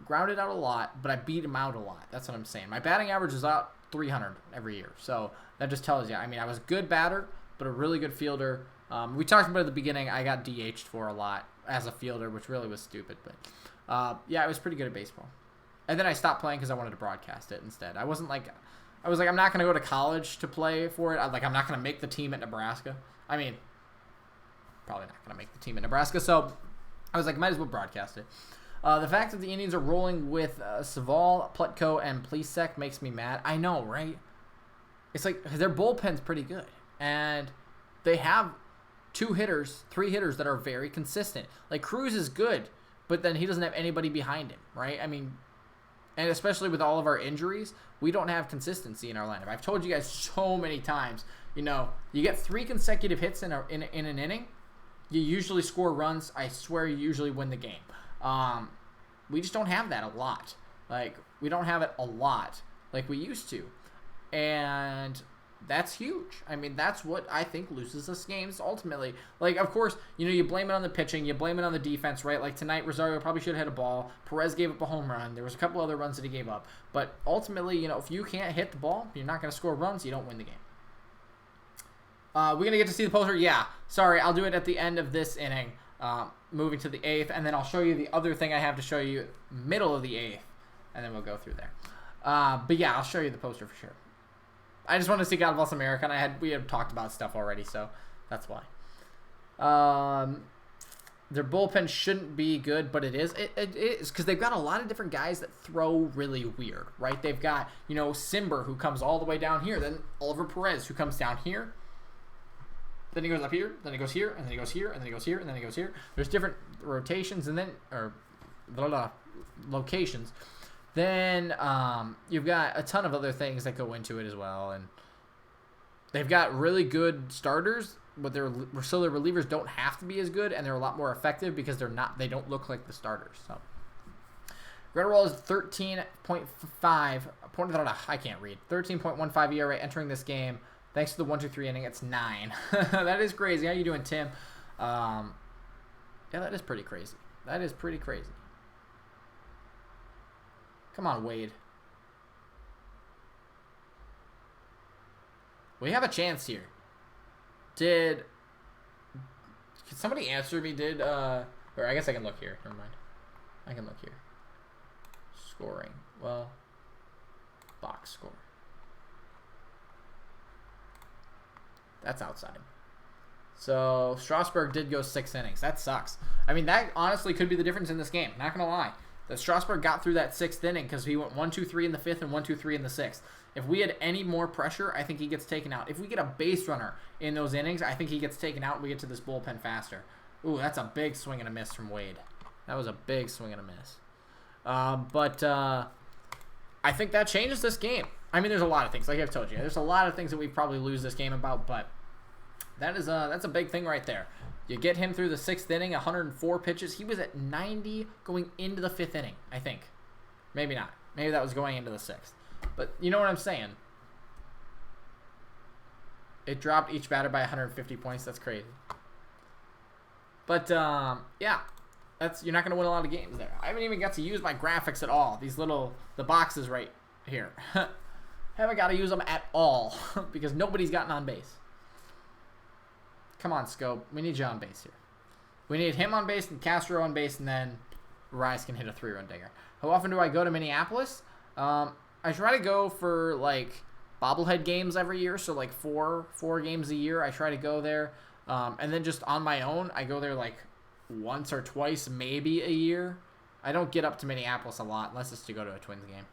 Grounded out a lot, but I beat him out a lot. That's what I'm saying. My batting average is out 300 every year. So that just tells you. I mean, I was a good batter, but a really good fielder. We talked about at the beginning, I got DH'd for a lot as a fielder, which really was stupid. But Yeah, I was pretty good at baseball. And then I stopped playing because I wanted to broadcast it instead. I was like, I'm not going to go to college to play for it. I'm not going to make the team at Nebraska. I mean, probably not going to make the team at Nebraska. So I was like, might as well broadcast it. The fact that the Indians are rolling with Savall, Plutko, and Plesac makes me mad. I know, right? It's like their bullpen's pretty good. And they have 3 hitters that are very consistent. Like, Cruz is good, but then he doesn't have anybody behind him, right? I mean, and especially with all of our injuries, we don't have consistency in our lineup. I've told you guys so many times, you get 3 consecutive hits in an inning, you usually score runs. I swear you usually win the game. We just don't have that a lot. Like, we don't have it a lot like we used to. And that's huge. I mean, that's what I think loses us games ultimately. Like, of course, you blame it on the pitching, you blame it on the defense, right? Like tonight, Rosario probably should have hit a ball. Perez gave up a home run. There was a couple other runs that he gave up. But ultimately, if you can't hit the ball, you're not going to score runs, you don't win the game. We're going to get to see the poster? Yeah. Sorry, I'll do it at the end of this inning, moving to the 8th, and then I'll show you the other thing I have to show you, middle of the 8th, and then we'll go through there. But yeah, I'll show you the poster for sure. I just wanted to see God Bless America, and we had talked about stuff already, so that's why. Their bullpen shouldn't be good, but it is. It is, because they've got a lot of different guys that throw really weird, right? They've got, Simber, who comes all the way down here, then Oliver Perez, who comes down here, then he goes up here, then he goes here, and then he goes here, and then he goes here, and then he goes here. There's different rotations, and then, locations. Then you've got a ton of other things that go into it as well, and they've got really good starters, but their relievers don't have to be as good, and they're a lot more effective because they don't look like the starters. So ground roll is 13.5. I can't read. 13.15 ERA entering this game. Thanks to the 1-2-3 inning, it's 9. That is crazy. How you doing, Tim? Yeah, that is pretty crazy. That is pretty crazy. Come on, Wade. We have a chance here. Can somebody answer me? Or I guess I can look here. Never mind. I can look here. Scoring. Well, box score. That's outside. So Strasburg did go 6 innings. That sucks. I mean, that honestly could be the difference in this game. Not going to lie. That Strasburg got through that 6th inning because he went 1-2-3 in the 5th and 1-2-3 in the 6th. If we had any more pressure, I think he gets taken out. If we get a base runner in those innings, I think he gets taken out and we get to this bullpen faster. Ooh, that's a big swing and a miss from Wade. That was a big swing and a miss. But I think that changes this game. I mean, there's a lot of things. Like I've told you, there's a lot of things that we probably lose this game about, but that's a big thing right there. You get him through the 6th inning, 104 pitches. He was at 90 going into the 5th inning, I think. Maybe not. Maybe that was going into the 6th. But you know what I'm saying. It dropped each batter by 150 points. That's crazy. But, yeah. You're not going to win a lot of games there. I haven't even got to use my graphics at all. The boxes right here. Haven't got to use them at all because nobody's gotten on base. Come on, Scope. We need you on base here. We need him on base and Castro on base, and then Rice can hit a 3-run dinger. How often do I go to Minneapolis? I try to go for, like, bobblehead games every year, so, like, four games a year. I try to go there. And then just on my own, I go there, like, once or twice, maybe a year. I don't get up to Minneapolis a lot, unless it's to go to a Twins game.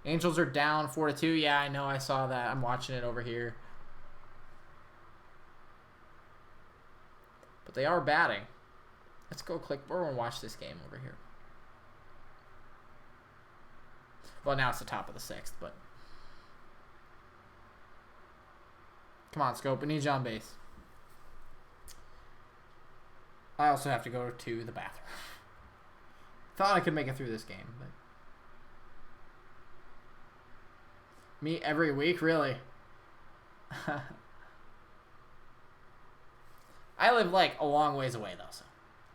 Angels are down 4-2. Yeah, I know. I saw that. I'm watching it over here. But they are batting. Let's go click. We're going to watch this game over here. Well, now it's the top of the 6th, but. Come on, Scope. We need you on base. I also have to go to the bathroom. Thought I could make it through this game, but. Me every week? Really? I live, like, a long ways away, though, so.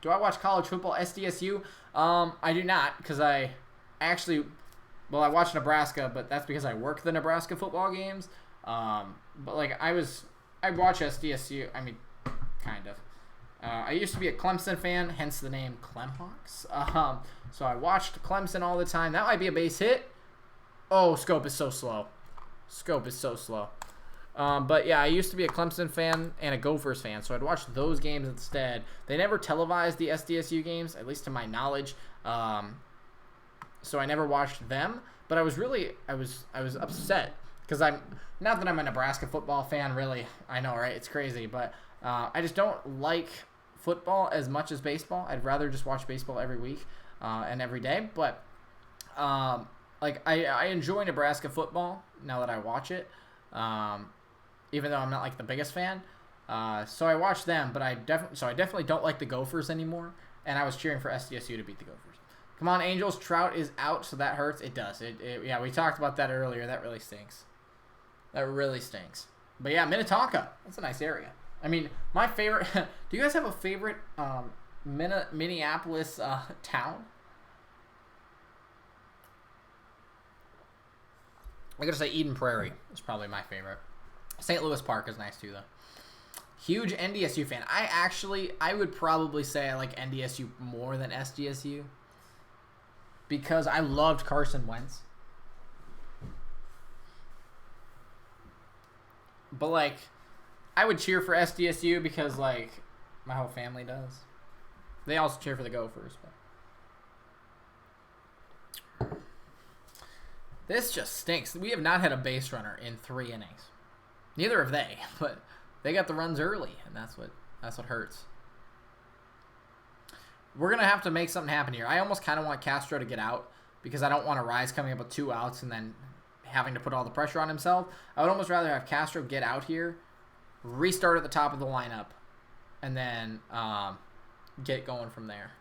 Do I watch college football, SDSU? I do not, because I watch Nebraska, but that's because I work the Nebraska football games. But, like, I watch SDSU, I mean, kind of. I used to be a Clemson fan, hence the name Clemhawks. So I watched Clemson all the time. That might be a base hit. Oh, scope is so slow. Scope is so slow. But yeah, I used to be a Clemson fan and a Gophers fan, so I'd watch those games instead. They never televised the SDSU games, at least to my knowledge. So I never watched them. But I was upset because not that I'm a Nebraska football fan, really. I know, right? It's crazy, but I just don't like football as much as baseball. I'd rather just watch baseball every week and every day. But I enjoy Nebraska football now that I watch it. Even though I'm not like the biggest fan. So I watch them, but I definitely don't like the Gophers anymore. And I was cheering for SDSU to beat the Gophers. Come on, Angels. Trout is out, so that hurts. It does. Yeah, we talked about that earlier. That really stinks. That really stinks. But yeah, Minnetonka. That's a nice area. I mean, my favorite. Do you guys have a favorite Minneapolis town? I gotta say Eden Prairie is probably my favorite. St. Louis Park is nice too, though. Huge NDSU fan. I would probably say I like NDSU more than SDSU because I loved Carson Wentz. But like, I would cheer for SDSU because like my whole family does. They also cheer for the Gophers, but this just stinks. We have not had a base runner in 3 innings. Neither have they, but they got the runs early, and that's what hurts. We're gonna have to make something happen here. I almost kind of want Castro to get out because I don't want Rise coming up with 2 outs and then having to put all the pressure on himself. I would almost rather have Castro get out here, restart at the top of the lineup, and then get going from there.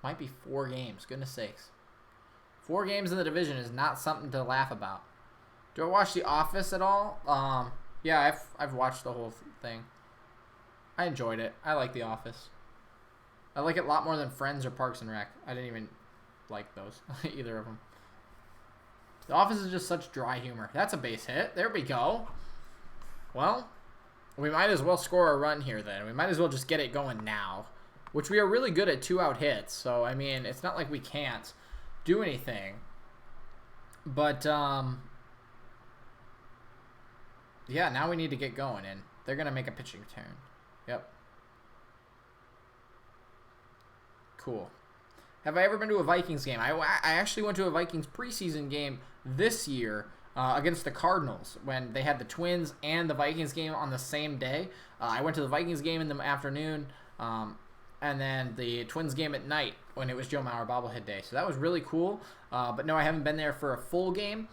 Might be 4 games. Goodness sakes. 4 games in the division is not something to laugh about. Do I watch The Office at all? Yeah, I've watched the whole thing. I enjoyed it. I like The Office. I like it a lot more than Friends or Parks and Rec. I didn't even like those, either of them. The Office is just such dry humor. That's a base hit. There we go. Well, we might as well score a run here then. We might as well just get it going now, which we are really good at 2-out hits. So, I mean, it's not like we can't do anything. But, yeah, now we need to get going, and they're going to make a pitching turn. Yep. Cool. Have I ever been to a Vikings game? I actually went to a Vikings preseason game this year against the Cardinals when they had the Twins and the Vikings game on the same day. I went to the Vikings game in the afternoon and then the Twins game at night when it was Joe Mauer bobblehead day. So that was really cool. But no, I haven't been there for a full game.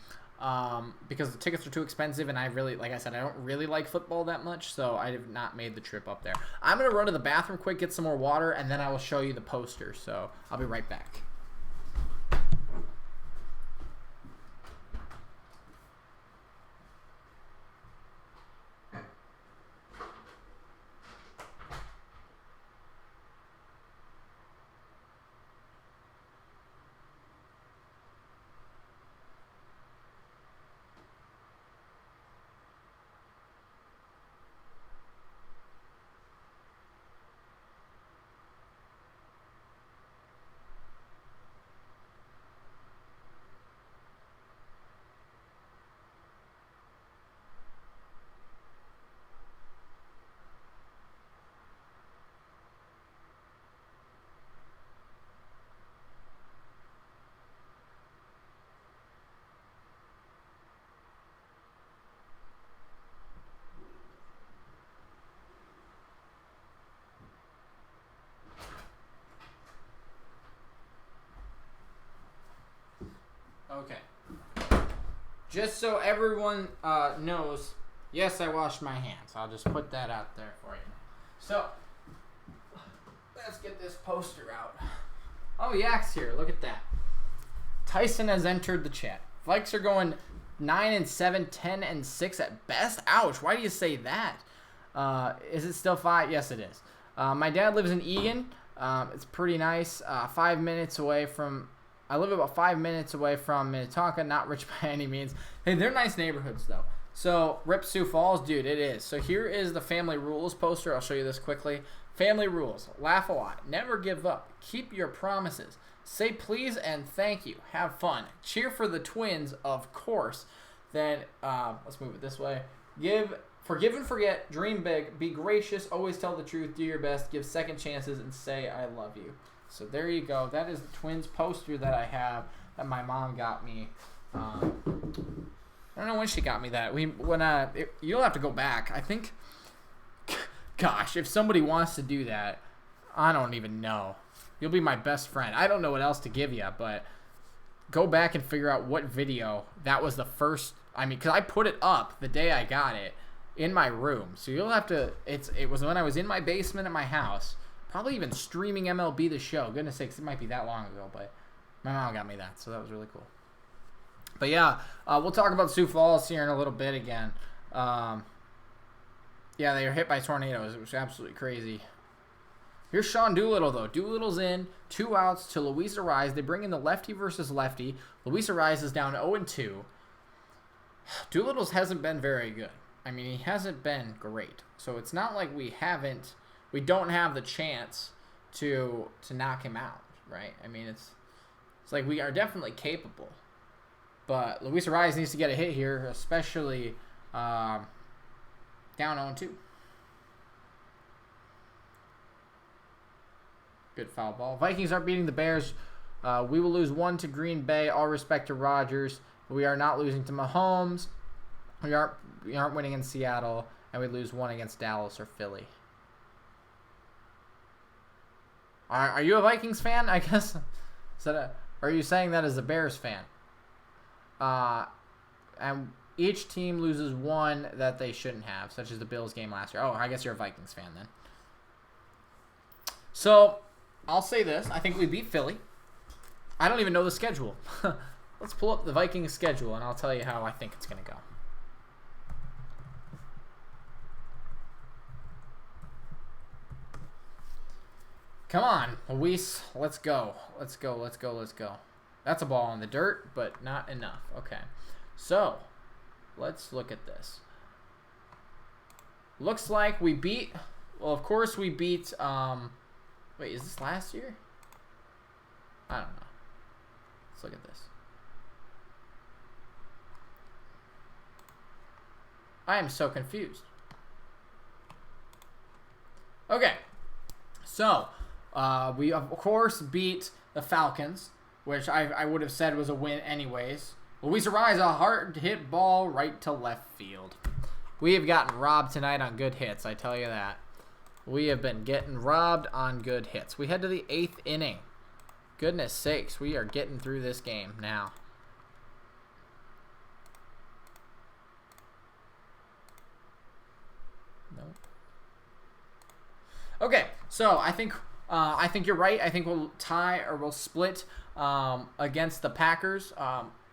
Because the tickets are too expensive, and I really, like I said, I don't really like football that much, so I have not made the trip up there. I'm going to run to the bathroom quick, get some more water, and then I will show you the poster, so I'll be right back. Okay. Just so everyone knows, yes, I washed my hands. I'll just put that out there for you. So, let's get this poster out. Oh, Yak's here. Look at that. Tyson has entered the chat. Vikes are going 9-7, 10-6 at best. Ouch. Why do you say that? Is it still 5? Yes, it is. My dad lives in Egan. It's pretty nice. 5 minutes away from... I live about 5 minutes away from Minnetonka, not rich by any means. Hey, they're nice neighborhoods, though. So, Rip Sioux Falls, dude, it is. So here is the family rules poster. I'll show you this quickly. Family rules. Laugh a lot. Never give up. Keep your promises. Say please and thank you. Have fun. Cheer for the twins, of course. Then, let's move it this way. Forgive and forget. Dream big. Be gracious. Always tell the truth. Do your best. Give second chances and say I love you. So there you go. That is the twins poster that I have that my mom got me. I don't know when she got me that. You'll have to go back. I think, gosh, if somebody wants to do that, I don't even know. You'll be my best friend. I don't know what else to give you, but go back and figure out what video that was the first. I mean, because I put it up the day I got it in my room. So you'll have to. It was when I was in my basement at my house, probably even streaming MLB The Show. Goodness sakes, it might be that long ago, but my mom got me that, so that was really cool. But yeah, we'll talk about Sioux Falls here in a little bit again. Yeah, they were hit by tornadoes. It was absolutely crazy. Here's Sean Doolittle, though. Doolittle's in, 2 outs to Luis Ariz. They bring in the lefty versus lefty. Luis Ariz is down 0-2. Doolittle's hasn't been very good. I mean, he hasn't been great. So it's not like we don't have the chance to knock him out, right? I mean, it's like we are definitely capable. But Luis Ariz needs to get a hit here, especially down 0-2. Good foul ball. Vikings aren't beating the Bears. We will lose 1 to Green Bay. All respect to Rodgers. We are not losing to Mahomes. We aren't winning in Seattle, and we lose 1 against Dallas or Philly. Are you a Vikings fan? I guess. Are you saying that as a Bears fan? And each team loses 1 that they shouldn't have, such as the Bills game last year. Oh, I guess you're a Vikings fan then. So, I'll say this. I think we beat Philly. I don't even know the schedule. Let's pull up the Vikings schedule, and I'll tell you how I think it's going to go. Come on, Luis. Let's go. Let's go, let's go, let's go. That's a ball in the dirt, but not enough. Okay. So, let's look at this. Looks like we beat... Well, of course we beat... Wait, is this last year? I don't know. Let's look at this. I am so confused. Okay. So, we, of course, beat the Falcons, which I would have said was a win anyways. Luis Ariz, a hard-hit ball right to left field. We have gotten robbed tonight on good hits, I tell you that. We have been getting robbed on good hits. We head to the 8th inning. Goodness sakes, we are getting through this game now. Nope. Okay, so I think you're right. I think we'll tie or we'll split against the Packers.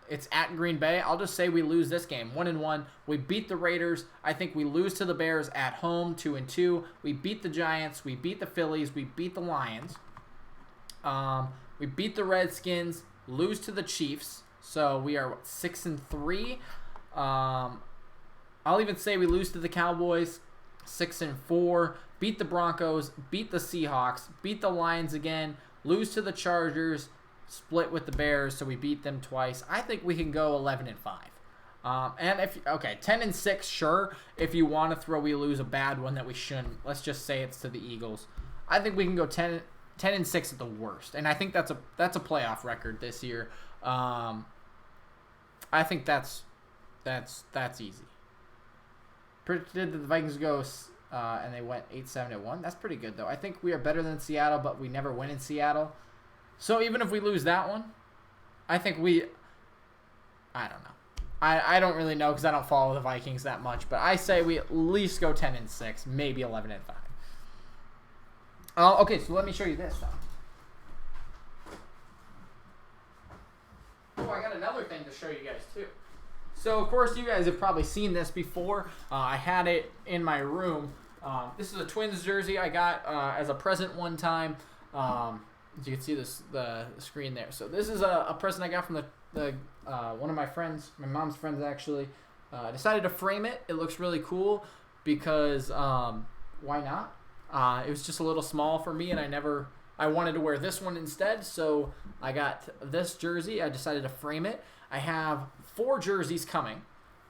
It's at Green Bay. I'll just say we lose this game, 1-1. We beat the Raiders. I think we lose to the Bears at home, 2-2. We beat the Giants. We beat the Phillies. We beat the Lions. We beat the Redskins. Lose to the Chiefs. So we are 6-3. I'll even say we lose to the Cowboys, 6-4. Beat the Broncos. Beat the Seahawks. Beat the Lions again. Lose to the Chargers. Split with the Bears, so we beat them twice. I think we can go 11-5. And 10-6, sure. If you want to throw, we lose a bad one that we shouldn't. Let's just say it's to the Eagles. I think we can go 10-6 at the worst, and I think that's a playoff record this year. I think that's easy. Predicted that the Vikings go, and they went 8-7-1. That's pretty good though. I think we are better than Seattle, but we never win in Seattle. So even if we lose that one, I think I don't know. I don't really know because I don't follow the Vikings that much. But I say we at least go 10-6, maybe 11-5. Okay, so let me show you this though. Oh, I got another thing to show you guys too. So of course you guys have probably seen this before. I had it in my room. This is a Twins jersey I got as a present one time. As you can see the screen there. So this is a present I got from the one of my friends, my mom's friends actually. I decided to frame it. It looks really cool because why not? It was just a little small for me, and I wanted to wear this one instead, so I got this jersey. I decided to frame it. I have 4 jerseys coming.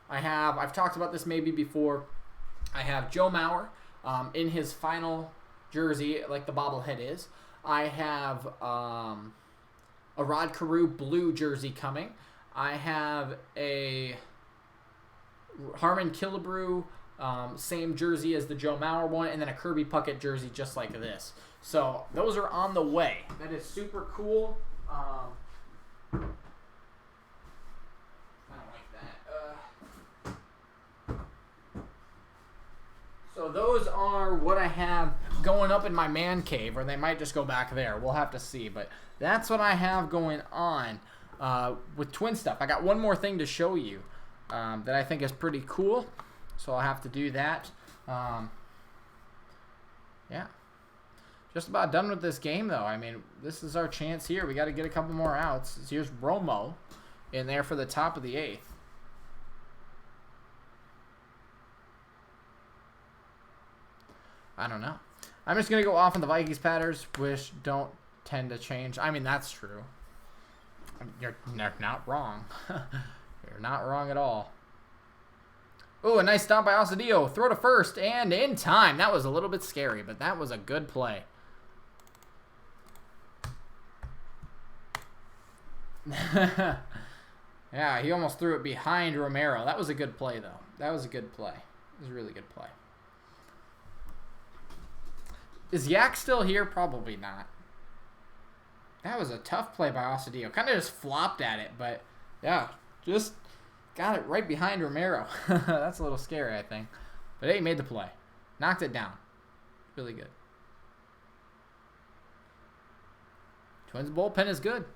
I've talked about this maybe before. I have Joe Mauer in his final jersey, like the bobblehead is. I have a Rod Carew blue jersey coming. I have a Harmon Killebrew same jersey as the Joe Mauer one, and then a Kirby Puckett jersey just like this. So those are on the way. That is super cool. I don't like that. So those are what I have going up in my man cave, or they might just go back there. We'll have to see. But that's what I have going on with Twin stuff. I got one more thing to show you that I think is pretty cool. So I'll have to do that. Yeah. Just about done with this game, though. I mean, this is our chance here. We got to get a couple more outs. So here's Romo in there for the top of the 8th. I don't know. I'm just going to go off on the Vikings patterns, which don't tend to change. I mean, that's true. You're not wrong. You're not wrong at all. Oh, a nice stop by Osadio. Throw to first and in time. That was a little bit scary, but that was a good play. Yeah, he almost threw it behind Romero. That was a good play, though. That was a good play. It was a really good play. Is Yak still here? Probably not. That was a tough play by Osadio. Kind of just flopped at it, but yeah, just got it right behind Romero. That's a little scary, I think. But hey, he made the play. Knocked it down. Really good. Twins bullpen is good.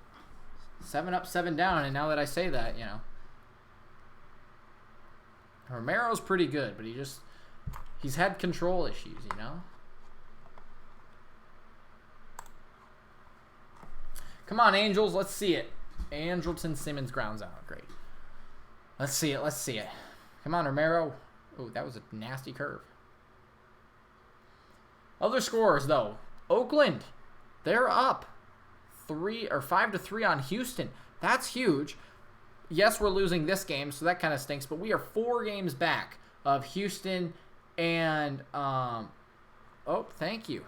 7 up, 7 down, and now that I say that, you know. Romero's pretty good, but he's had control issues, you know. Come on, Angels. Let's see it. Angelton Simmons grounds out. Great. Let's see it. Let's see it. Come on, Romero. Oh, that was a nasty curve. Other scores, though. Oakland, they're up 5-3 on Houston. That's huge. Yes, we're losing this game, so that kind of stinks. But we are 4 games back of Houston and oh, thank you.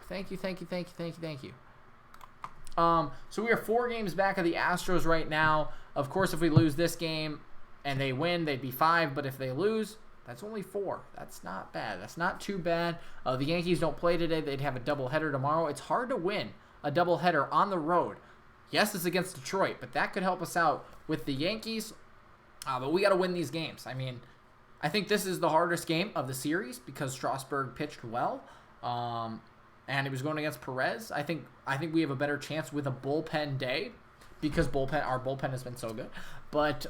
So we are 4 games back of the Astros right now. Of course, if we lose this game and they win, they'd be 5. But if they lose, that's only 4. That's not bad. That's not too bad. The Yankees don't play today. They'd have a doubleheader tomorrow. It's hard to win a doubleheader on the road. Yes, it's against Detroit, but that could help us out with the Yankees. But we got to win these games. I mean, I think this is the hardest game of the series because Strasburg pitched well. And it was going against Perez. I think we have a better chance with a bullpen day because our bullpen has been so good. But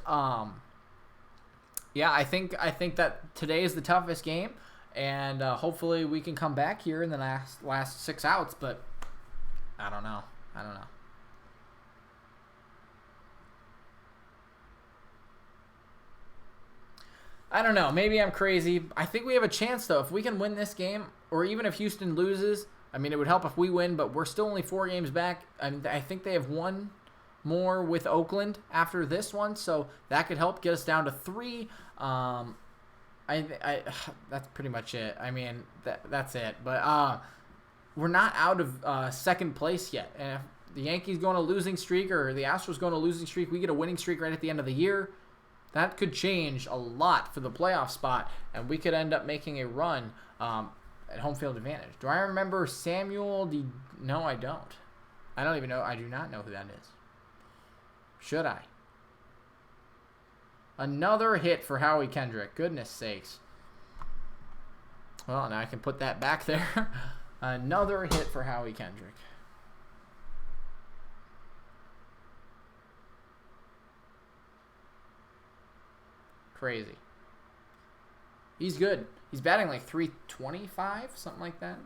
yeah, I think that today is the toughest game, and hopefully we can come back here in the last 6 outs. But I don't know. Maybe I'm crazy. I think we have a chance, though. If we can win this game, or even if Houston loses, I mean, it would help if we win, but we're still only 4 games back. I think they have 1 more with Oakland after this one, so that could help get us down to 3. That's pretty much it. I mean, that's it. But we're not out of second place yet. And if the Yankees go on a losing streak or the Astros go on a losing streak, we get a winning streak right at the end of the year. That could change a lot for the playoff spot, and we could end up making a run at home field advantage. Do I remember Samuel? No, I don't. I don't even know. I do not know who that is. Should I? Another hit for Howie Kendrick. Goodness sakes. Well, now I can put that back there. Another hit for Howie Kendrick. Crazy. He's good. He's batting like 325, something like that.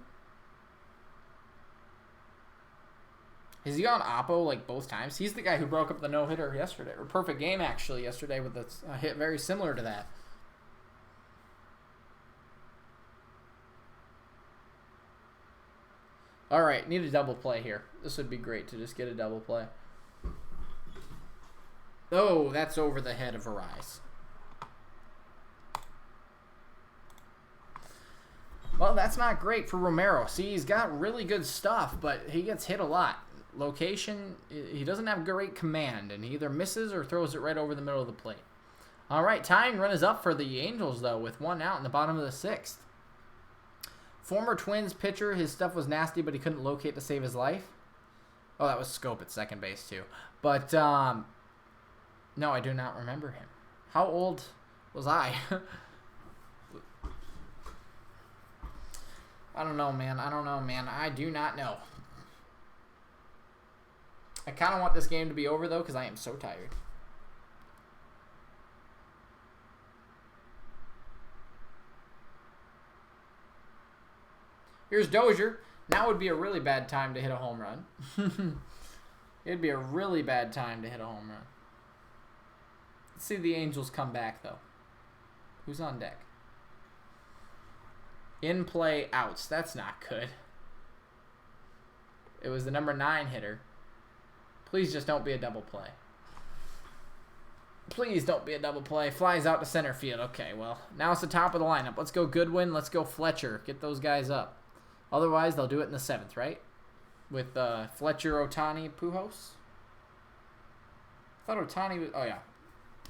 Has he gone Oppo like both times? He's the guy who broke up the no-hitter yesterday, or perfect game actually yesterday with a hit very similar to that. All right, need a double play here. This would be great to just get a double play. Oh, that's over the head of Arise. Well, that's not great for Romero. See, he's got really good stuff, but he gets hit a lot. Location, he doesn't have great command, and he either misses or throws it right over the middle of the plate. All right, tying run is up for the Angels, though, with one out in the bottom of the sixth. Former Twins pitcher, his stuff was nasty, but he couldn't locate to save his life. Oh, that was Scope at second base, too. But, no, I do not remember him. How old was I? I don't know, man. I do not know. I kind of want this game to be over, though, because I am so tired. Here's Dozier. Now would be a really bad time to hit a home run. It'd be a really bad time to hit a home run. Let's see the Angels come back, though. Who's on deck? In play, outs. That's not good. It was the number 9 hitter. Please just don't be a double play. Please don't be a double play. Flies out to center field. Okay, well, now it's the top of the lineup. Let's go Goodwin. Let's go Fletcher. Get those guys up. Otherwise, they'll do it in the 7th, right? With Fletcher, Ohtani, Pujols. I thought Ohtani was... Oh, yeah.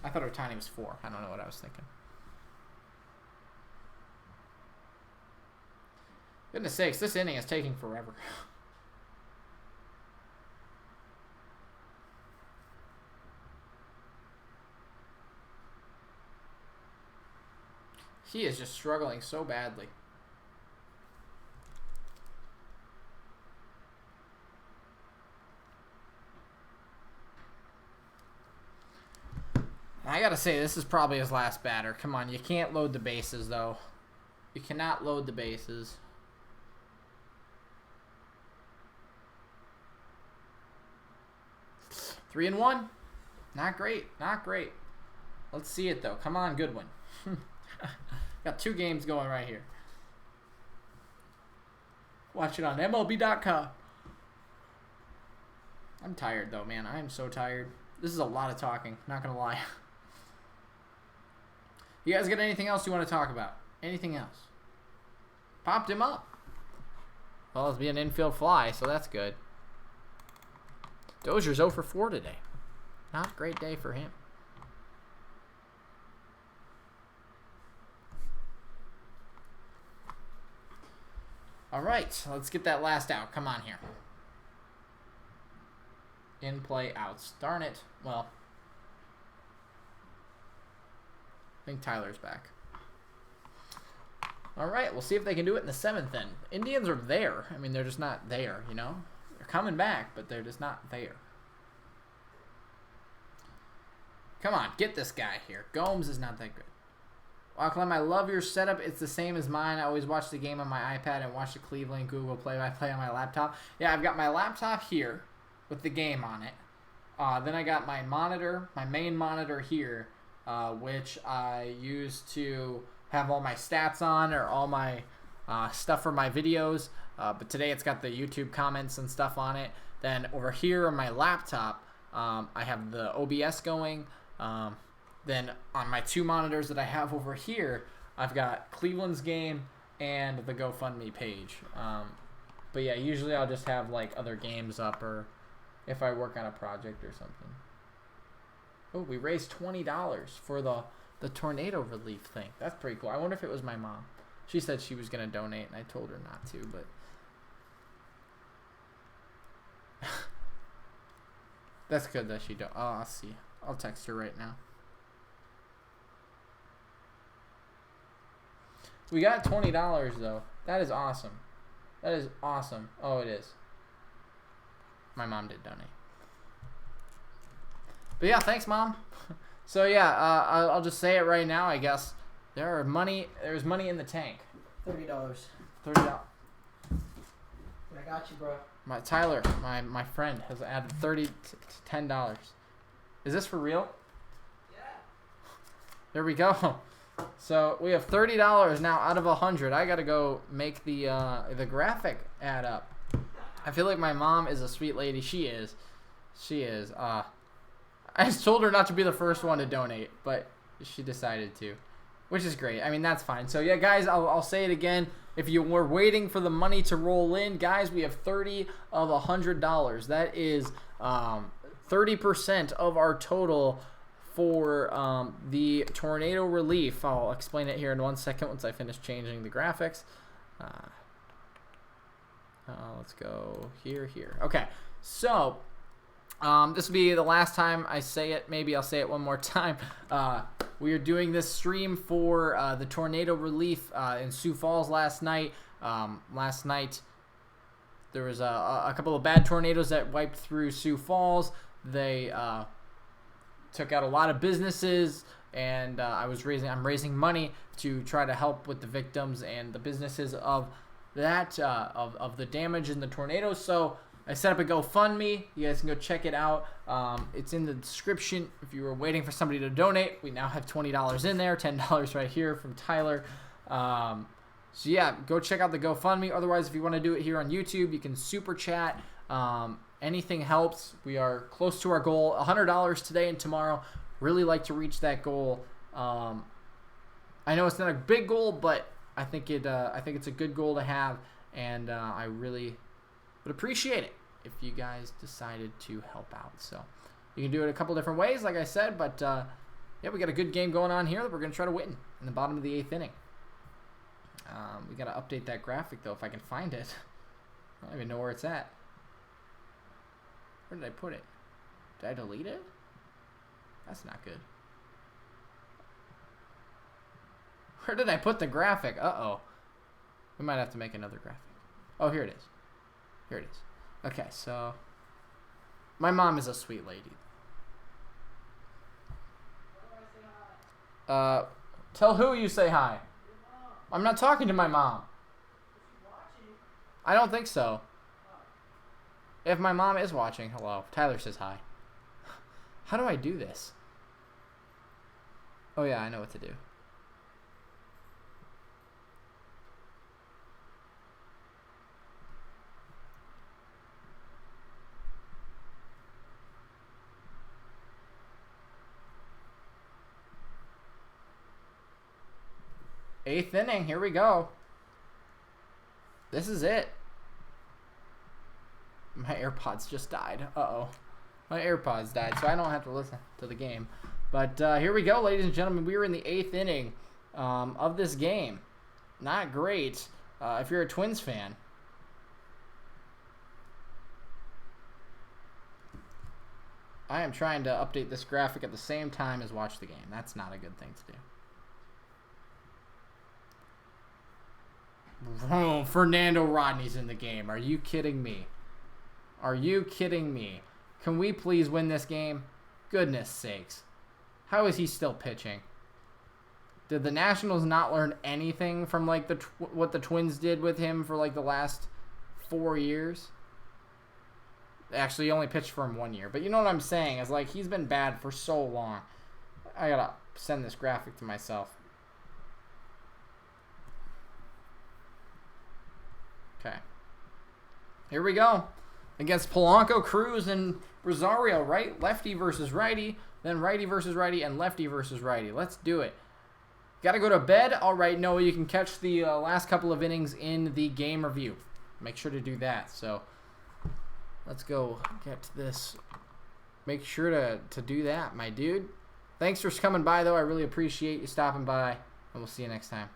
I thought Ohtani was 4. I don't know what I was thinking. Goodness sakes, this inning is taking forever. He is just struggling so badly. I gotta say, this is probably his last batter. Come on, you can't load the bases, though. You cannot load the bases. Three and 1. Not great. Not great. Let's see it, though. Come on, Goodwin. Got 2 games going right here. Watch it on MLB.com. I'm tired, though, man. I am so tired. This is a lot of talking. Not going to lie. You guys got anything else you want to talk about? Anything else? Popped him up. Well, it's being an infield fly, so that's good. Dozier's 0 for 4 today. Not a great day for him. All right, let's get that last out. Come on here. In play outs. Darn it. Well, I think Tyler's back. All right, we'll see if they can do it in the 7th then. Indians are there. I mean, they're just not there, you know? They're coming back, but they're just not there. Come on, get this guy here. Gomes is not that good. Wow, Clem, I love your setup. It's the same as mine. I always watch the game on my iPad and watch the Cleveland Google play-by-play on my laptop. Yeah, I've got my laptop here with the game on it. Then I got my monitor, my main monitor here, which I use to have all my stats on or all my stuff for my videos. But today it's got the YouTube comments and stuff on it. Then over here on my laptop, I have the OBS going. Then on my 2 monitors that I have over here, I've got Cleveland's game and the GoFundMe page. But yeah, usually I'll just have like other games up or if I work on a project or something. Oh, we raised $20 for the tornado relief thing. That's pretty cool. I wonder if it was my mom. She said she was going to donate, and I told her not to, but... That's good that she don't. Oh, I'll see. I'll text her right now. We got $20, though. That is awesome. That is awesome. Oh, it is. My mom did donate. But yeah, thanks, Mom. So yeah, I'll just say it right now, I guess. There's money in the tank. $30. $30. I got you, bro. Tyler, my friend, has added $30 to $10. Is this for real? Yeah. There we go. So we have $30 now out of 100. I gotta go make the graphic add up. I feel like my mom is a sweet lady. She is. She is. I just told her not to be the first one to donate, but she decided to, which is great. I mean, that's fine. So, yeah, guys, I'll say it again. If you were waiting for the money to roll in, guys, we have 30 of $100. That is 30% of our total for the tornado relief. I'll explain it here in 1 second once I finish changing the graphics. Let's go here. Okay, so this will be the last time I say it. Maybe I'll say it one more time. We are doing this stream for the tornado relief in Sioux Falls last night. Last night there was a couple of bad tornadoes that wiped through Sioux Falls. They took out a lot of businesses, and I'm raising money to try to help with the victims and the businesses of that of the damage in the tornadoes. So I set up a GoFundMe. You guys can go check it out. It's in the description. If you were waiting for somebody to donate, we now have $20 in there, $10 right here from Tyler. So yeah, go check out the GoFundMe. Otherwise, if you want to do it here on YouTube, you can super chat. Anything helps. We are close to our goal, $100 today and tomorrow. Really like to reach that goal. I know it's not a big goal, but I think it's a good goal to have, and I really would appreciate it if you guys decided to help out. So you can do it a couple different ways, like I said, but yeah, we got a good game going on here that we're going to try to win in the bottom of the 8th inning. We got to update that graphic, though, if I can find it. I don't even know where it's at. Where did I put it? Did I delete it? That's not good. Where did I put the graphic? Uh-oh. We might have to make another graphic. Oh, here it is. Here it is. Okay, so my mom is a sweet lady. Tell who you say hi. I'm not talking to my mom. I don't think so. If my mom is watching, hello. Tyler says hi. How do I do this? Oh yeah, I know what to do. Eighth inning, here we go. This is it. My AirPods just died. Uh-oh. My AirPods died, so I don't have to listen to the game. But here we go, ladies and gentlemen. We are in the 8th inning of this game. Not great if you're a Twins fan. I am trying to update this graphic at the same time as watch the game. That's not a good thing to do. Oh, Fernando Rodney's in the game. Are you kidding me? Are you kidding me? Can we please win this game? Goodness sakes. How is he still pitching? Did the Nationals not learn anything from like what the Twins did with him for like the last 4 years? Actually, he only pitched for him 1 year. But you know what I'm saying? It's like he's been bad for so long. I gotta send this graphic to myself. Okay. Here we go. Against Polanco, Cruz, and Rosario, right? Lefty versus righty, then righty versus righty, and lefty versus righty. Let's do it. Got to go to bed? All right, Noah, you can catch the last couple of innings in the game review. Make sure to do that. So let's go get this. Make sure to do that, my dude. Thanks for coming by, though. I really appreciate you stopping by, and we'll see you next time.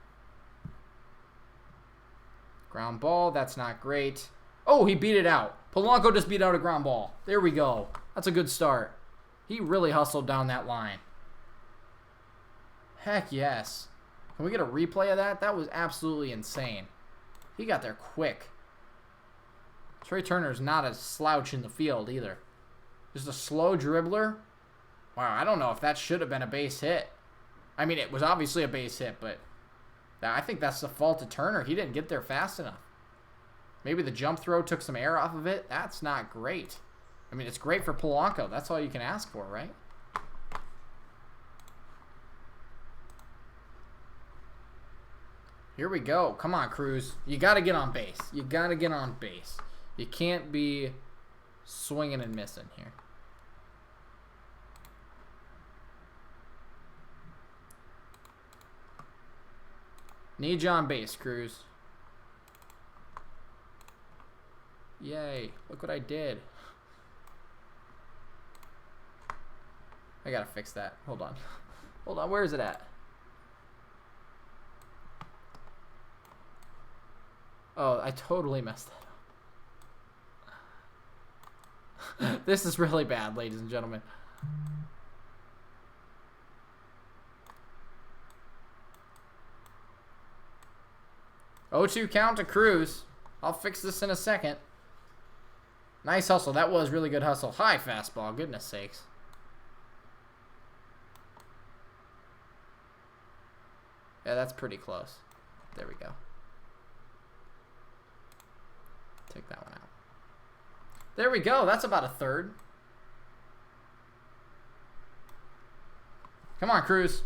Ground ball. That's not great. Oh, he beat it out. Polanco just beat out a ground ball. There we go. That's a good start. He really hustled down that line. Heck yes. Can we get a replay of that? That was absolutely insane. He got there quick. Trey Turner's not a slouch in the field either. Just a slow dribbler. Wow, I don't know if that should have been a base hit. I mean, it was obviously a base hit, but I think that's the fault of Turner. He didn't get there fast enough. Maybe the jump throw took some air off of it. That's not great. I mean, it's great for Polanco. That's all you can ask for, right? Here we go. Come on, Cruz. You got to get on base. You got to get on base. You can't be swinging and missing here. Need you on base, Cruz. Yay. Look what I did. I gotta fix that. Hold on. Hold on. Where is it at? Oh, I totally messed that up. This is really bad, ladies and gentlemen. Oh, 2 count to Cruz. I'll fix this in a second. Nice hustle. That was really good hustle. High fastball. Goodness sakes. Yeah, that's pretty close. There we go. Take that one out. There we go. That's about a third. Come on, Cruz.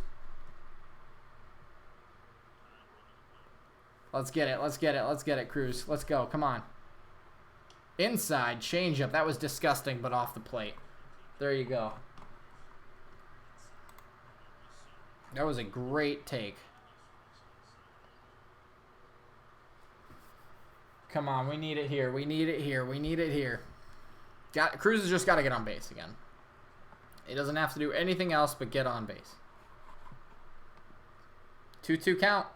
Let's get it. Let's get it. Let's get it, Cruz. Let's go. Come on. Inside changeup. That was disgusting, but off the plate. There you go. That was a great take. Come on. We need it here. We need it here. We need it here. Cruz has just got to get on base again. He doesn't have to do anything else but get on base. 2-2 count.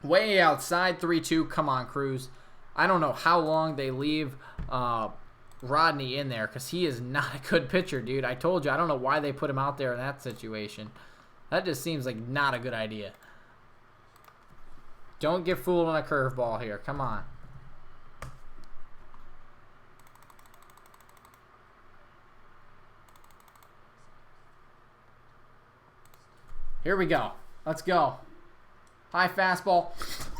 Way outside, 3-2. Come on, Cruz. I don't know how long they leave Rodney in there because he is not a good pitcher, dude. I told you. I don't know why they put him out there in that situation. That just seems like not a good idea. Don't get fooled on a curveball here. Come on. Here we go. Let's go. High fastball.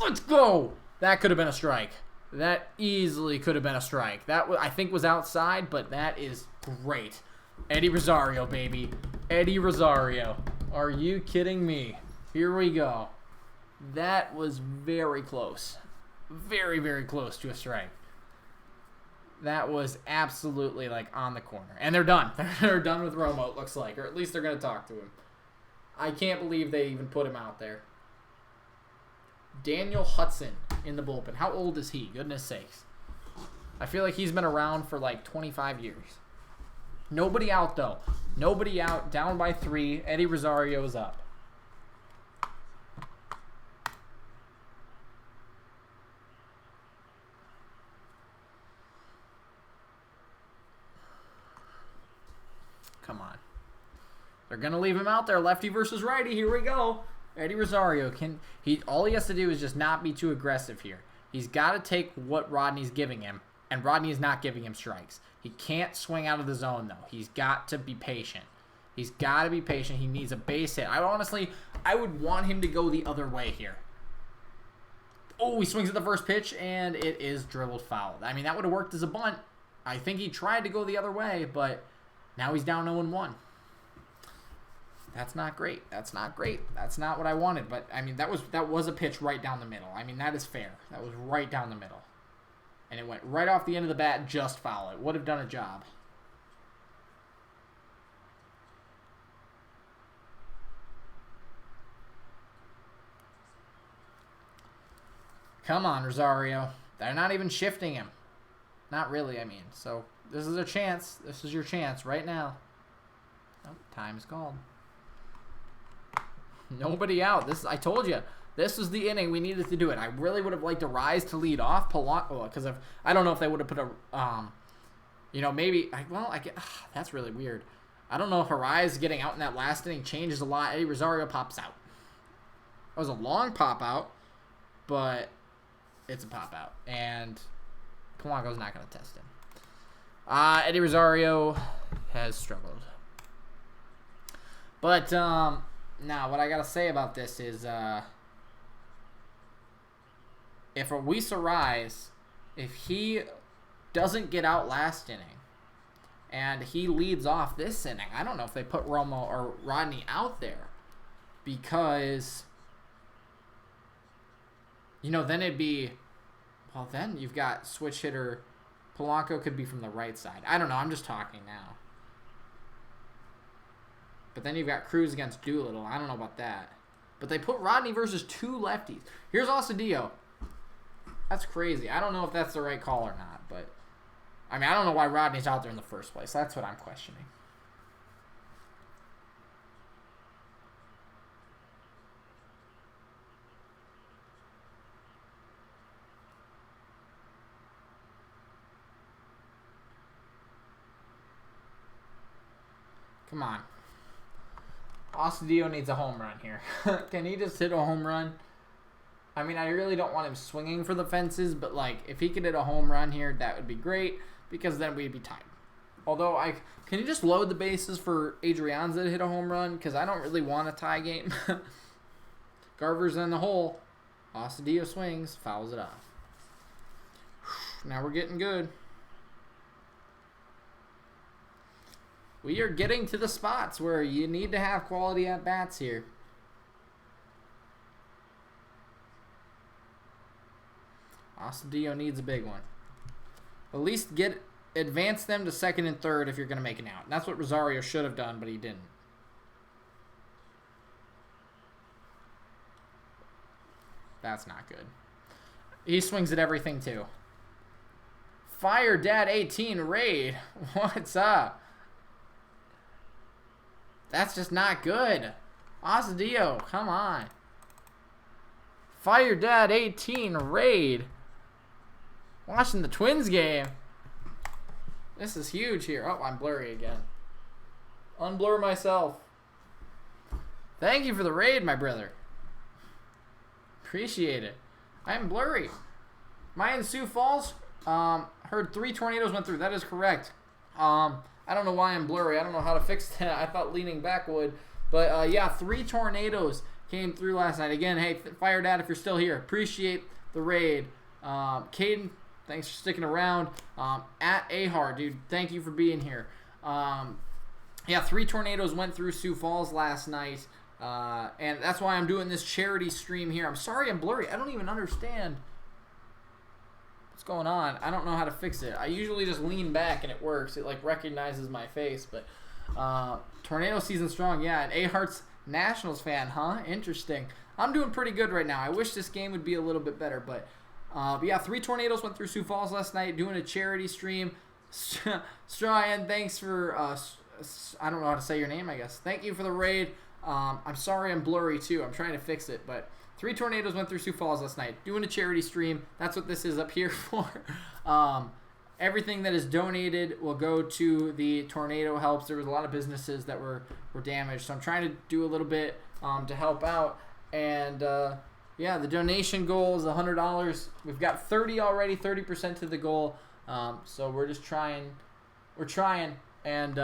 Let's go. That could have been a strike. That easily could have been a strike. That I think was outside, but that is great. Eddie Rosario, baby. Eddie Rosario. Are you kidding me? Here we go. That was very close. Very, very close to a strike. That was absolutely like on the corner. And they're done. They're done with Romo, it looks like. Or at least they're going to talk to him. I can't believe they even put him out there. Daniel Hudson in the bullpen. How old is he? Goodness sakes. I feel like he's been around for like 25 years. Nobody out, though. Nobody out. Down by 3. Eddie Rosario is up. Come on. They're going to leave him out there. Lefty versus righty. Here we go. Eddie Rosario, all he has to do is just not be too aggressive here. He's got to take what Rodney's giving him, and Rodney is not giving him strikes. He can't swing out of the zone, though. He's got to be patient. He's got to be patient. He needs a base hit. I would want him to go the other way here. Oh, he swings at the first pitch, and it is dribbled foul. I mean, that would have worked as a bunt. I think he tried to go the other way, but now he's down 0-1. That's not great. That's not great. That's not what I wanted. But, I mean, that was a pitch right down the middle. I mean, that is fair. That was right down the middle. And it went right off the end of the bat, just foul. It would have done a job. Come on, Rosario. They're not even shifting him. Not really, I mean. So, this is a chance. This is your chance right now. Oh, time is called. Nobody out. I told you. This was the inning we needed to do it. I really would have liked to rise to lead off Polanco because I don't know if they would have put a maybe that's really weird. I don't know if Arise getting out in that last inning changes a lot. Eddie Rosario pops out. That was a long pop out, but it's a pop out, and Polanco's not going to test him. Eddie Rosario has struggled, but now, what I got to say about this is if Luis Arise, if he doesn't get out last inning and he leads off this inning, I don't know if they put Romo or Rodney out there because, then it'd be Well, then you've got switch hitter. Polanco could be from the right side. I don't know. I'm just talking now. But then you've got Cruz against Doolittle. I don't know about that. But they put Rodney versus 2 lefties. Here's Osadillo. That's crazy. I don't know if that's the right call or not. But, I mean, I don't know why Rodney's out there in the first place. That's what I'm questioning. Come on. Osadillo needs a home run here. Can he just hit a home run? I mean, I really don't want him swinging for the fences, but, like, if he could hit a home run here, that would be great, because then we'd be tied. Although, can you just load the bases for Adrianza to hit a home run? Because I don't really want a tie game. Garver's in the hole. Osadillo swings, fouls it off. Now we're getting good. We are getting to the spots where you need to have quality at-bats here. Osadillo needs a big one. At least advance them to second and third if you're going to make an out. And that's what Rosario should have done, but he didn't. That's not good. He swings at everything, too. Fire Dad 18 raid. What's up? That's just not good. Osadillo, come on. Fire Dad 18 raid. Watching the Twins game. This is huge here. Oh, I'm blurry again. Unblur myself. Thank you for the raid, my brother. Appreciate it. I'm blurry. Am I in Sioux Falls? Heard 3 tornadoes went through. That is correct. I don't know why I'm blurry. I don't know how to fix that. I thought leaning back would. But, yeah, 3 tornadoes came through last night. Again, hey, Fire Dad, if you're still here, appreciate the raid. Caden, thanks for sticking around. At Ahar, dude, thank you for being here. Yeah, 3 tornadoes went through Sioux Falls last night. And that's why I'm doing this charity stream here. I'm sorry I'm blurry. I don't even understand what's going on. I don't know how to fix it. I usually just lean back and it works. It like recognizes my face. But tornado season strong. Yeah, and Ahart's Nationals fan, huh? Interesting. I'm doing pretty good right now. I wish this game would be a little bit better. But yeah, 3 tornadoes went through Sioux Falls last night doing a charity stream. Strahan, thanks for, I don't know how to say your name, I guess. Thank you for the raid. I'm sorry I'm blurry too. I'm trying to fix it, but 3 tornadoes went through Sioux Falls last night. Doing a charity stream. That's what this is up here for. Everything that is donated will go to the tornado helps. There was a lot of businesses that were damaged, so I'm trying to do a little bit to help out. And yeah, the donation goal is $100. We've got 30 already, 30% to the goal. So we're just trying. We're trying, and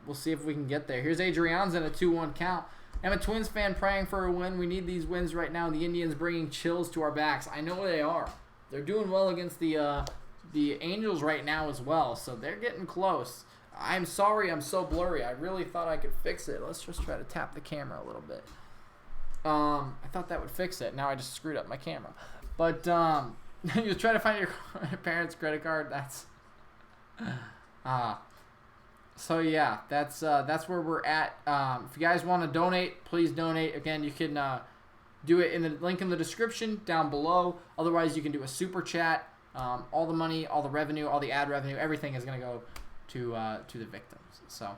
we'll see if we can get there. Here's Adrianza in a 2-1 count. I'm a Twins fan praying for a win. We need these wins right now. The Indians bringing chills to our backs. I know they are. They're doing well against the Angels right now as well, so they're getting close. I'm sorry I'm so blurry. I really thought I could fix it. Let's just try to tap the camera a little bit. I thought that would fix it. Now I just screwed up my camera. But you try to find your parents' credit card. That's so yeah, that's where we're at. If you guys want to donate, please donate. Again, you can do it in the link in the description down below. Otherwise, you can do a super chat. All the money, all the revenue, all the ad revenue, everything is gonna go to the victims. So,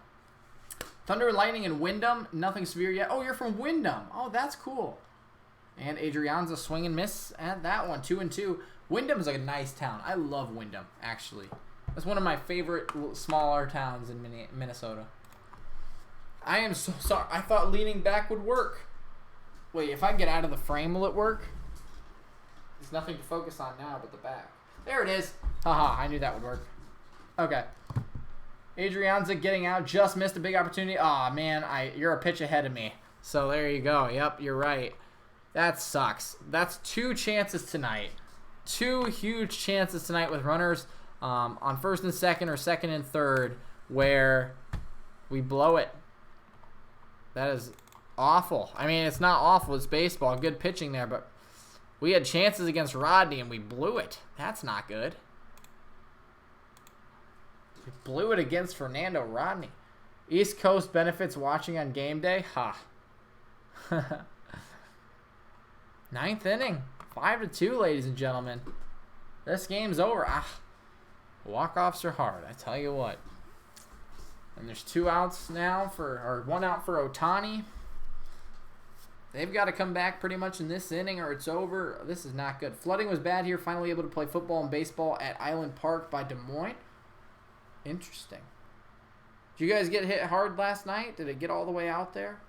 Thunder and Lightning in Wyndham, nothing severe yet. Oh, you're from Wyndham. Oh, that's cool. And Adrianza swing and miss at that one, 2-2. Wyndham is like a nice town. I love Wyndham, actually. That's one of my favorite smaller towns in Minnesota. I am so sorry. I thought leaning back would work. Wait, if I get out of the frame, will it work? There's nothing to focus on now but the back. There it is. Haha, I knew that would work. Okay. Adrianza getting out. Just missed a big opportunity. Aw, man, you're a pitch ahead of me. So there you go. Yep, you're right. That sucks. That's 2 chances tonight. 2 huge chances tonight with runners on first and second or second and third where we blow it. That is awful. I mean, it's not awful. It's baseball. Good pitching there, but We had chances against Rodney, and we blew it. That's not good. We blew it against Fernando Rodney. East Coast benefits watching on game day? Ha. Ninth inning. 5-2, ladies and gentlemen. This game's over. Walk-offs are hard, I tell you what. And there's 2 outs now or 1 out for Ohtani. They've got to come back pretty much in this inning or it's over. This is not good. Flooding was bad here. Finally able to play football and baseball at Island Park by Des Moines. Interesting. Did you guys get hit hard last night? Did it get all the way out there?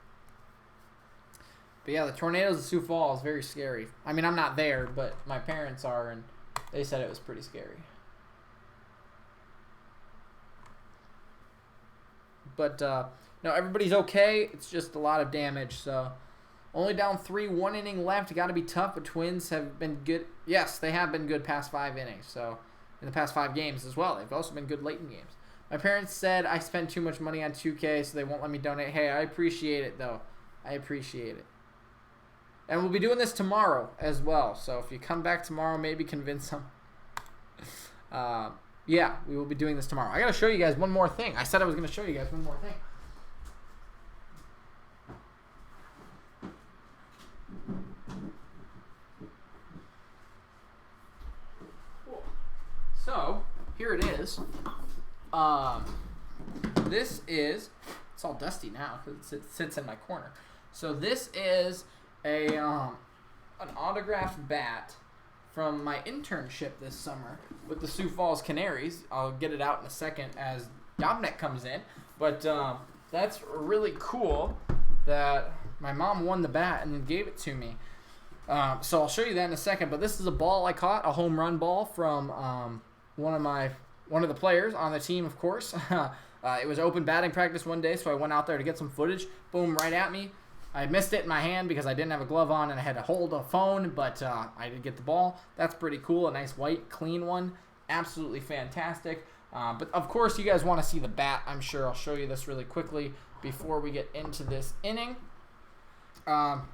But yeah, the tornadoes of Sioux Falls, very scary. I mean, I'm not there, but my parents are, and they said it was pretty scary. But, no, everybody's okay. It's just a lot of damage, so... Only down 3, 1 inning left. Got to be tough, but Twins have been good. Yes, they have been good past 5 innings, so... In the past 5 games as well. They've also been good late in games. My parents said I spent too much money on 2K, so they won't let me donate. Hey, I appreciate it, though. I appreciate it. And we'll be doing this tomorrow as well. So if you come back tomorrow, maybe convince them. Yeah, we will be doing this tomorrow. I got to show you guys one more thing. I said I was going to show you guys one more thing. So, here it is. This is, it's all dusty now because it sits in my corner. So this is an autographed bat from my internship this summer with the Sioux Falls Canaries. I'll get it out in a second as Dominic comes in. But that's really cool that my mom won the bat and then gave it to me. So I'll show you that in a second. But this is a ball I caught, a home run ball from one of the players on the team, of course. It was open batting practice one day, so I went out there to get some footage. Boom, right at me. I missed it in my hand because I didn't have a glove on and I had to hold a phone, but I did get the ball. That's pretty cool. A nice white, clean one. Absolutely fantastic. But, of course, you guys want to see the bat. I'm sure I'll show you this really quickly before we get into this inning. Not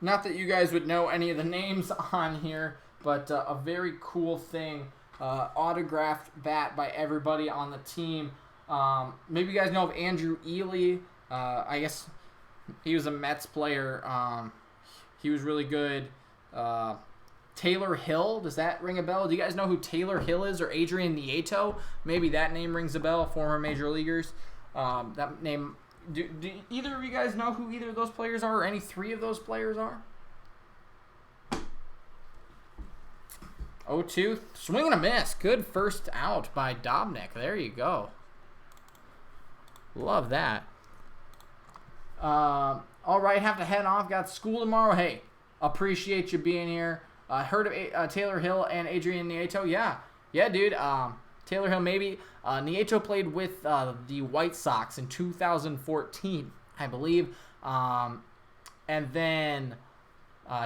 that you guys would know any of the names on here, but a very cool thing. Autographed bat by everybody on the team. Maybe you guys know of Andrew Ely. I guess he was a Mets player. He was really good. Taylor Hill, does that ring a bell? Do you guys know who Taylor Hill is, or Adrian Nieto? Maybe that name rings a bell, former major leaguers. That name, do either of you guys know who either of those players are, or any 3 of those players are? 0-2, swing and a miss. Good first out by Dominic. There you go. Love that. All right, have to head off. Got school tomorrow. Hey, appreciate you being here. Heard of Taylor Hill and Adrian Nieto? Yeah, dude. Taylor Hill, maybe. Nieto played with the White Sox in 2014, I believe. And then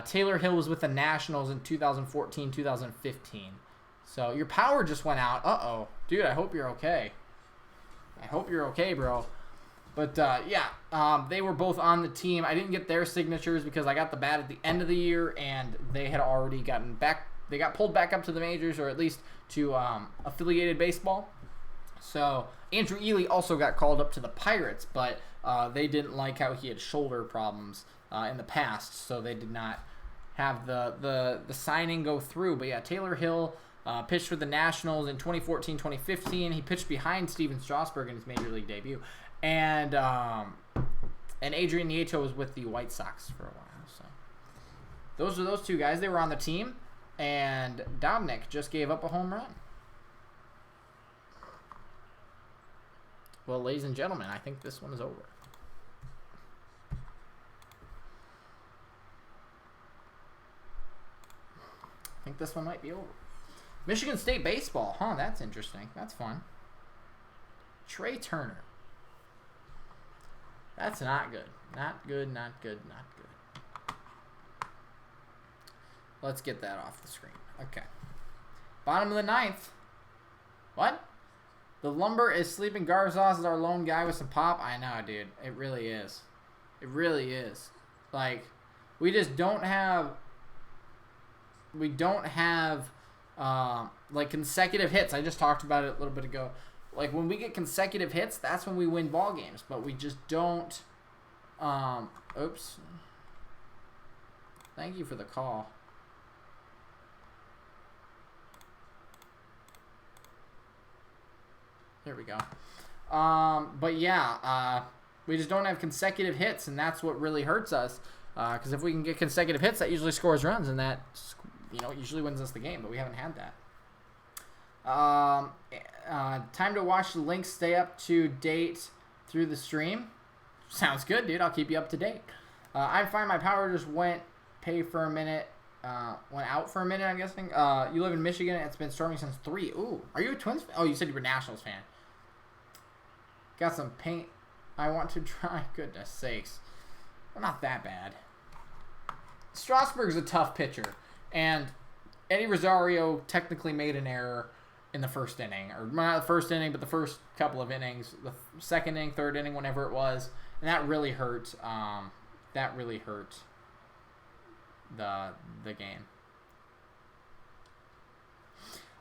Taylor Hill was with the Nationals in 2014, 2015. So your power just went out. Uh-oh. Dude, I hope you're okay. I hope you're okay, bro. But, yeah, they were both on the team. I didn't get their signatures because I got the bat at the end of the year, and they had already gotten back. They got pulled back up to the majors, or at least to affiliated baseball. So Andrew Ely also got called up to the Pirates, but they didn't like how he had shoulder problems in the past, so they did not have the signing go through. But, yeah, Taylor Hill pitched for the Nationals in 2014, 2015. He pitched behind Steven Strasburg in his major league debut. And Adrian Nieto was with the White Sox for a while. So those are those 2 guys. They were on the team, and Dominic just gave up a home run. Well, ladies and gentlemen, I think this one is over. I think this one might be over. Michigan State baseball. Huh, that's interesting. That's fun. Trey Turner. That's not good. Not good, not good, not good. Let's get that off the screen. Okay. Bottom of the 9th. What? The lumber is sleeping. Garzos is our lone guy with some pop. I know, dude. It really is. It really is. Like, we just don't have we don't have like consecutive hits. I just talked about it a little bit ago. Like when we get consecutive hits, that's when we win ball games. But we just don't. Oops. Thank you for the call. There we go. But yeah, we just don't have consecutive hits, and that's what really hurts us. Because if we can get consecutive hits, that usually scores runs, and that usually wins us the game. But we haven't had that. Time to watch the links. Stay up to date through the stream. Sounds good, dude. I'll keep you up to date. I find my power just went for a minute. Went out for a minute, I'm guessing. You live in Michigan. It's been storming since 3. Ooh, are you a Twins fan? Oh, you said you were a Nationals fan. Got some paint I want to try. Goodness sakes. Well, not that bad. Strasburg's a tough pitcher. And Eddie Rosario technically made an error in the first inning. Or not the first inning, but the first couple of innings. The second inning, third inning, whenever it was. And that really hurt. That really hurt the game.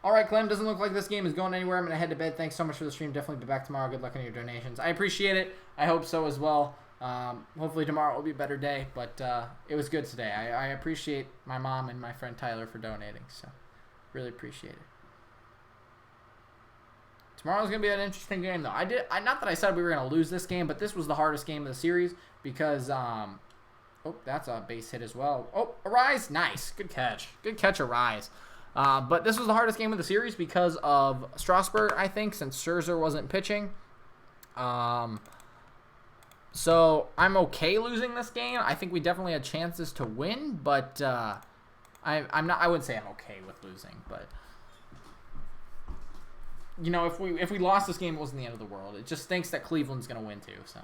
All right, Clem, doesn't look like this game is going anywhere. I'm going to head to bed. Thanks so much for the stream. Definitely be back tomorrow. Good luck on your donations. I appreciate it. I hope so as well. Hopefully tomorrow will be a better day, but it was good today. I appreciate my mom and my friend Tyler for donating, so really appreciate it. Tomorrow's going to be an interesting game, though. Not that I said we were going to lose this game, but this was the hardest game of the series because, oh, that's a base hit as well. Oh, Arise. Nice. Good catch. Good catch, Arise. But this was the hardest game of the series because of Strasburg, I think, since Scherzer wasn't pitching. So I'm okay losing this game. I think we definitely had chances to win, but I'm not. I wouldn't say I'm okay with losing, but if we lost this game, it wasn't the end of the world. It just stinks that Cleveland's gonna win too. So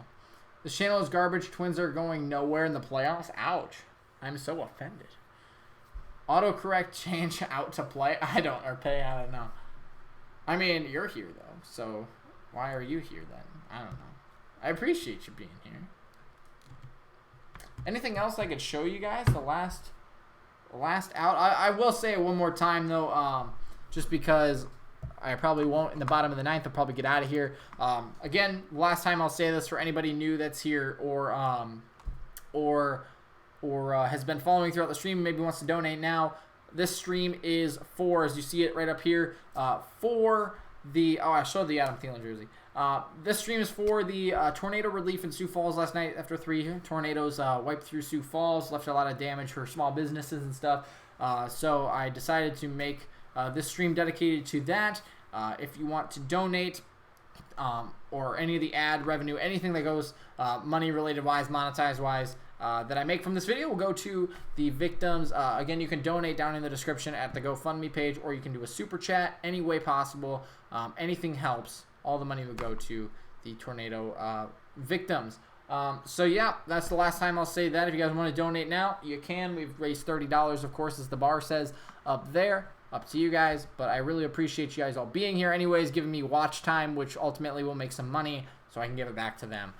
this channel is garbage. Twins are going nowhere in the playoffs. Ouch! I'm so offended. Autocorrect change out to play. I don't know. I mean, you're here though, so why are you here then? I don't know. I appreciate you being here. Anything else I could show you guys? The last out. I will say it one more time though, just because I probably won't in the bottom of the ninth. I'll probably get out of here. Again, last time I'll say this for anybody new that's here or has been following throughout the stream, maybe wants to donate now. This stream is for, as you see it right up here, for the, I showed the Adam Thielen jersey. This stream is for the tornado relief in Sioux Falls last night after 3 tornadoes wiped through Sioux Falls, left a lot of damage for small businesses and stuff. So I decided to make this stream dedicated to that. If you want to donate, or any of the ad revenue, anything that goes money related wise, monetized wise, that I make from this video will go to the victims. Again, you can donate down in the description at the GoFundMe page, or you can do a super chat any way possible. Anything helps. All the money will go to the tornado victims. So yeah, that's the last time I'll say that. If you guys want to donate now, you can. We've raised $30, of course, as the bar says up there. Up to you guys, but I really appreciate you guys all being here anyways, giving me watch time, which ultimately will make some money so I can give it back to them.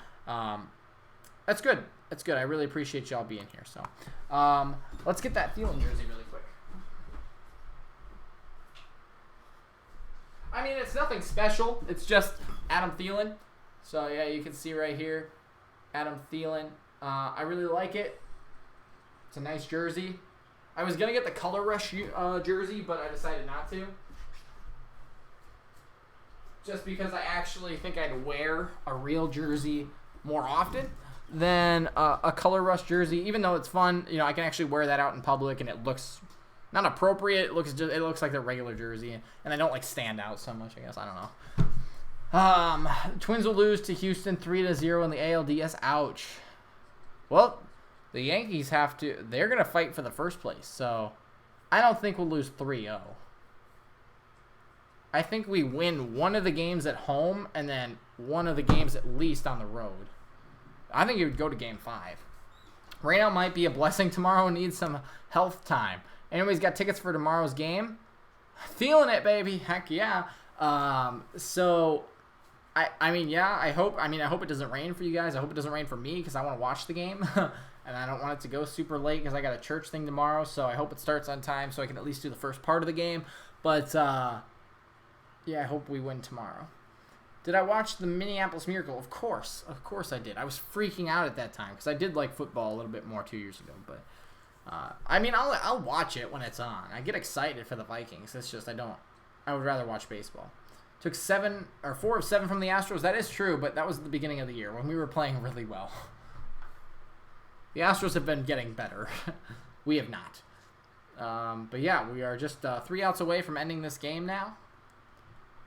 That's good. That's good. I really appreciate y'all being here. So let's get that Thielen jersey really quick. I mean, it's nothing special. It's just Adam Thielen. So yeah, you can see right here, Adam Thielen. I really like it. It's a nice jersey. I was going to get the Color Rush jersey, but I decided not to. Just because I actually think I'd wear a real jersey more often than a Color Rush jersey. Even though it's fun, I can actually wear that out in public, and it looks not appropriate. It looks like the regular jersey, and I don't stand out so much. I guess I don't know. Twins will lose to Houston 3-0 in the ALDS. Ouch. Well, the Yankees they're going to fight for the first place. So I don't think we'll lose 3-0. I think we win one of the games at home and then one of the games at least on the road. I think it would go to game 5. Reno might be a blessing tomorrow and need some health time. Anybody's got tickets for tomorrow's game? Feeling it, baby. Heck yeah. So I hope it doesn't rain for you guys. I hope it doesn't rain for me because I want to watch the game. and I don't want it to go super late because I got a church thing tomorrow, so I hope it starts on time so I can at least do the first part of the game. But, yeah, I hope we win tomorrow. Did I watch the Minneapolis Miracle? Of course I did. I was freaking out at that time because I did like football a little bit more 2 years ago. But I mean, I'll watch it when it's on. I get excited for the Vikings. It's just I would rather watch baseball. Took 4 of 7 from the Astros. That is true, but that was at the beginning of the year when we were playing really well. The Astros have been getting better. We have not. But yeah, we are just 3 outs away from ending this game now.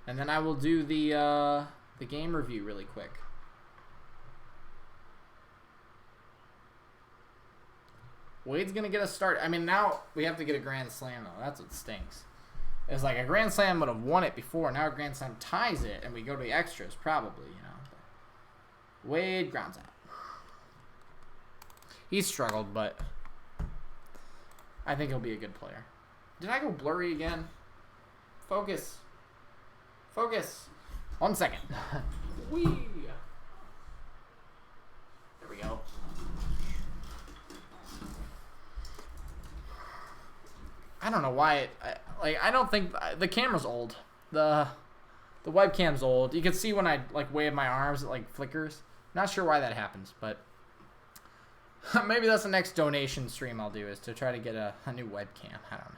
And then I will do the game review really quick. Wade's going to get us started. I mean, now we have to get a grand slam, though. That's what stinks. It's like a grand slam would have won it before. Now a grand slam ties it, and we go to the extras, probably, you know. But Wade grounds out. He's struggled, but I think he'll be a good player. Did I go blurry again? Focus. Focus. 1 second. Whee! There we go. I don't know why I don't think the camera's old. The webcam's old. You can see when I like wave my arms, it like flickers. Not sure why that happens, but maybe that's the next donation stream I'll do, is to try to get a new webcam. I don't know.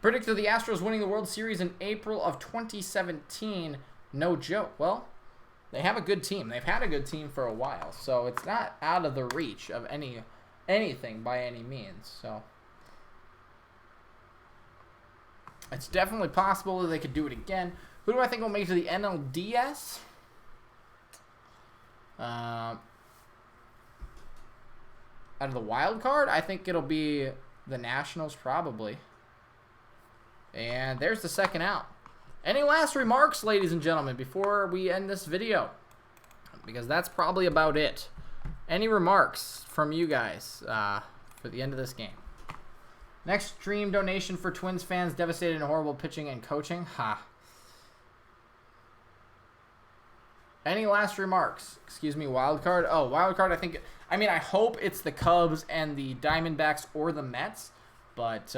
Predicted the Astros winning the World Series in April of 2017. No joke. Well, they have a good team. They've had a good team for a while, so it's not out of the reach of anything by any means. So it's definitely possible that they could do it again. Who do I think will make it to the NLDS? Out of the wild card, I think it'll be the Nationals probably. And there's the second out. Any last remarks, ladies and gentlemen, before we end this video? Because that's probably about it. Any remarks from you guys for the end of this game? Next stream donation for Twins fans devastated in horrible pitching and coaching. Ha. Any last remarks? Excuse me, wild card. Oh, wild card. I mean, I hope it's the Cubs and the Diamondbacks or the Mets, but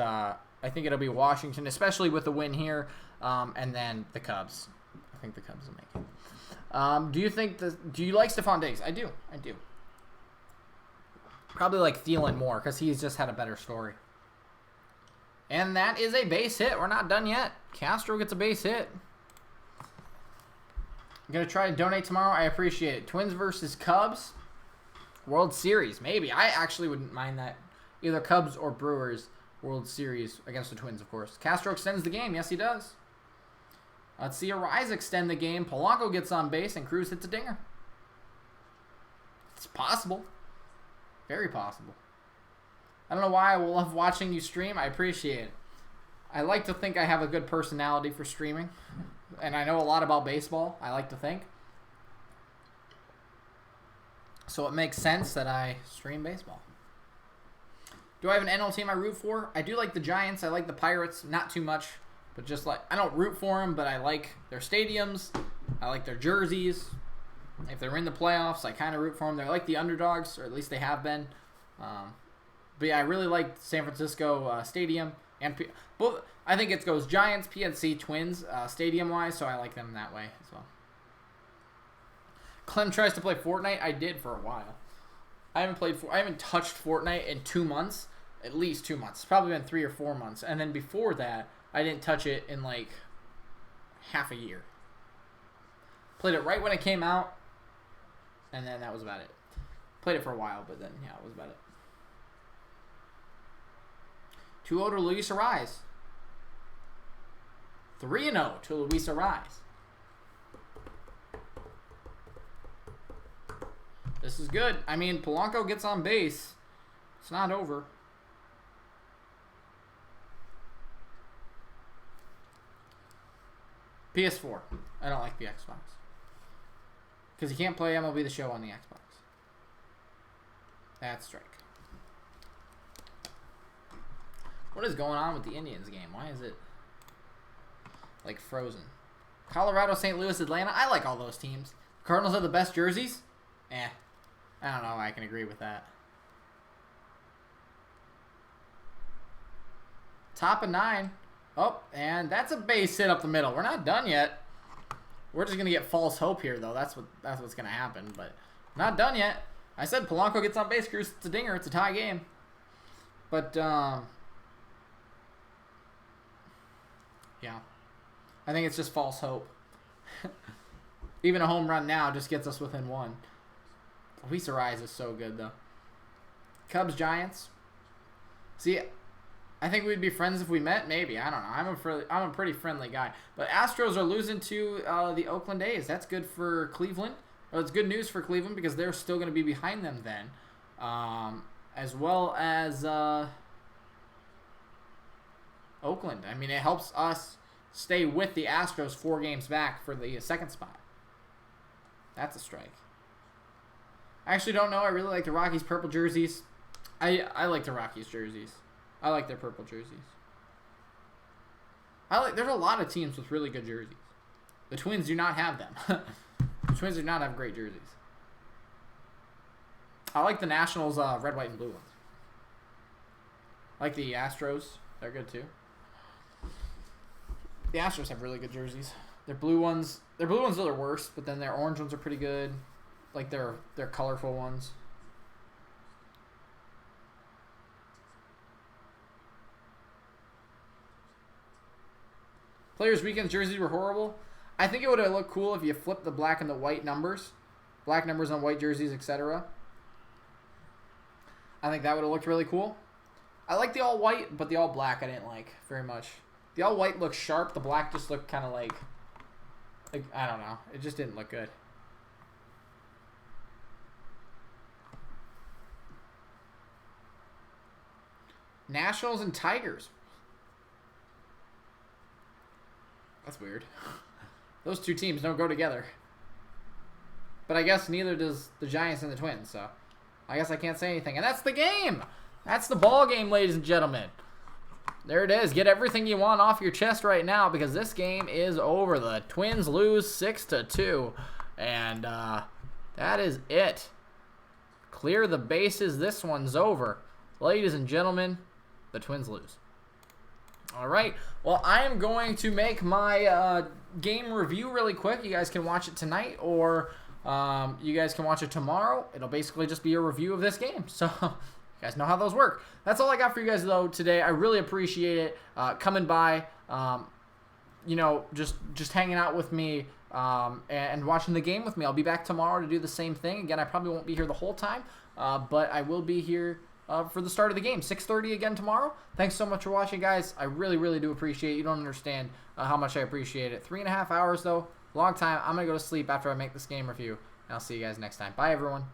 I think it'll be Washington, especially with the win here, and then the Cubs. I think the Cubs will make it. Do you like Stephon Diggs? I do. Probably like Thielen more because he's just had a better story. And that is a base hit. We're not done yet. Castro gets a base hit. I'm going to try to donate tomorrow. I appreciate it. Twins versus Cubs. World Series. Maybe. I actually wouldn't mind that. Either Cubs or Brewers World Series against the Twins, of course. Castro extends the game. Yes, he does. Let's see Arise extend the game. Polanco gets on base and Cruz hits a dinger. It's possible. Very possible. I don't know why I will love watching you stream. I appreciate it. I like to think I have a good personality for streaming. And I know a lot about baseball, I like to think. So it makes sense that I stream baseball. Do I have an NL team I root for? I do like the Giants. I like the Pirates. Not too much. But just like, I don't root for them, but I like their stadiums. I like their jerseys. If they're in the playoffs, I kind of root for them. They're like the underdogs, or at least they have been. But yeah, I really like San Francisco Stadium. And both. I think it goes Giants, PNC, Twins, stadium-wise, so I like them that way as well. Clem tries to play Fortnite. I did for a while. I haven't touched Fortnite in 2 months. At least 2 months. It's probably been 3 or 4 months. And then before that, I didn't touch it in like half a year. Played it right when it came out. And then that was about it. Played it for a while, but then, yeah, it was about it. 2-0 to Luis Arise. 3-0 to Luis Arise. This is good. I mean, Polanco gets on base. It's not over. PS4. I don't like the Xbox. Because you can't play MLB The Show on the Xbox. That's strike. What is going on with the Indians game? Why is it like frozen? Colorado, St. Louis, Atlanta. I like all those teams. Cardinals have the best jerseys. I don't know. I can agree with that. Top of 9. Oh, and that's a base hit up the middle. We're not done yet. We're just gonna get false hope here, though. That's what's gonna happen. But not done yet. I said Polanco gets on base. Cruz, it's a dinger. It's a tie game. But yeah, I think it's just false hope. Even a home run now just gets us within 1. Luis Ariz is so good, though. Cubs, Giants. See, I think we'd be friends if we met. Maybe. I don't know. I'm a pretty friendly guy. But Astros are losing to the Oakland A's. That's good for Cleveland. Well, it's good news for Cleveland because they're still going to be behind them then. As well as Oakland. I mean, it helps us stay with the Astros 4 games back for the second spot. That's a strike. I actually don't know. I really like the Rockies' purple jerseys. I like the Rockies' jerseys. I like their purple jerseys. There's a lot of teams with really good jerseys. The Twins do not have them. The Twins do not have great jerseys. I like the Nationals' red, white, and blue ones. I like the Astros. They're good too. The Astros have really good jerseys. Their blue ones are the worst, but then their orange ones are pretty good. Like their colorful ones. Players' Weekend jerseys were horrible. I think it would have looked cool if you flipped the black and the white numbers. Black numbers on white jerseys, etc. I think that would have looked really cool. I like the all-white, but the all-black I didn't like very much. The all-white looked sharp. The black just looked kind of like, I don't know. It just didn't look good. Nationals and Tigers. That's weird. Those two teams don't go together. But I guess neither does the Giants and the Twins, so I guess I can't say anything. And that's the game. That's the ball game, ladies and gentlemen. There it is. Get everything you want off your chest right now because this game is over. The Twins lose 6-2. And that is it. Clear the bases. This one's over. Ladies and gentlemen, the Twins lose. All right. Well, I am going to make my game review really quick. You guys can watch it tonight or you guys can watch it tomorrow. It'll basically just be a review of this game. So you guys know how those work. That's all I got for you guys, though, today. I really appreciate it coming by, you know, just hanging out with me and watching the game with me. I'll be back tomorrow to do the same thing. Again, I probably won't be here the whole time, but I will be here for the start of the game. 6:30 again tomorrow. Thanks so much for watching, guys. I really, really do appreciate it. You don't understand how much I appreciate it. 3.5 hours, though. Long time. I'm going to go to sleep after I make this game review, and I'll see you guys next time. Bye, everyone.